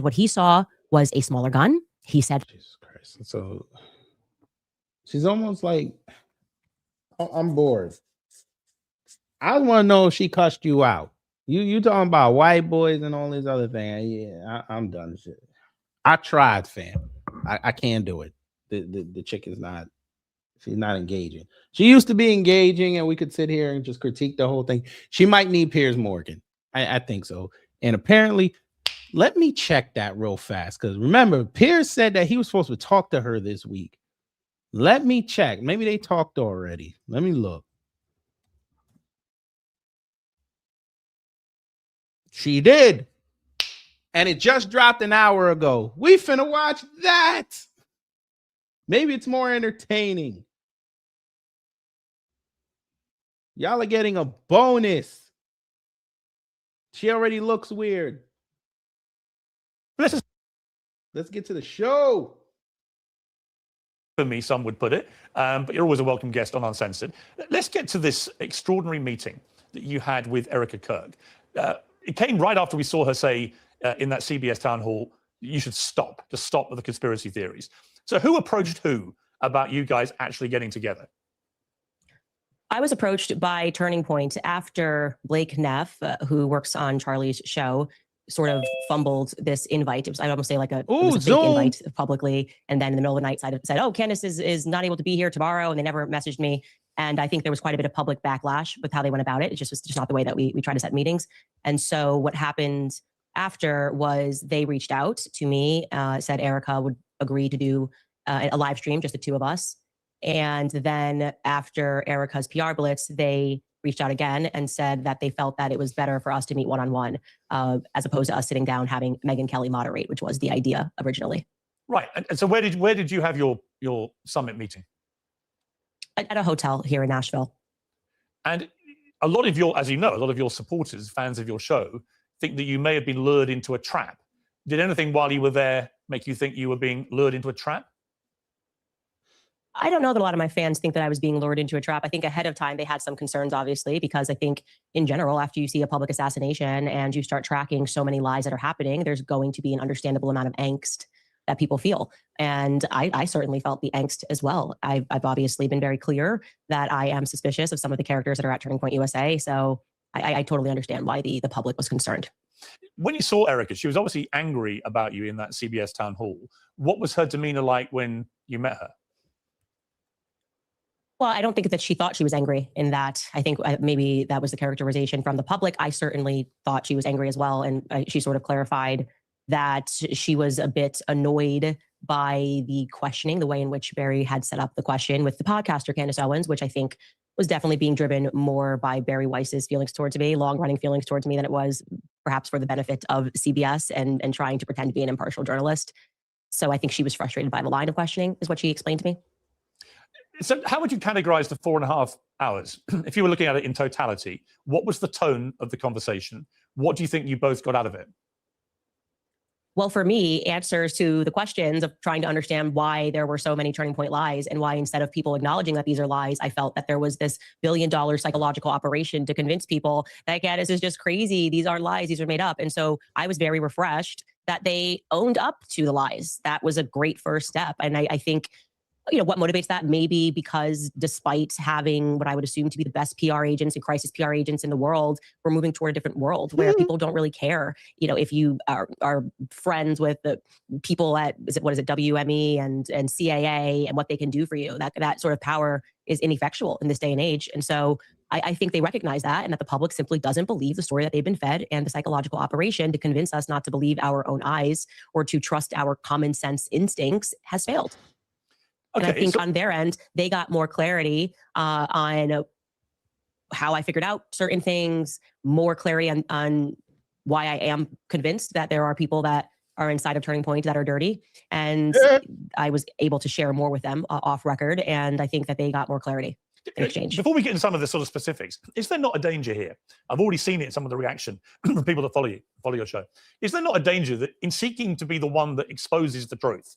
what he saw was a smaller gun. He said, Jesus Christ. So she's almost like, I'm bored. I want to know if she cussed you out. You talking about white boys and all these other things. Yeah, I'm done. Shit. I tried, fam. I can't do it. The chick is not, she's not engaging. She used to be engaging and we could sit here and just critique the whole thing. She might need Piers Morgan. I think so. And apparently, let me check that real fast. Because remember, Piers said that he was supposed to talk to her this week. Let me check. Maybe they talked already. Let me look. She did. And it just dropped an hour ago. We finna watch that. Maybe it's more entertaining. Y'all are getting a bonus. She already looks weird. Let's get to the show. For me, some would put it, but you're always a welcome guest on Uncensored. Let's get to this extraordinary meeting that you had with Erika Kirk. It came right after we saw her say in that CBS town hall, you should stop with the conspiracy theories. So who approached who about you guys actually getting together? I was approached by Turning Point after Blake Neff, who works on Charlie's show, sort of fumbled this invite. It was, I'd almost say like it was a big invite publicly. And then in the middle of the night said, oh, Candace is not able to be here tomorrow. And they never messaged me. And I think there was quite a bit of public backlash with how they went about it. It just was just not the way that we try to set meetings. And so what happened after was they reached out to me, said Erika would agree to do a live stream, just the two of us. And then after Erika's PR blitz, they reached out again and said that they felt that it was better for us to meet one-on-one as opposed to us sitting down having Megyn Kelly moderate, which was the idea originally. Right. And so where did you have your summit meeting? At a hotel here in Nashville. And a lot of your, as you know, a lot of your supporters, fans of your show, think that you may have been lured into a trap. Did anything while you were there make you think you were being lured into a trap? I don't know that a lot of my fans think that I was being lured into a trap. I think ahead of time they had some concerns, obviously, because I think in general, after you see a public assassination and you start tracking so many lies that are happening, there's going to be an understandable amount of angst that people feel. And I certainly felt the angst as well. I've obviously been very clear that I am suspicious of some of the characters that are at Turning Point USA. So I totally understand why the public was concerned. When you saw Erika, she was obviously angry about you in that CBS town hall. What was her demeanor like when you met her? Well, I don't think that she thought she was angry in that. I think maybe that was the characterization from the public. I certainly thought she was angry as well. And she sort of clarified that she was a bit annoyed by the questioning, the way in which Barry had set up the question with the podcaster, Candace Owens, which I think was definitely being driven more by Barry Weiss's feelings towards me, long-running feelings towards me, than it was perhaps for the benefit of CBS and trying to pretend to be an impartial journalist. So I think she was frustrated by the line of questioning, is what she explained to me. So how would you categorize the 4.5 hours? If you were looking at it in totality, what was the tone of the conversation? What do you think you both got out of it? Well, for me, answers to the questions of trying to understand why there were so many Turning Point lies and why instead of people acknowledging that these are lies, I felt that there was this billion-dollar psychological operation to convince people that Candace is just crazy. These aren't lies. These are made up. And so I was very refreshed that they owned up to the lies. That was a great first step. And I think, you know, what motivates that? Maybe because despite having what I would assume to be the best PR agents and crisis PR agents in the world, we're moving toward a different world where people don't really care. You know, if you are friends with the people at, what is it, WME and CAA and what they can do for you, that sort of power is ineffectual in this day and age. And so I think they recognize that, and that the public simply doesn't believe the story that they've been fed, and the psychological operation to convince us not to believe our own eyes or to trust our common sense instincts has failed. Okay, and I think on their end, they got more clarity on how I figured out certain things, more clarity on why I am convinced that there are people that are inside of Turning Point that are dirty. And I was able to share more with them off record. And I think that they got more clarity in exchange. Before we get into some of the sort of specifics, is there not a danger here? I've already seen it in some of the reaction from people that follow your show. Is there not a danger that in seeking to be the one that exposes the truth,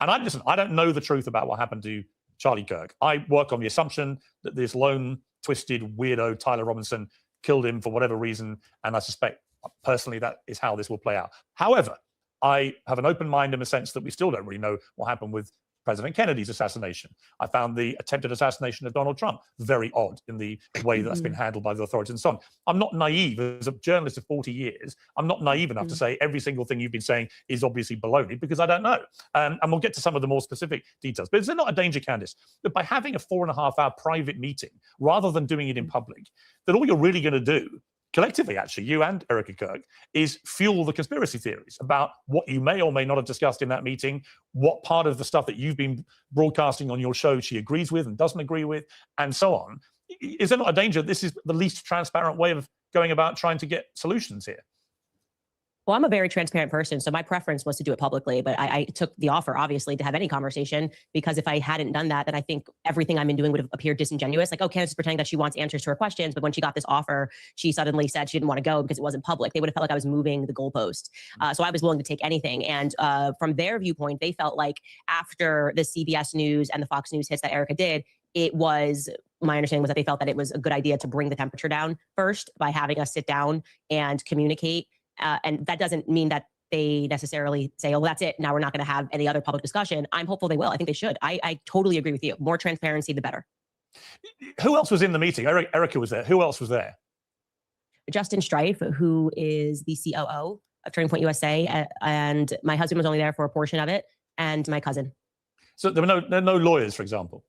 And I don't know the truth about what happened to Charlie Kirk. I work on the assumption that this lone, twisted, weirdo Tyler Robinson killed him for whatever reason, and I suspect personally that is how this will play out. However, I have an open mind in the sense that we still don't really know what happened with President Kennedy's assassination. I found the attempted assassination of Donald Trump very odd in the way that's been handled by the authorities and so on. I'm not naive. As a journalist of 40 years, I'm not naive enough to say every single thing you've been saying is obviously baloney, because I don't know. And we'll get to some of the more specific details. But is there not a danger, Candace, that by having a 4.5-hour private meeting, rather than doing it in public, that all you're really going to do, collectively, actually, you and Erika Kirk, is fuel the conspiracy theories about what you may or may not have discussed in that meeting, what part of the stuff that you've been broadcasting on your show she agrees with and doesn't agree with, and so on. Is there not a danger this is the least transparent way of going about trying to get solutions here? Well, I'm a very transparent person, so my preference was to do it publicly, but I took the offer, obviously, to have any conversation, because if I hadn't done that, then I think everything I've been doing would have appeared disingenuous. Like, oh, Candace is pretending that she wants answers to her questions, but when she got this offer, she suddenly said she didn't want to go because it wasn't public. They would have felt like I was moving the goalpost. So I was willing to take anything. And from their viewpoint, they felt like after the CBS News and the Fox News hits that Erika did, it was, my understanding was that they felt that it was a good idea to bring the temperature down first by having us sit down and communicate. And that doesn't mean that they necessarily say, oh, that's it, now we're not going to have any other public discussion. I'm hopeful they will. I think they should. I totally agree with you. More transparency, the better. Who else was in the meeting? Erika was there. Who else was there? Justin Strife, who is the COO of Turning Point USA. And my husband was only there for a portion of it, and my cousin. So there were no lawyers, for example?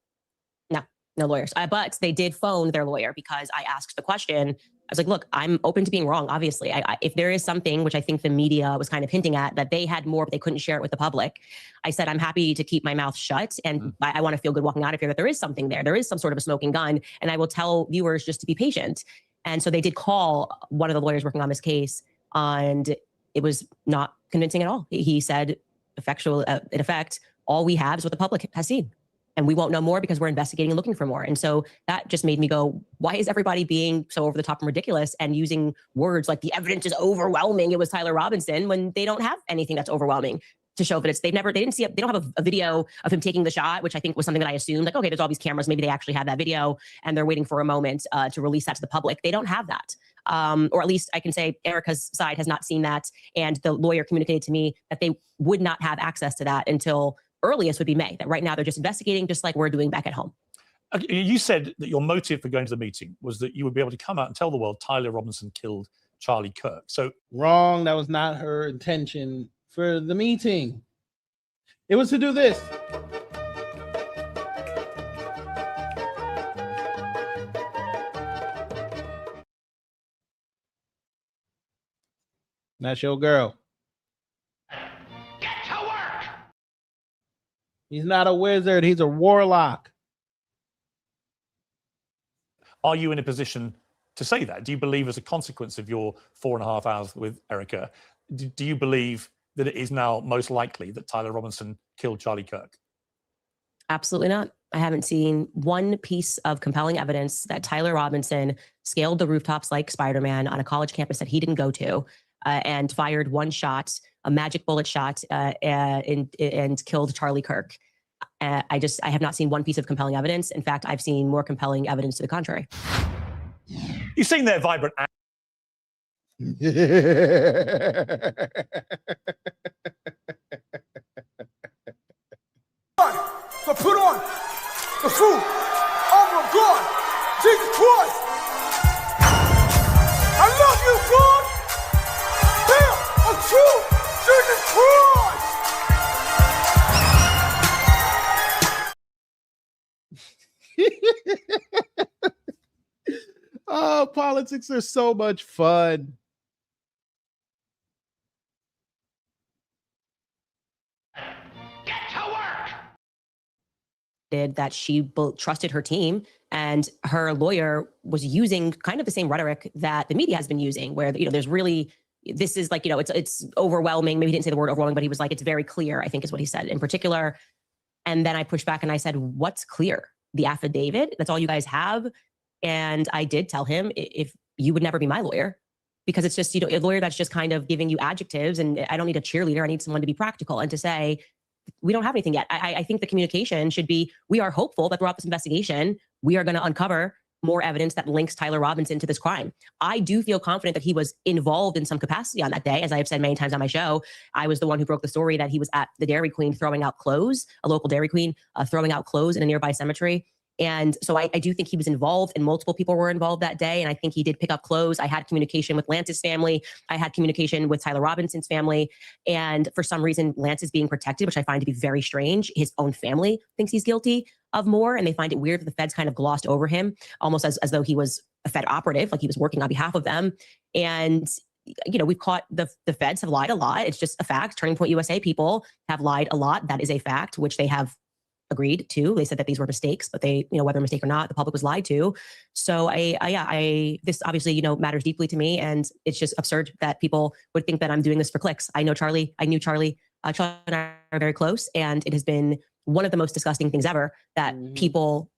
No lawyers. But they did phone their lawyer because I asked the question. I was like, look, I'm open to being wrong, obviously. If there is something, which I think the media was kind of hinting at, that they had more, but they couldn't share it with the public, I said, I'm happy to keep my mouth shut. And I want to feel good walking out of here that there is something there. There is some sort of a smoking gun. And I will tell viewers just to be patient. And so they did call one of the lawyers working on this case, and it was not convincing at all. He said, in effect, all we have is what the public has seen. And we won't know more because we're investigating and looking for more. And so that just made me go, why is everybody being so over the top and ridiculous and using words like the evidence is overwhelming, it was Tyler Robinson, when they don't have anything that's overwhelming to show that it's, they don't have a video of him taking the shot, which I think was something that I assumed, like, okay, there's all these cameras, maybe they actually have that video and they're waiting for a moment to release that to the public. They don't have that. Or at least I can say Erika's side has not seen that. And the lawyer communicated to me that they would not have access to that until earliest would be May, that right now they're just investigating, just like we're doing back at home. You said that your motive for going to the meeting was that you would be able to come out and tell the world Tyler Robinson killed Charlie Kirk. So wrong. That was not her intention for the meeting. It was to do this. That's your girl. He's not a wizard. He's a warlock. Are you in a position to say that? Do you believe, as a consequence of your 4.5 hours with Erika, do you believe that it is now most likely that Tyler Robinson killed Charlie Kirk? Absolutely not. I haven't seen one piece of compelling evidence that Tyler Robinson scaled the rooftops like Spider-Man on a college campus that he didn't go to and fired one shot, a magic bullet shot, and killed Charlie Kirk. I have not seen one piece of compelling evidence. In fact, I've seen more compelling evidence to the contrary. You've seen their vibrant. So put on the full armor of God, Jesus Christ. I love you, God. Damn, I'm true, Jesus Christ. Oh, politics are so much fun. That she trusted her team, and her lawyer was using kind of the same rhetoric that the media has been using, where, there's really, this is like, it's overwhelming. Maybe he didn't say the word overwhelming, but he was like, it's very clear, I think is what he said in particular. And then I pushed back and I said, what's clear? The affidavit? That's all you guys have? And I did tell him, if you would never be my lawyer, because it's just, a lawyer that's just kind of giving you adjectives, and I don't need a cheerleader. I need someone to be practical and to say, we don't have anything yet. I think the communication should be, we are hopeful that throughout this investigation, we are going to uncover more evidence that links Tyler Robinson to this crime. I do feel confident that he was involved in some capacity on that day. As I have said many times on my show, I was the one who broke the story that he was at the Dairy Queen throwing out clothes, a local Dairy Queen, throwing out clothes in a nearby cemetery. And so I do think he was involved, and multiple people were involved that day. And I think he did pick up clothes. I had communication with Lance's family. I had communication with Tyler Robinson's family. And for some reason, Lance is being protected, which I find to be very strange. His own family thinks he's guilty of more, and they find it weird that the feds kind of glossed over him, almost as though he was a Fed operative, like he was working on behalf of them. And we've caught the feds have lied a lot. It's just a fact. Turning Point USA people have lied a lot. That is a fact, which they have agreed to. They said that these were mistakes, but they, whether a mistake or not, the public was lied to. So this obviously, matters deeply to me. And it's just absurd that people would think that I'm doing this for clicks. I knew Charlie. Charlie and I are very close. And it has been one of the most disgusting things ever that people,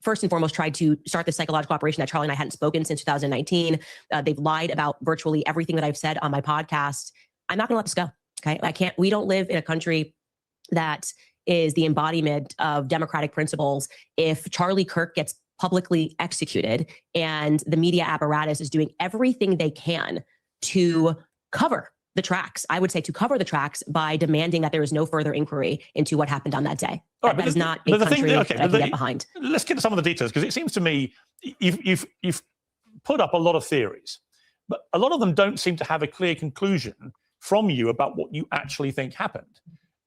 first and foremost, tried to start this psychological operation that Charlie and I hadn't spoken since 2019. They've lied about virtually everything that I've said on my podcast. I'm not going to let this go. Okay. We don't live in a country that is the embodiment of democratic principles. If Charlie Kirk gets publicly executed and the media apparatus is doing everything they can to cover the tracks, I would say to cover the tracks by demanding that there is no further inquiry into what happened on that day. That is not a country that I can get behind. Let's get to some of the details, because it seems to me you've put up a lot of theories, but a lot of them don't seem to have a clear conclusion from you about what you actually think happened.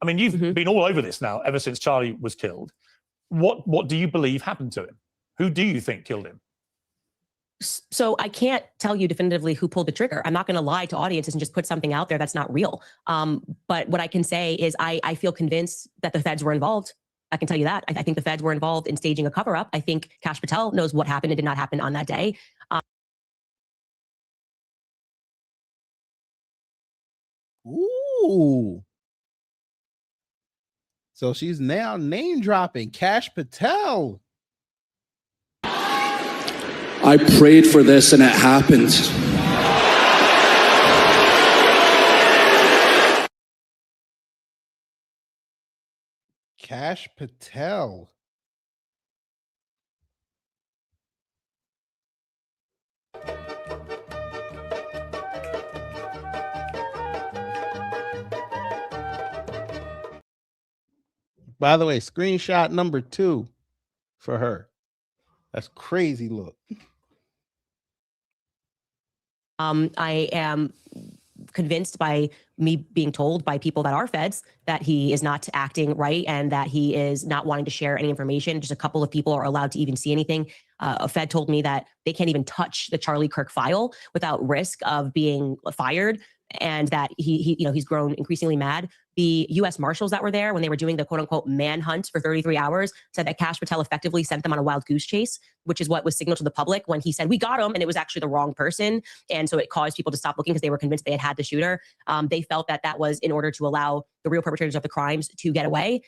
I mean, you've been all over this now ever since Charlie was killed. What do you believe happened to him? Who do you think killed him? So I can't tell you definitively who pulled the trigger. I'm not going to lie to audiences and just put something out there that's not real. But what I can say is I feel convinced that the feds were involved. I can tell you that. I think the feds were involved in staging a cover-up. I think Kash Patel knows what happened and did not happen on that day. Ooh. So she's now name dropping Kash Patel. I prayed for this and it happened. Kash Patel. By the way, screenshot number 2 for her. That's crazy look. I am convinced by me being told by people that are feds that he is not acting right and that he is not wanting to share any information. Just a couple of people are allowed to even see anything. A fed told me that they can't even touch the Charlie Kirk file without risk of being fired, and that he's grown increasingly mad. The U.S. Marshals that were there when they were doing the quote unquote manhunt for 33 hours said that Kash Patel effectively sent them on a wild goose chase, which is what was signaled to the public when he said, we got him, and it was actually the wrong person. And so it caused people to stop looking because they were convinced they had the shooter. They felt that that was in order to allow the real perpetrators of the crimes to get away.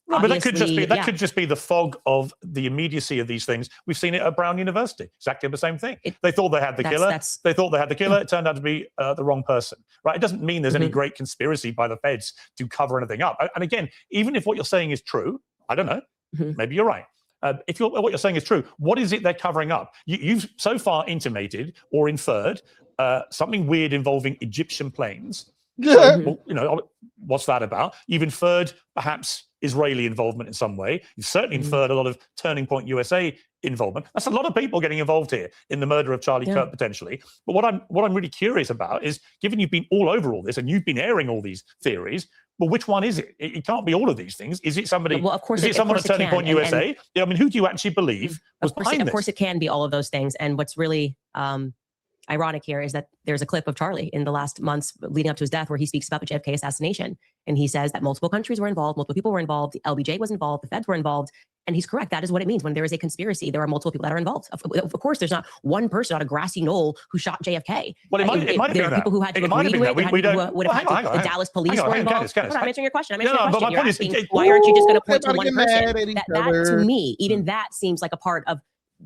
No, but that could just be the fog of the immediacy of these things. We've seen it at Brown University. Exactly the same thing. They thought they had the killer. They thought they had the killer. It turned out to be the wrong person. Right? It doesn't mean there's any great conspiracy by the feds to cover anything up. And again, even if what you're saying is true, I don't know. Maybe you're right. If what you're saying is true, what is it they're covering up? You've so far intimated or inferred something weird involving Egyptian planes. So, what's that about? You've inferred perhaps Israeli involvement in some way. You've certainly inferred a lot of Turning Point USA involvement. That's a lot of people getting involved here in the murder of Charlie Kirk potentially. But what I'm really curious about is, given you've been all over all this and you've been airing all these theories, well, which one is it? It can't be all of these things. Is it somebody? Well, of course, is it someone at Turning Point USA? I mean, who do you actually believe was behind this? Of course, it can be all of those things. And what's really ironic here is that there's a clip of Charlie in the last months leading up to his death where he speaks about the JFK assassination. And he says that multiple countries were involved, multiple people were involved, the LBJ was involved, the feds were involved. And he's correct. That is what it means when there is a conspiracy. There are multiple people that are involved. Of course, there's not one person on a grassy knoll who shot JFK. Well, it might there are people who had to agree to it. The Dallas police were involved. I'm answering your question. I'm answering your question. You're asking, why aren't you just going to point to one person? That to me, even that seems like a part of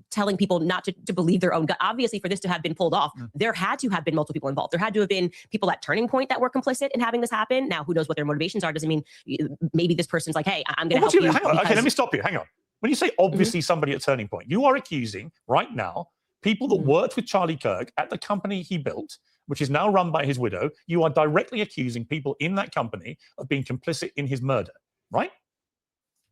telling people not to believe their own gut. Obviously, for this to have been pulled off, there had to have been multiple people involved. There had to have been people at Turning Point that were complicit in having this happen. Now, who knows what their motivations are? Doesn't mean maybe this person's like, hey, I'm going to help you. Hang on. Okay, let me stop you. Hang on. When you say obviously somebody at Turning Point, you are accusing right now people that worked with Charlie Kirk at the company he built, which is now run by his widow. You are directly accusing people in that company of being complicit in his murder, right?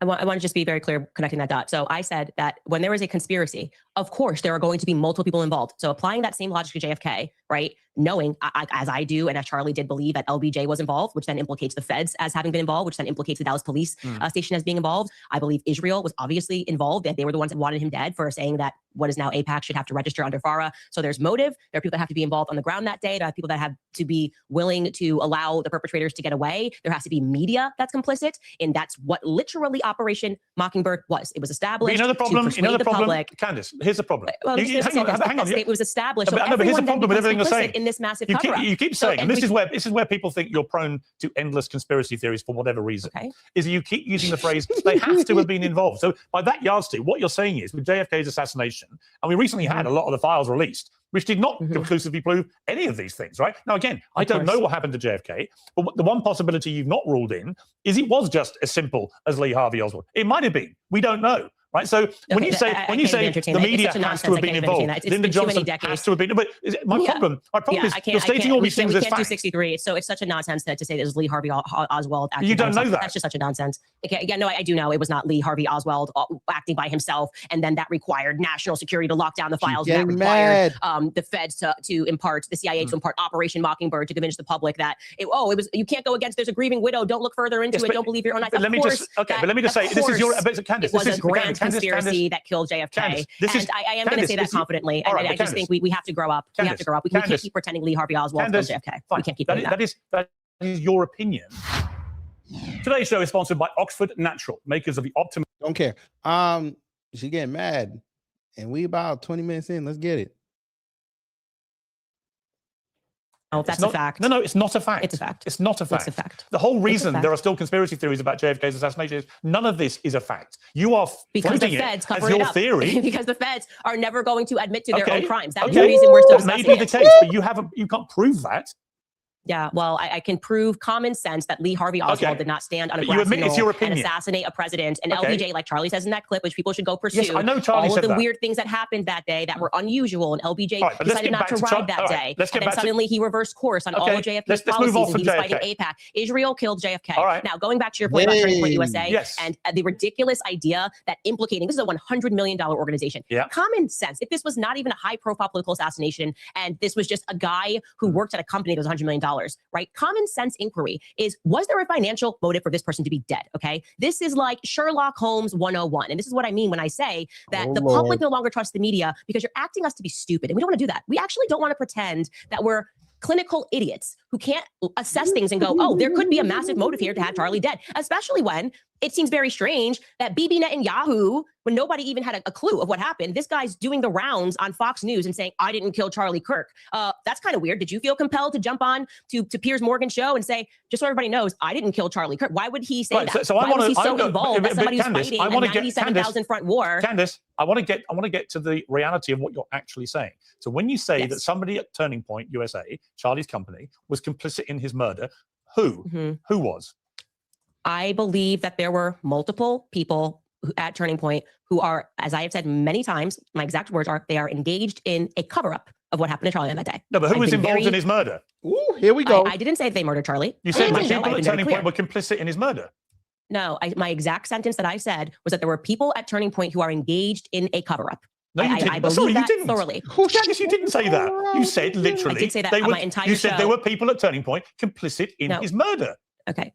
I want to just be very clear connecting that dot. So I said that when there is a conspiracy, of course, there are going to be multiple people involved. So applying that same logic to JFK, right? Knowing, as I do, and as Charlie did believe that LBJ was involved, which then implicates the feds as having been involved, which then implicates the Dallas police station as being involved. I believe Israel was obviously involved, that they were the ones that wanted him dead for saying that what is now AIPAC should have to register under FARA. So there's motive. There are people that have to be involved on the ground that day. There are people that have to be willing to allow the perpetrators to get away. There has to be media that's complicit. And that's what literally Operation Mockingbird was. It was established but you know the problem, public. Candace, here's the problem. Well, hang on. It was established. So but here's the problem with everything you're saying. In this massive cover-up. You keep saying, and this is where people think you're prone to endless conspiracy theories for whatever reason, is you keep using the phrase, they have to have been involved. So by that yardstick, what you're saying is with JFK's assassination, and we recently had a lot of the files released, which did not conclusively prove any of these things, right? Now, again, I don't know what happened to JFK, but the one possibility you've not ruled in is it was just as simple as Lee Harvey Oswald. It might have been. We don't know. Right, so when you say the media has to have been involved, Lyndon Johnson has to have been. But my problem is you're stating all these things as facts. We can't do 63. So it's such a nonsense to say that it was Lee Harvey Oswald. You don't know that. That's just such a nonsense. Okay, yeah, no, I do know it was not Lee Harvey Oswald acting by himself, and then that required national security to lock down the files. That required the feds to impart, the CIA to impart Operation Mockingbird to convince the public that it was you can't go against. There's a grieving widow. Don't look further into it. Don't believe your own eyes. Let me just say this is your Candace. This is a grand conspiracy that killed JFK. Candace, and I am going to say that confidently. And I just think we have to grow up. We have to grow up. We can't keep pretending Lee Harvey Oswald killed JFK. We can't keep doing that. That is your opinion. Today's show is sponsored by Oxford Natural, makers of the optimum. Don't care. She getting mad, and we about 20 minutes in. Let's get it. Oh, that's a fact. No, it's not a fact. It's a fact. It's not a fact. It's a fact. The whole reason there are still conspiracy theories about JFK's assassination is none of this is a fact. You are floating it as your theory. Because the feds are never going to admit to their own crimes. That's the reason we're still discussing it. That may be the case, but you can't prove that. Yeah, well, I can prove common sense that Lee Harvey Oswald did not stand on a grassy knoll and assassinate a president. And LBJ, like Charlie says in that clip, which people should go pursue. Yes, I know Charlie all said of the that. weird things that happened that day that were unusual, and LBJ decided not to ride that day. And then suddenly he reversed course on all of JFK's policies, and he was fighting AIPAC. Israel killed JFK. Now, going back to your point about Turning Point USA and the ridiculous idea that implicating, this is a $100 million organization. Common sense, if this was not even a high-profile political assassination, and this was just a guy who worked at a company that was $100 million, right? Common sense inquiry is, was there a financial motive for this person to be dead? Okay. This is like Sherlock Holmes 101. And this is what I mean when I say that the public no longer trusts the media because you're acting us to be stupid. And we don't want to do that. We actually don't want to pretend that we're clinical idiots who can't assess things and go, oh, there could be a massive motive here to have Charlie dead, especially when it seems very strange that Bibi Netanyahu, when nobody even had a clue of what happened, this guy's doing the rounds on Fox News and saying, I didn't kill Charlie Kirk. That's kind of weird. Did you feel compelled to jump on to Piers Morgan's show and say, just so everybody knows, I didn't kill Charlie Kirk? Why would he say that? Why was he so involved that somebody's fighting a 97,000 front war? Candace, I want to get to the reality of what you're actually saying. So when you say that somebody at Turning Point USA, Charlie's company, was complicit in his murder, who was? I believe that there were multiple people at Turning Point who are, as I have said many times, my exact words are, they are engaged in a cover-up of what happened to Charlie on that day. No, but who was involved in his murder? Ooh, here we go. I didn't say they murdered Charlie. You said that people at Turning Point were complicit in his murder. No, my exact sentence that I said was that there were people at Turning Point who are engaged in a cover-up. No, you didn't. I believe that thoroughly. Candace, you didn't say that. You said literally. I did say that on my entire show. You said there were people at Turning Point complicit in his murder. Okay.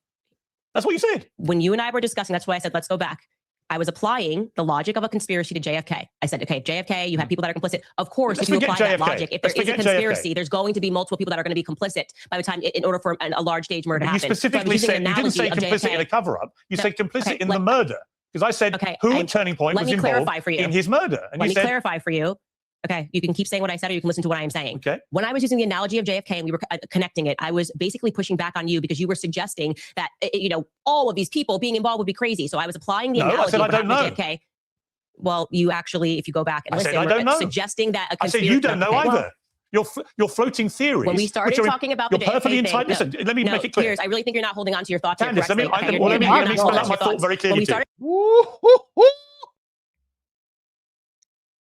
That's what you said. When you and I were discussing, that's why I said, let's go back. I was applying the logic of a conspiracy to JFK. I said, okay, JFK, you have people that are complicit. Of course, if you apply that logic, if there is a conspiracy, there's going to be multiple people that are going to be complicit by the time, in order for a large stage murder to happen. You specifically said, you didn't say complicit in a cover-up. You said complicit in the murder. Because I said, who at Turning Point was involved in his murder? And let me clarify for you. Okay, you can keep saying what I said, or you can listen to what I am saying. Okay. When I was using the analogy of JFK and we were connecting it, I was basically pushing back on you because you were suggesting that all of these people being involved would be crazy. So I was applying the analogy I said, I don't know. JFK. Well, you actually, if you go back and I listen, said, I don't know. suggesting that a I said, conspiracy. you don't know Okay, well, either. You're floating theories. when we started talking about the you're perfectly JFK thing, entitled. Listen, let me make it clear. Piers, I really think you're not holding on to your thoughts Candace, here let me, correctly. let me spell out my thought very clearly.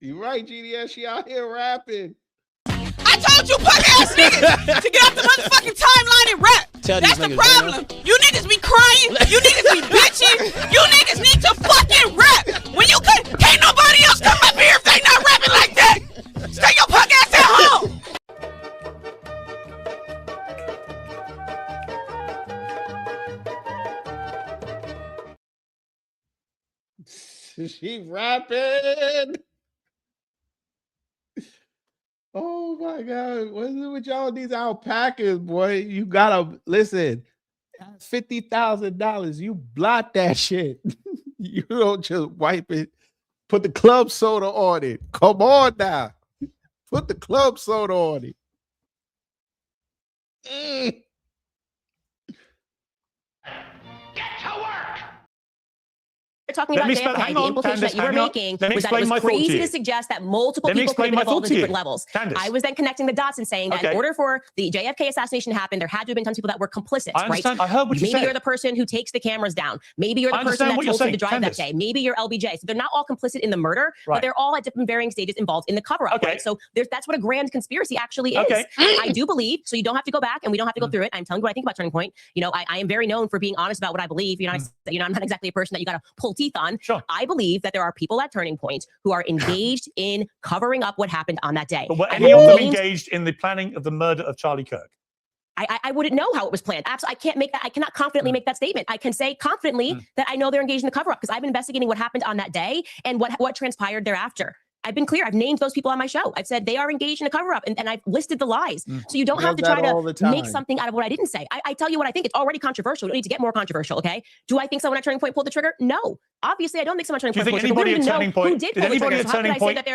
You're right, GDS. She out here rapping. I told you punk ass niggas to get off the motherfucking timeline and rap. That's the problem. You niggas be crying. You niggas be bitching. You niggas need to fucking rap. When you can't nobody else come up here if they not rapping like that. Stay your punk ass at home. She rapping. Oh my God. What's it with y'all these alpacas, boy? You gotta listen. $50,000. You blot that shit. You don't just wipe it. Put the club soda on it. Come on now. Put the club soda on it. Get to work. Talking about JFK, the implication that you were making was that it was crazy to suggest that multiple people could have been involved at different levels. I was then connecting the dots and saying that in order for the JFK assassination to happen, there had to have been tons of people that were complicit, right? I heard what you said. Maybe you're the person who takes the cameras down. Maybe you're the person that told him to drive that day. Maybe you're LBJ. So they're not all complicit in the murder, but they're all at different varying stages involved in the cover-up, right? So that's what a grand conspiracy actually is. I do believe, so you don't have to go back and we don't have to go through it. I'm telling you what I think about Turning Point. You know, I am very known for being honest about what I believe. You know, I'm not exactly a person that you got to pull teeth on. Sure. I believe that there are people at Turning Point who are engaged in covering up what happened on that day. But were any of them engaged in the planning of the murder of Charlie Kirk? I wouldn't know how it was planned. Absolutely, I can't make that. I cannot confidently make that statement. I can say confidently that I know they're engaged in the cover-up because I've been investigating what happened on that day and what transpired thereafter. I've been clear. I've named those people on my show. I've said they are engaged in a cover-up, and I've listed the lies. So you don't have to try to make something out of what I didn't say. I tell you what I think. It's already controversial. We don't need to get more controversial, okay? Do I think someone at Turning Point pulled the trigger? No. Obviously, I don't think someone at Turning Point pulled the trigger.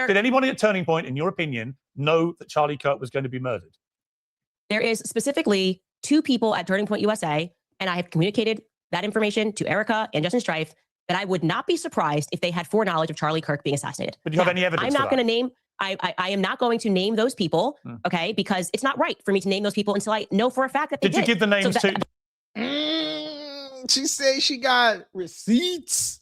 Did anybody at Turning Point, in your opinion, know that Charlie Kirk was going to be murdered? There is specifically 2 people at Turning Point USA, and I have communicated that information to Erika and Justin Strife, that I would not be surprised if they had foreknowledge of Charlie Kirk being assassinated. But do you have any evidence? I'm not going to name. I am not going to name those people, okay? Because it's not right for me to name those people until I know for a fact that they did. Did you give the names to? She said she got receipts.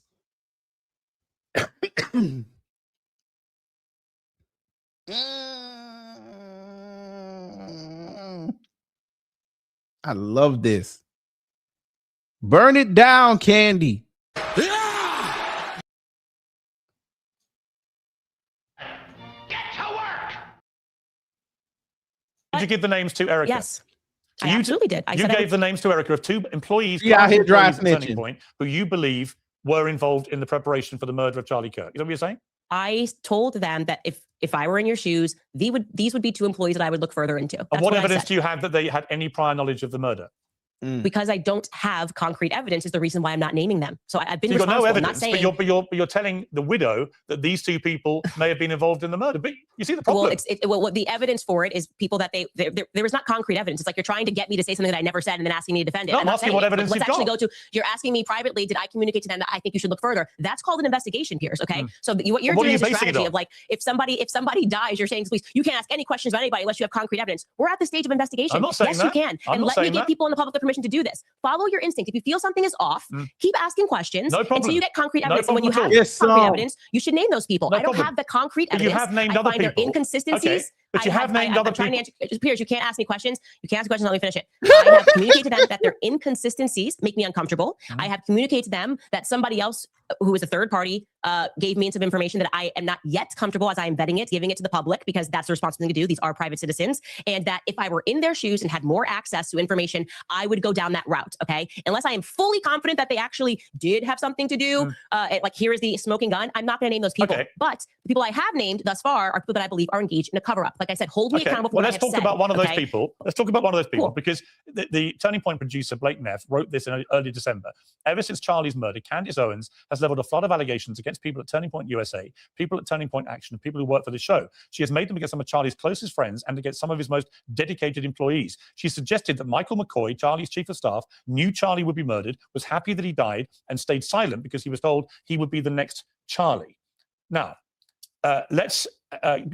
I love this. Burn it down, Candy. Did you give the names to Erika? Yes. So I absolutely did. You gave the names to Erika of 2 employees, here dry Turning Point, who you believe were involved in the preparation for the murder of Charlie Kirk. You know what you're saying? I told them that if I were in your shoes, these would be 2 employees that I would look further into. And what evidence do you have that they had any prior knowledge of the murder? Because I don't have concrete evidence is the reason why I'm not naming them. So I've been you've got no evidence, not saying, but you're telling the widow that these 2 people may have been involved in the murder. But you see the problem. Well, the evidence for it is people that there is not concrete evidence. It's like you're trying to get me to say something that I never said and then asking me to defend it. No, I'm asking what evidence you've got. Let's actually go to, you're asking me privately, did I communicate to them that I think you should look further? That's called an investigation, Piers, okay? So what you're doing is a strategy of like, if somebody dies, you're saying to police, you can't ask any questions about anybody unless you have concrete evidence. We're at the stage of investigation. I'm not saying yes, that. you can. And let me give people in the public the permission to do this. Follow your instinct. If you feel something is off, keep asking questions until you get concrete evidence. And when you have concrete evidence, you should name those people. I don't have the concrete evidence. You have named other people. There inconsistencies. Okay. But you have named other people. Piers, you can't ask me questions. You can't ask questions. Let me finish it. I have communicated to them that their inconsistencies make me uncomfortable. I have communicated to them that somebody else who is a third party gave me some information that I am not yet comfortable as I am vetting it, giving it to the public, because that's the responsible thing to do. These are private citizens. And that if I were in their shoes and had more access to information, I would go down that route, okay? Unless I am fully confident that they actually did have something to do, like here is the smoking gun, I'm not going to name those people. Okay. But the people I have named thus far are people that I believe are engaged in a cover-up. Like I said, hold me accountable for what I have said. Let's talk about one of those people. Let's talk about one of those people, because the Turning Point producer, Blake Neff, wrote this in early December. Ever since Charlie's murder, Candace Owens has leveled a flood of allegations against people at Turning Point USA, people at Turning Point Action, and people who work for the show. She has made them against some of Charlie's closest friends and against some of his most dedicated employees. She suggested that Michael McCoy, Charlie's chief of staff, knew Charlie would be murdered, was happy that he died, and stayed silent because he was told he would be the next Charlie. Now, let's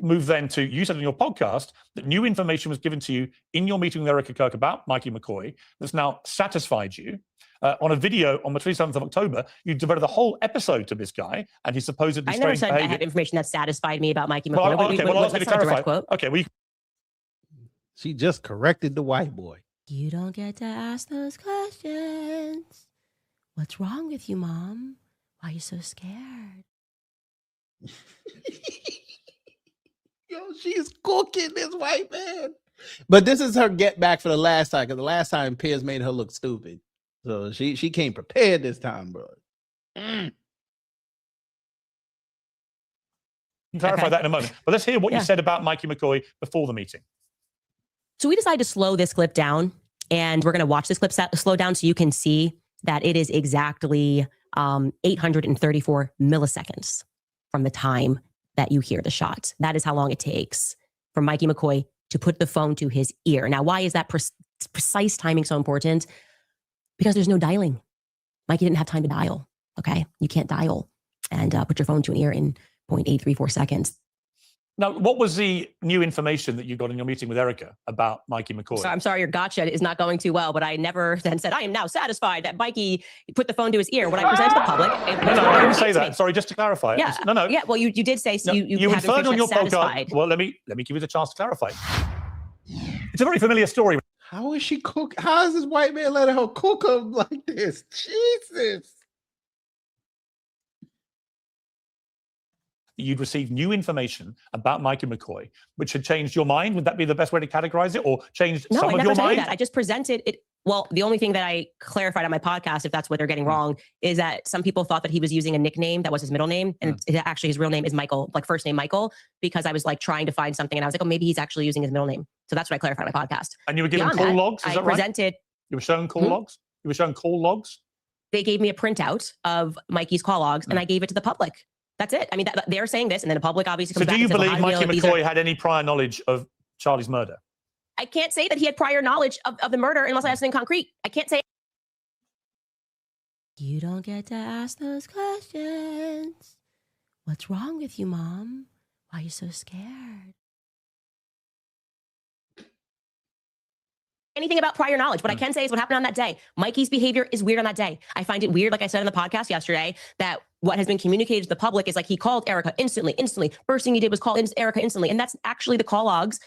move then to, you said on your podcast that new information was given to you in your meeting with Erika Kirk about Mikey McCoy that's now satisfied you. On a video on the 27th of October, you devoted a whole episode to this guy and his supposedly I never strange said behavior. I have information that satisfied me about Mikey Well, McCoy. okay, well, I'll ask you to That's not a direct clarify. quote. Okay, well, She just corrected the white boy. You don't get to ask those questions. What's wrong with you, Mom? Why are you so scared? Yo, she's cooking this white man. But this is her get back for the last time, because the last time Piers made her look stupid. So she came prepared this time, bro. clarify that in a moment. But let's hear what you said about Mikey McCoy before the meeting. So we decided to slow this clip down, and we're going to watch this clip slow down so you can see that it is exactly 834 milliseconds from the time that you hear the shot. That is how long it takes for Mikey McCoy to put the phone to his ear. Now, why is that precise timing so important? Because there's no dialing. Mikey didn't have time to dial, okay? You can't dial and put your phone to an ear in 0.834 seconds. Now, what was the new information that you got in your meeting with Erika about Mikey McCoy? So I'm sorry, your gotcha is not going too well, but I never then said, I am now satisfied that Mikey put the phone to his ear. What I presented to the public. No, I didn't say that. Sorry, just to clarify. Yeah. No. Yeah, well, you did say so you have inferred on your satisfied. podcast. Well, let me give you the chance to clarify. It's a very familiar story. How is she cook? How is this white man letting her cook up like this? Jesus. You'd received new information about Mikey McCoy, which had changed your mind. Would that be the best way to categorize it, or changed No, some I of never your said mind? that. I just presented it. Well, the only thing that I clarified on my podcast, if that's what they're getting wrong, is that some people thought that he was using a nickname that was his middle name. And actually his real name is Michael, like first name Michael, because I was like trying to find something. And I was like, oh, maybe he's actually using his middle name. So that's what I clarified on my podcast. And you were given Beyond call that, logs? Is I that right? presented. You were shown call logs? You were shown call logs? They gave me a printout of Mikey's call logs and I gave it to the public. That's it. I mean, they're saying this, and then the public obviously comes So back do you and says, well, believe how do we Mikey know that McCoy had any prior knowledge of Charlie's murder? I can't say that he had prior knowledge of the murder unless I have something concrete. I can't say. You don't get to ask those questions. What's wrong with you, Mom? Why are you so scared? Anything about prior knowledge. What I can say is what happened on that day. Mikey's behavior is weird on that day. I find it weird, like I said in the podcast yesterday, that what has been communicated to the public is like he called Erika instantly. First thing he did was call Erika instantly. And that's actually the call logs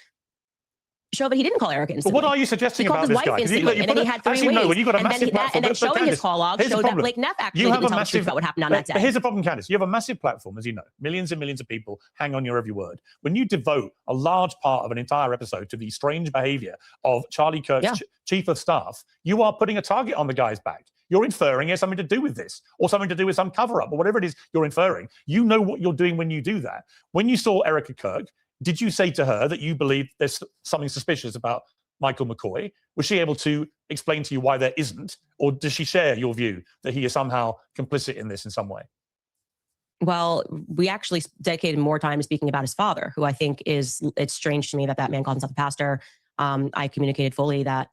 show that he didn't call Erika instantly. But what are you suggesting he called about his this guy? wife instantly, and then he had three ways. No, when you got a and massive platform, and then showing Candace, his call logs here's the showed that problem. Blake Neff actually You have didn't a tell the truth massive, about what happened on that day. But here's the problem, Candace. You have a massive platform, as you know. Millions and millions of people hang on your every word. When you devote a large part of an entire episode to the strange behavior of Charlie Kirk's chief of staff, you are putting a target on the guy's back. You're inferring it has something to do with this, or something to do with some cover-up, or whatever it is you're inferring. You know what you're doing when you do that. When you saw Erika Kirk, did you say to her that you believe there's something suspicious about Michael McCoy? Was she able to explain to you why there isn't? Or does she share your view that he is somehow complicit in this in some way? Well, we actually dedicated more time to speaking about his father, who I think it's strange to me that man calls himself a pastor. I communicated fully that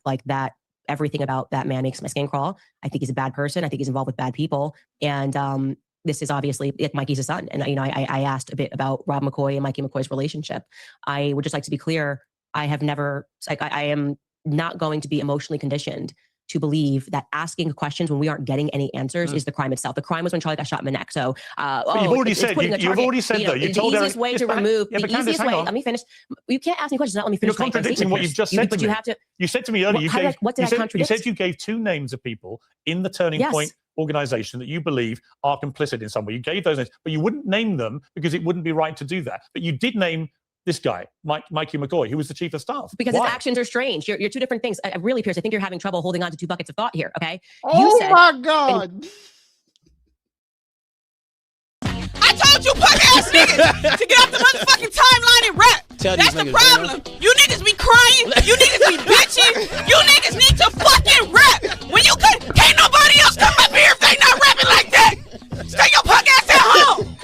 everything about that man makes my skin crawl. I think he's a bad person. I think he's involved with bad people. And this is obviously, Mikey's a son. And, I asked a bit about Rob McCoy and Mikey McCoy's relationship. I would just like to be clear. I have never, I am not going to be emotionally conditioned to believe that asking questions when we aren't getting any answers is the crime itself. The crime was when Charlie got shot in the neck. So, you've already said, you've already said though, you told the easiest way to remove, the easiest way, let me finish. You can't ask me questions, not let me finish. You're contradicting what you've just said to me. You have to. You said to me earlier, what did I contradict? You said you gave two names of people in the Turning Point organization that you believe are complicit in some way. You gave those names, but you wouldn't name them because it wouldn't be right to do that. But you did name this guy, Mikey McCoy, who was the chief of staff. Because his actions are strange. You're two different things. I really, Pierce, I think you're having trouble holding on to two buckets of thought here, okay? My God. I told you punk ass niggas to get off the motherfucking timeline and rap. That's the problem. You niggas be crying. You niggas be bitching. You niggas need to fucking rap. When you can't nobody else come up here if they not rapping like that. Stay your punk ass at home.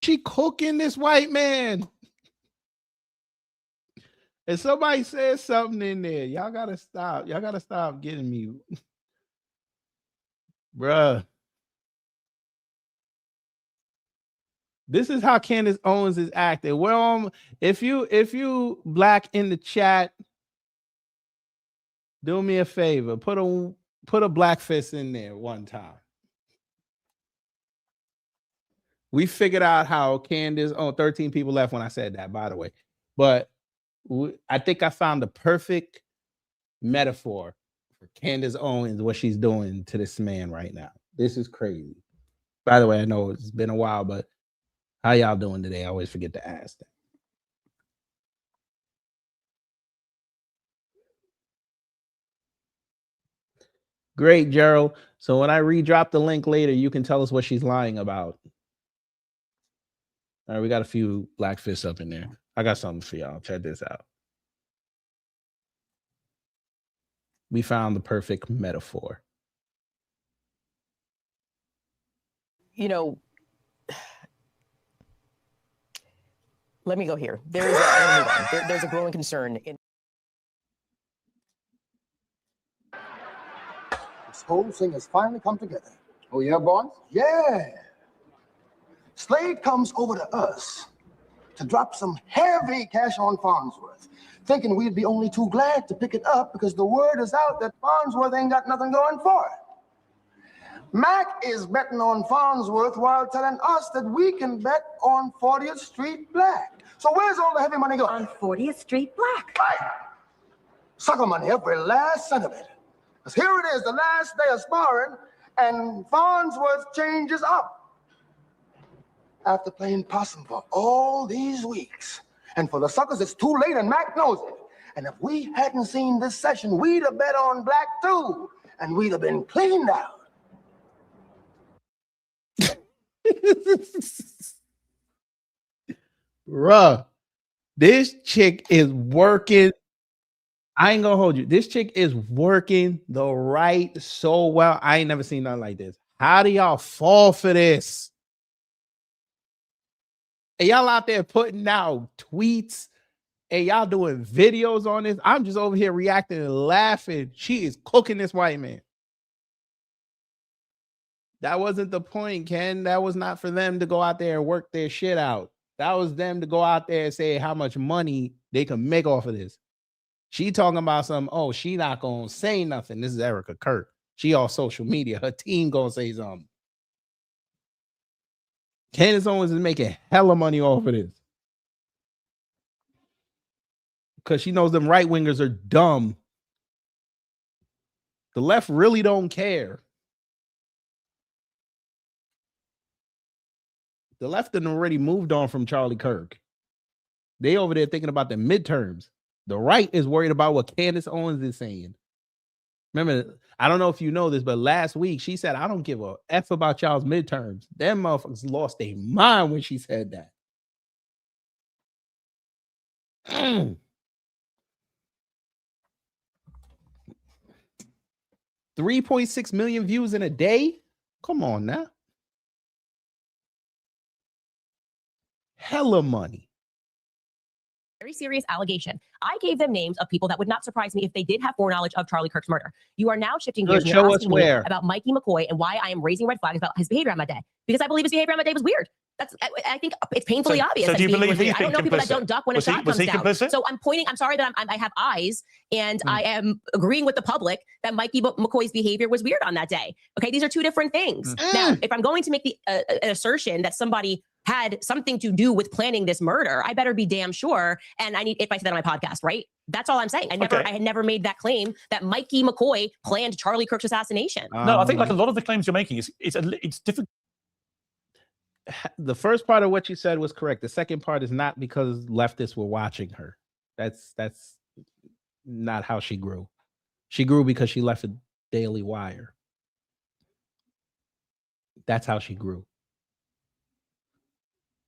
She cooking this white man. If somebody says something in there, y'all gotta stop. Y'all gotta stop getting me. Bruh. This is how Candace Owens is acting. Well, if you black in the chat, do me a favor. Put a black fist in there one time. We figured out how Candace, 13 people left when I said that, by the way. But I think I found the perfect metaphor for Candace Owens, what she's doing to this man right now. This is crazy. By the way, I know it's been a while, but how y'all doing today? I always forget to ask that. Great, Gerald. So when I redrop the link later, you can tell us what she's lying about. All right, we got a few black fists up in there. I got something for y'all. Check this out. We found the perfect metaphor. You know, let me go here. There's a growing concern in This whole thing has finally come together. Oh, yeah, boss? Yeah. Slade comes over to us to drop some heavy cash on Farnsworth, thinking we'd be only too glad to pick it up because the word is out that Farnsworth ain't got nothing going for it. Mac is betting on Farnsworth while telling us that we can bet on 40th Street Black. So where's all the heavy money going? On 40th Street Black. Right. Sucker money, every last cent of it. Because here it is, the last day of sparring, and Farnsworth changes up. After playing possum for all these weeks. And for the suckers, it's too late, and Mac knows it. And if we hadn't seen this session, we'd have bet on Black too, and we'd have been cleaned out. Bruh, this chick is working. I ain't gonna hold you. This chick is working the right so well. I ain't never seen nothing like this. How do y'all fall for this? And y'all out there putting out tweets and y'all doing videos on this. I'm just over here reacting and laughing. She is cooking this white man. That wasn't the point, Ken. That was not for them to go out there and work their shit out. That was them to go out there and say how much money they can make off of this. She talking about some, oh, she not going to say nothing. This is Erika Kirk. She on social media. Her team going to say something. Candace Owens is making hella money off of this. Because she knows them right-wingers are dumb. The left really don't care. The left had already moved on from Charlie Kirk. They over there thinking about the midterms. The right is worried about what Candace Owens is saying. Remember, I don't know if you know this, but last week she said, I don't give a F about y'all's midterms. Them motherfuckers lost their mind when she said that. 3.6 million views in a day? Come on now. Hella money. Very serious allegation. I gave them names of people that would not surprise me if they did have foreknowledge of Charlie Kirk's murder. You are now shifting gears and you're asking me about Mikey McCoy and why I am raising red flags about his behavior on that day. Because I believe his behavior on that day was weird. I think it's painfully obvious. So do you believe he's I don't know people that don't duck when a shot comes down. Complicit? So I'm pointing. I'm sorry that I have eyes, and I am agreeing with the public that Mikey McCoy's behavior was weird on that day. Okay, these are two different things. Now, if I'm going to make the an assertion that somebody had something to do with planning this murder, I better be damn sure. And I need, if I say that on my podcast, right? That's all I'm saying. I had never made that claim that Mikey McCoy planned Charlie Kirk's assassination. No, I think like a lot of the claims you're making it's difficult. The first part of what you said was correct. The second part is not because leftists were watching her. That's not how she grew. She grew because she left a Daily Wire. That's how she grew.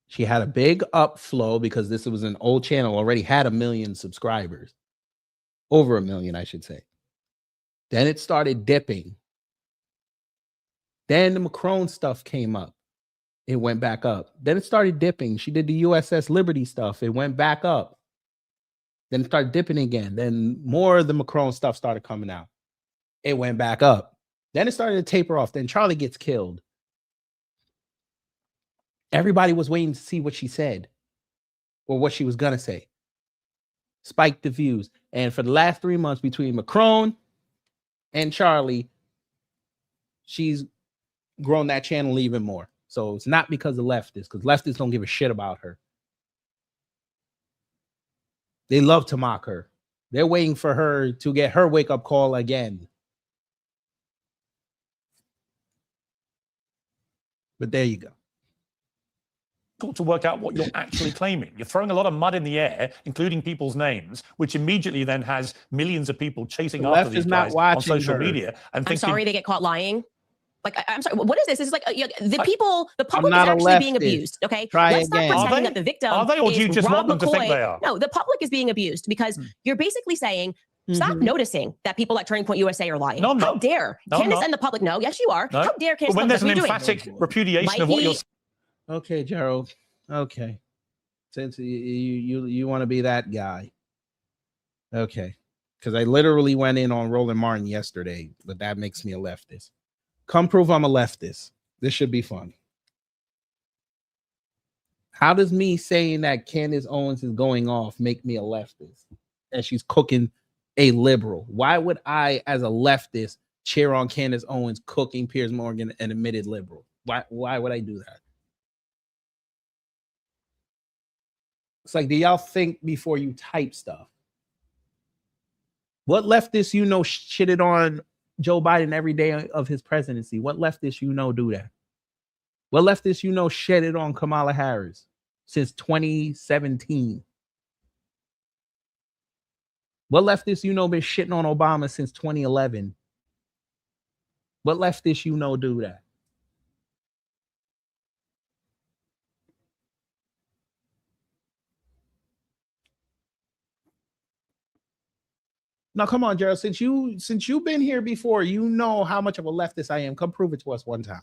She had a big upflow because this was an old channel, already had 1 million subscribers. Over 1 million, I should say. Then it started dipping. Then the Macron stuff came up. It went back up. Then it started dipping. She did the USS Liberty stuff. It went back up. Then it started dipping again. Then more of the Macron stuff started coming out. It went back up. Then it started to taper off. Then Charlie gets killed. Everybody was waiting to see what she said or what she was going to say. Spiked the views. And for the last 3 months between Macron and Charlie, she's grown that channel even more. So it's not because of leftists, because leftists don't give a shit about her. They love to mock her. They're waiting for her to get her wake-up call again. But there you go. To work out what you're actually claiming. You're throwing a lot of mud in the air, including people's names, which immediately then has millions of people chasing after these guys on social media. And I'm sorry they get caught lying. Like, I'm sorry, what is this? This is like the public is not a actually being leftist. abused, okay? Try Let's again. not Are pretend they? that the victim Are they, or do you is just Rob want them to think McCoy. they are? No, the public is being abused because you're basically saying, stop noticing that people at Turning Point USA are lying. No, I'm How not. dare No, I'm Candace not. and the public know? Yes, you are. No. How dare Candace? But when there's an what are you doing? emphatic repudiation of what you're saying. Okay, Gerald. Okay. Since you want to be that guy. Okay. Because I literally went in on Roland Martin yesterday, but that makes me a leftist. Come prove I'm a leftist. This should be fun. How does me saying that Candace Owens is going off make me a leftist? And she's cooking a liberal. Why would I, as a leftist, cheer on Candace Owens cooking Piers Morgan, an admitted liberal? Why would I do that? It's like, do y'all think before you type stuff? What leftist you know shitted on Joe Biden every day of his presidency? What leftist you know do that? What leftist you know shedded on Kamala Harris since 2017? What leftist you know been shitting on Obama since 2011? What leftist you know do that? Now, come on, Gerald. Since you've been here before, you know how much of a leftist I am. Come prove it to us one time.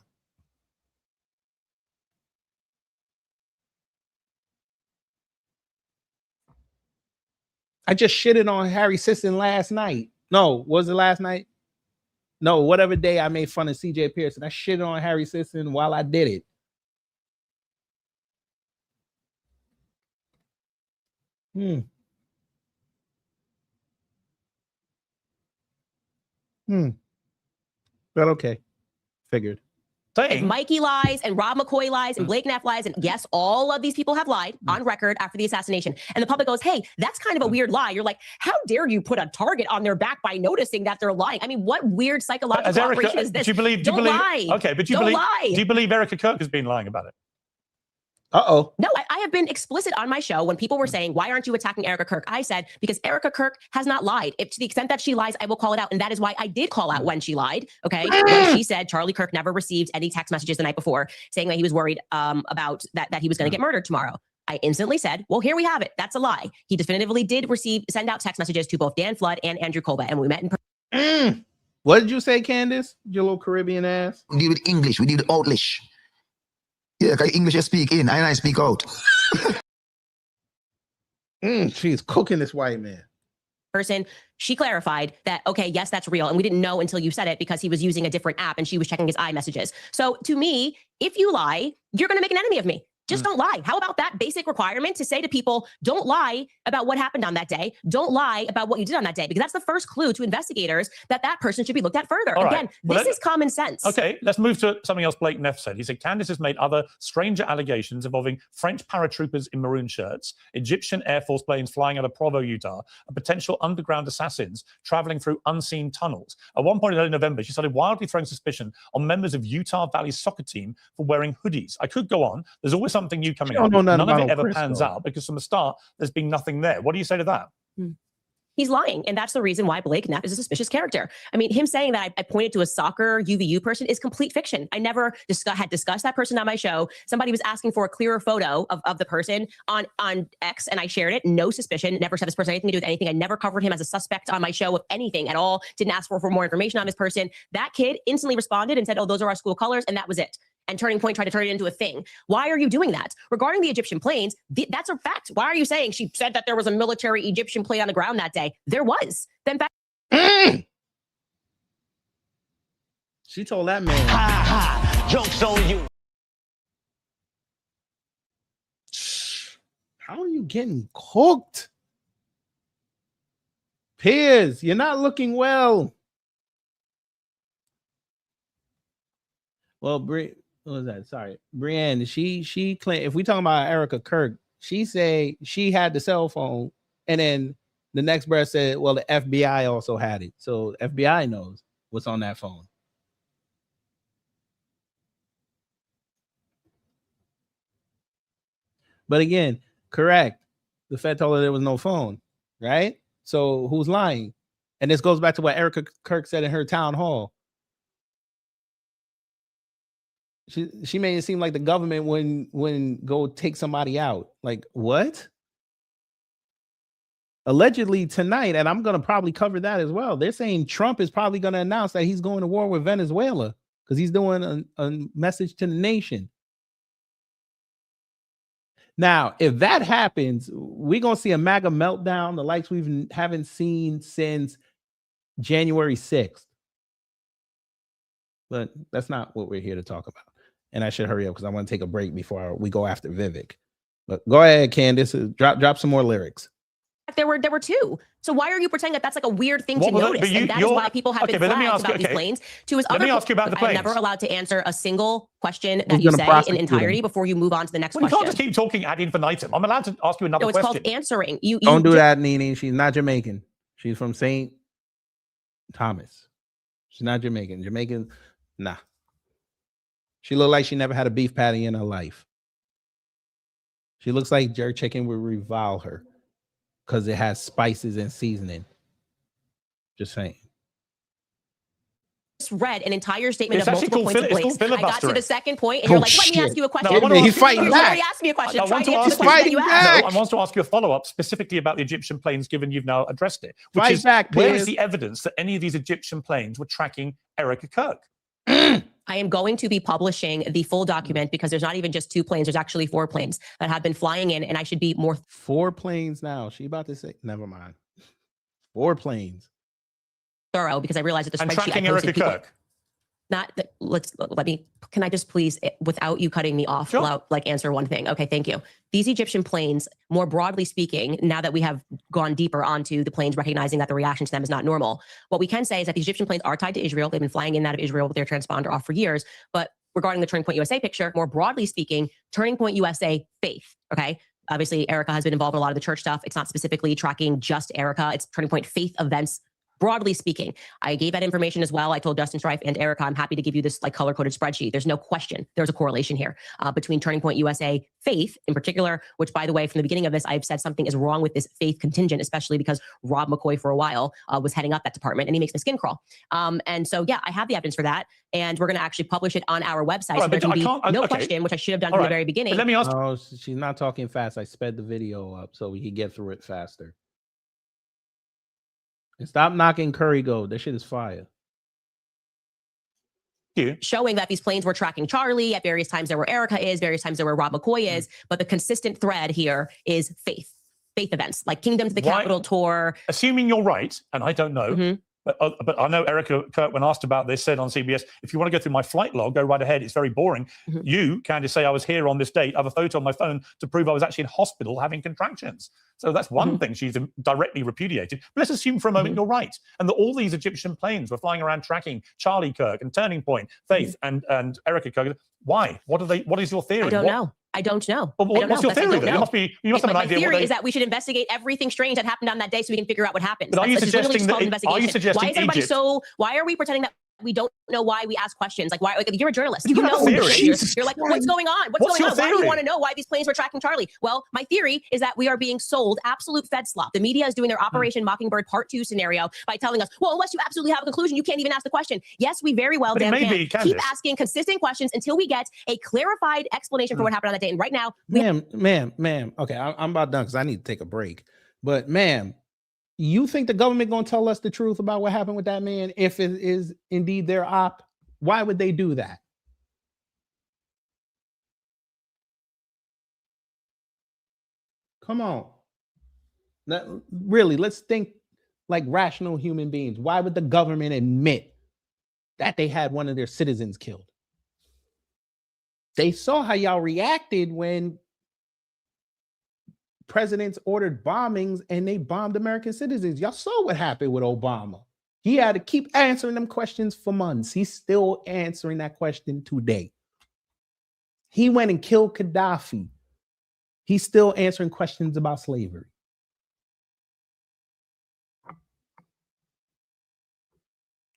I just shitted on Harry Sisson last night. No, was it last night? No, whatever day I made fun of CJ Pearson. I shitted on Harry Sisson while I did it. But okay. Figured. If Mikey lies and Rob McCoy lies and Blake Neff lies, and yes, all of these people have lied on record after the assassination. And the public goes, hey, that's kind of a weird lie. You're like, how dare you put a target on their back by noticing that they're lying? I mean, what weird psychological operation is this? Do you believe? Lie. Okay, but do you believe Erika Kirk has been lying about it? Uh-oh. No, I have been explicit on my show when people were saying, why aren't you attacking Erika Kirk? I said, because Erika Kirk has not lied. If to the extent that she lies, I will call it out. And that is why I did call out when she lied. Okay. When she said Charlie Kirk never received any text messages the night before saying that he was worried about that he was going to get murdered tomorrow. I instantly said, well, here we have it. That's a lie. He definitively did send out text messages to both Dan Flood and Andrew Kolba. And we met in person. What did you say, Candace? Your little Caribbean ass? We deal with English. We deal with Outlish. Yeah, because English you speak in, and I speak out. She's cooking this white man. Person, she clarified that, okay, yes, that's real. And we didn't know until you said it because he was using a different app and she was checking his iMessages. So to me, if you lie, you're going to make an enemy of me. Just don't lie. How about that basic requirement to say to people, don't lie about what happened on that day. Don't lie about what you did on that day, because that's the first clue to investigators that person should be looked at further. All Again, right. this is common sense. Okay, let's move to something else Blake Neff said. He said Candace has made other stranger allegations involving French paratroopers in maroon shirts, Egyptian Air Force planes flying out of Provo, Utah, and potential underground assassins traveling through unseen tunnels. At one point in early November, she started wildly throwing suspicion on members of Utah Valley's soccer team for wearing hoodies. I could go on. There's always something new coming up. None of it ever pans out because from the start, there's been nothing there. What do you say to that? He's lying. And that's the reason why Blake Neff is a suspicious character. I mean, him saying that I pointed to a soccer UVU person is complete fiction. I never had discussed that person on my show. Somebody was asking for a clearer photo of the person on X, and I shared it. No suspicion. Never said this person had anything to do with anything. I never covered him as a suspect on my show of anything at all. Didn't ask for more information on this person. That kid instantly responded and said, oh, those are our school colors. And that was it. And Turning Point tried to turn it into a thing. Why are you doing that? Regarding the Egyptian planes, that's a fact. Why are you saying she said that there was a military Egyptian plane on the ground that day? There was. Then back. She told that man. Ha ha. Joke's on you. getting cooked. Piers, you're not looking well. Well, what was that? Sorry, Brienne. She claimed, if we talking about Erika Kirk, she say she had the cell phone, and then the next breath said, "Well, the FBI also had it, so the FBI knows what's on that phone." But again, correct. The Fed told her there was no phone, right? So who's lying? And this goes back to what Erika Kirk said in her town hall. She made it seem like the government wouldn't go take somebody out. Like, what? Allegedly tonight, and I'm going to probably cover that as well. They're saying Trump is probably going to announce that he's going to war with Venezuela because he's doing a message to the nation. Now, if that happens, we're going to see a MAGA meltdown, the likes we haven't seen since January 6th. But that's not what we're here to talk about. And I should hurry up because I want to take a break before we go after Vivek. But go ahead, Candace. Drop some more lyrics. There were two. So why are you pretending that that's like a weird thing to notice? And that is why people have been flagged about these planes. To his let me ask you about the planes. I'm never allowed to answer a single question that you say in entirety before you move on to the next question. You can't just keep talking ad infinitum. I'm allowed to ask you another question. No, it's called answering. You don't do that, Nene. She's not Jamaican. She's from St. Thomas. She's not Jamaican. Jamaican, nah. She looked like she never had a beef patty in her life. She looks like jerk chicken would revile her because it has spices and seasoning. Just saying. Just read an entire statement of multiple points of place. I got to the second point, and Oh, you're like, let shit. me ask you a question. No, he's fighting You back. already asked me a question. I Try want to to answer the ask you, question that you asked. no, I want to ask you a follow-up specifically about the Egyptian planes, given you've now addressed it. Which Fight is, back, where Piers. is the evidence that any of these Egyptian planes were tracking Erika Kirk? I am going to be publishing the full document because there's not even just 2 planes. There's actually 4 planes that have been flying in, and I should be more 4 planes now. She about to say, never mind. 4 planes. thorough because I realized that the And spreadsheet tracking I posted, Erika people, Kirk. not that, let me, can I just please, without you cutting me off, allow, like answer one thing? Okay, thank you. These Egyptian planes, more broadly speaking, now that we have gone deeper onto the planes, recognizing that the reaction to them is not normal, what we can say is that the Egyptian planes are tied to Israel. They've been flying in and out of Israel with their transponder off for years. But regarding the Turning Point USA picture, more broadly speaking, Turning Point USA faith, okay? Obviously, Erika has been involved in a lot of the church stuff. It's not specifically tracking just Erika. It's Turning Point faith events. Broadly speaking, I gave that information as well. I told Justin Strife and Erika, I'm happy to give you this like color-coded spreadsheet. There's no question. There's a correlation here between Turning Point USA faith in particular, which by the way, from the beginning of this, I've said something is wrong with this faith contingent, especially because Rob McCoy for a while was heading up that department and he makes my skin crawl. And so, yeah, I have the evidence for that. And we're going to actually publish it on our website. Right, so there can be no okay. question, which I should have done from the very beginning. But let me ask. Oh, she's not talking fast. I sped the video up so we could get through it faster. And stop knocking Curry Gold. That shit is fire. Showing that these planes were tracking Charlie at various times there where Erika is, various times there where Rob McCoy is, but the consistent thread here is faith events like Kingdom to the Capitol tour. Assuming you're right, and I don't know, but I know Erika Kirk, when asked about this, said on CBS, if you want to go through my flight log, go right ahead. It's very boring. You, Candace, say I was here on this date. I have a photo on my phone to prove I was actually in hospital having contractions. So that's one thing she's directly repudiated. But let's assume for a moment you're right, and that all these Egyptian planes were flying around tracking Charlie Kirk and Turning Point, Faith, and Erika Kirk. Why? What is your theory? I don't know. I don't know. But what's your theory? Then? You must have an idea. My theory is that we should investigate everything strange that happened on that day so we can figure out what happened. But are you suggesting that? Are you suggesting why is everybody so? Why are we pretending that we don't know why we ask questions? Like, why? Like, you're a journalist. You know. You're like, what's going on? What's going on? Why do you want to know why these planes were tracking Charlie? Well, my theory is that we are being sold absolute Fed slop. The media is doing their Operation Mockingbird Part 2 scenario by telling us, well, unless you absolutely have a conclusion, you can't even ask the question. Yes, we very well can keep asking consistent questions until we get a clarified explanation for what happened on that day. And right now, ma'am. Okay, I'm about done because I need to take a break. But ma'am, you think the government gonna tell us the truth about what happened with that man if it is indeed their op? Why would they do that? Come on. Really, let's think like rational human beings. Why would the government admit that they had one of their citizens killed? They saw how y'all reacted when presidents ordered bombings and they bombed American citizens. Y'all saw what happened with Obama. He had to keep answering them questions for months. He's still answering that question today. He went and killed Gaddafi. He's still answering questions about slavery.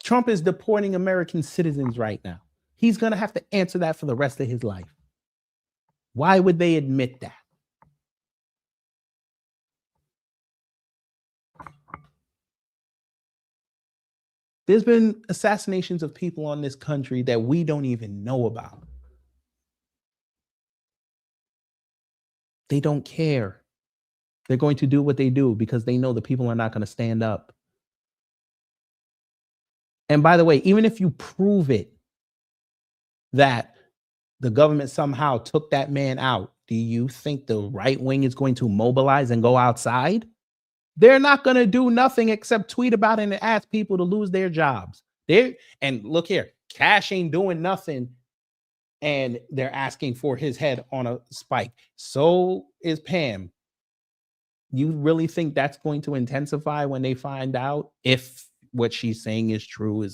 Trump is deporting American citizens right now. He's going to have to answer that for the rest of his life. Why would they admit that? There's been assassinations of people on this country that we don't even know about. They don't care. They're going to do what they do because they know the people are not going to stand up. And by the way, even if you prove it that the government somehow took that man out, do you think the right wing is going to mobilize and go outside? They're not going to do nothing except tweet about it and ask people to lose their jobs. And look here, Cash ain't doing nothing, and they're asking for his head on a spike. So is Pam. You really think that's going to intensify when they find out if what she's saying is true?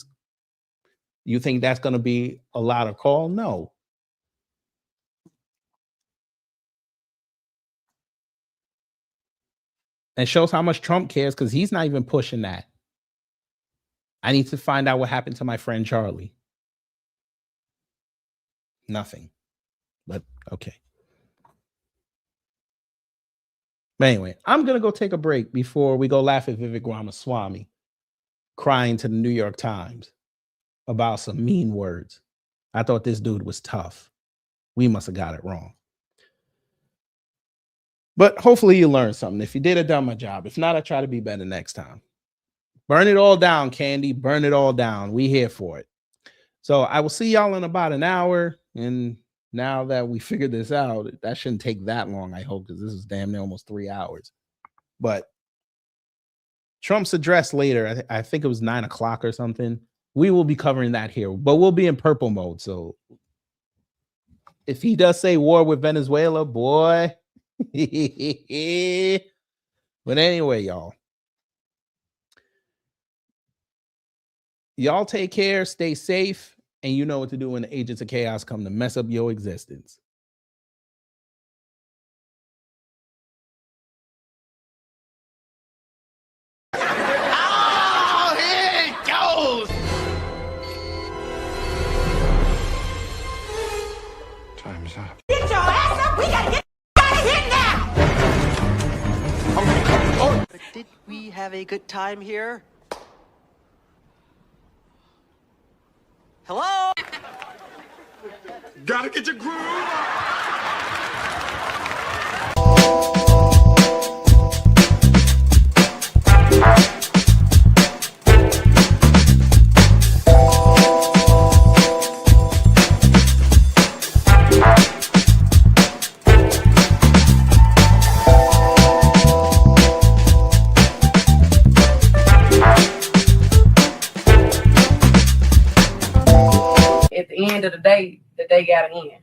You think that's going to be a louder call? No. And shows how much Trump cares because he's not even pushing that. I need to find out what happened to my friend Charlie. Nothing. But okay. But anyway, I'm going to go take a break before we go laugh at Vivek Ramaswamy crying to the New York Times about some mean words. I thought this dude was tough. We must have got it wrong. But hopefully you learned something. If you did, I done my job. If not, I try to be better next time. Burn it all down, Candy. Burn it all down. We here for it. So I will see y'all in about an hour. And now that we figured this out, that shouldn't take that long, I hope, because this is damn near almost 3 hours. But Trump's address later, I think it was 9 o'clock or something. We will be covering that here, but we'll be in purple mode. So if he does say war with Venezuela, boy. But anyway, y'all take care, stay safe, and you know what to do when the agents of chaos come to mess up your existence. Oh, here it goes! Time's up. Get your ass up! We gotta get out of here now! But did we have a good time here? Hello? Gotta get your groove on. At the end of the day gotta end.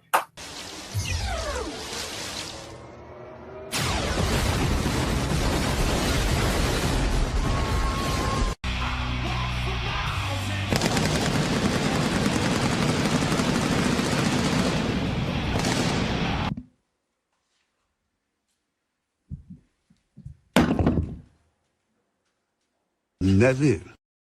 That's it.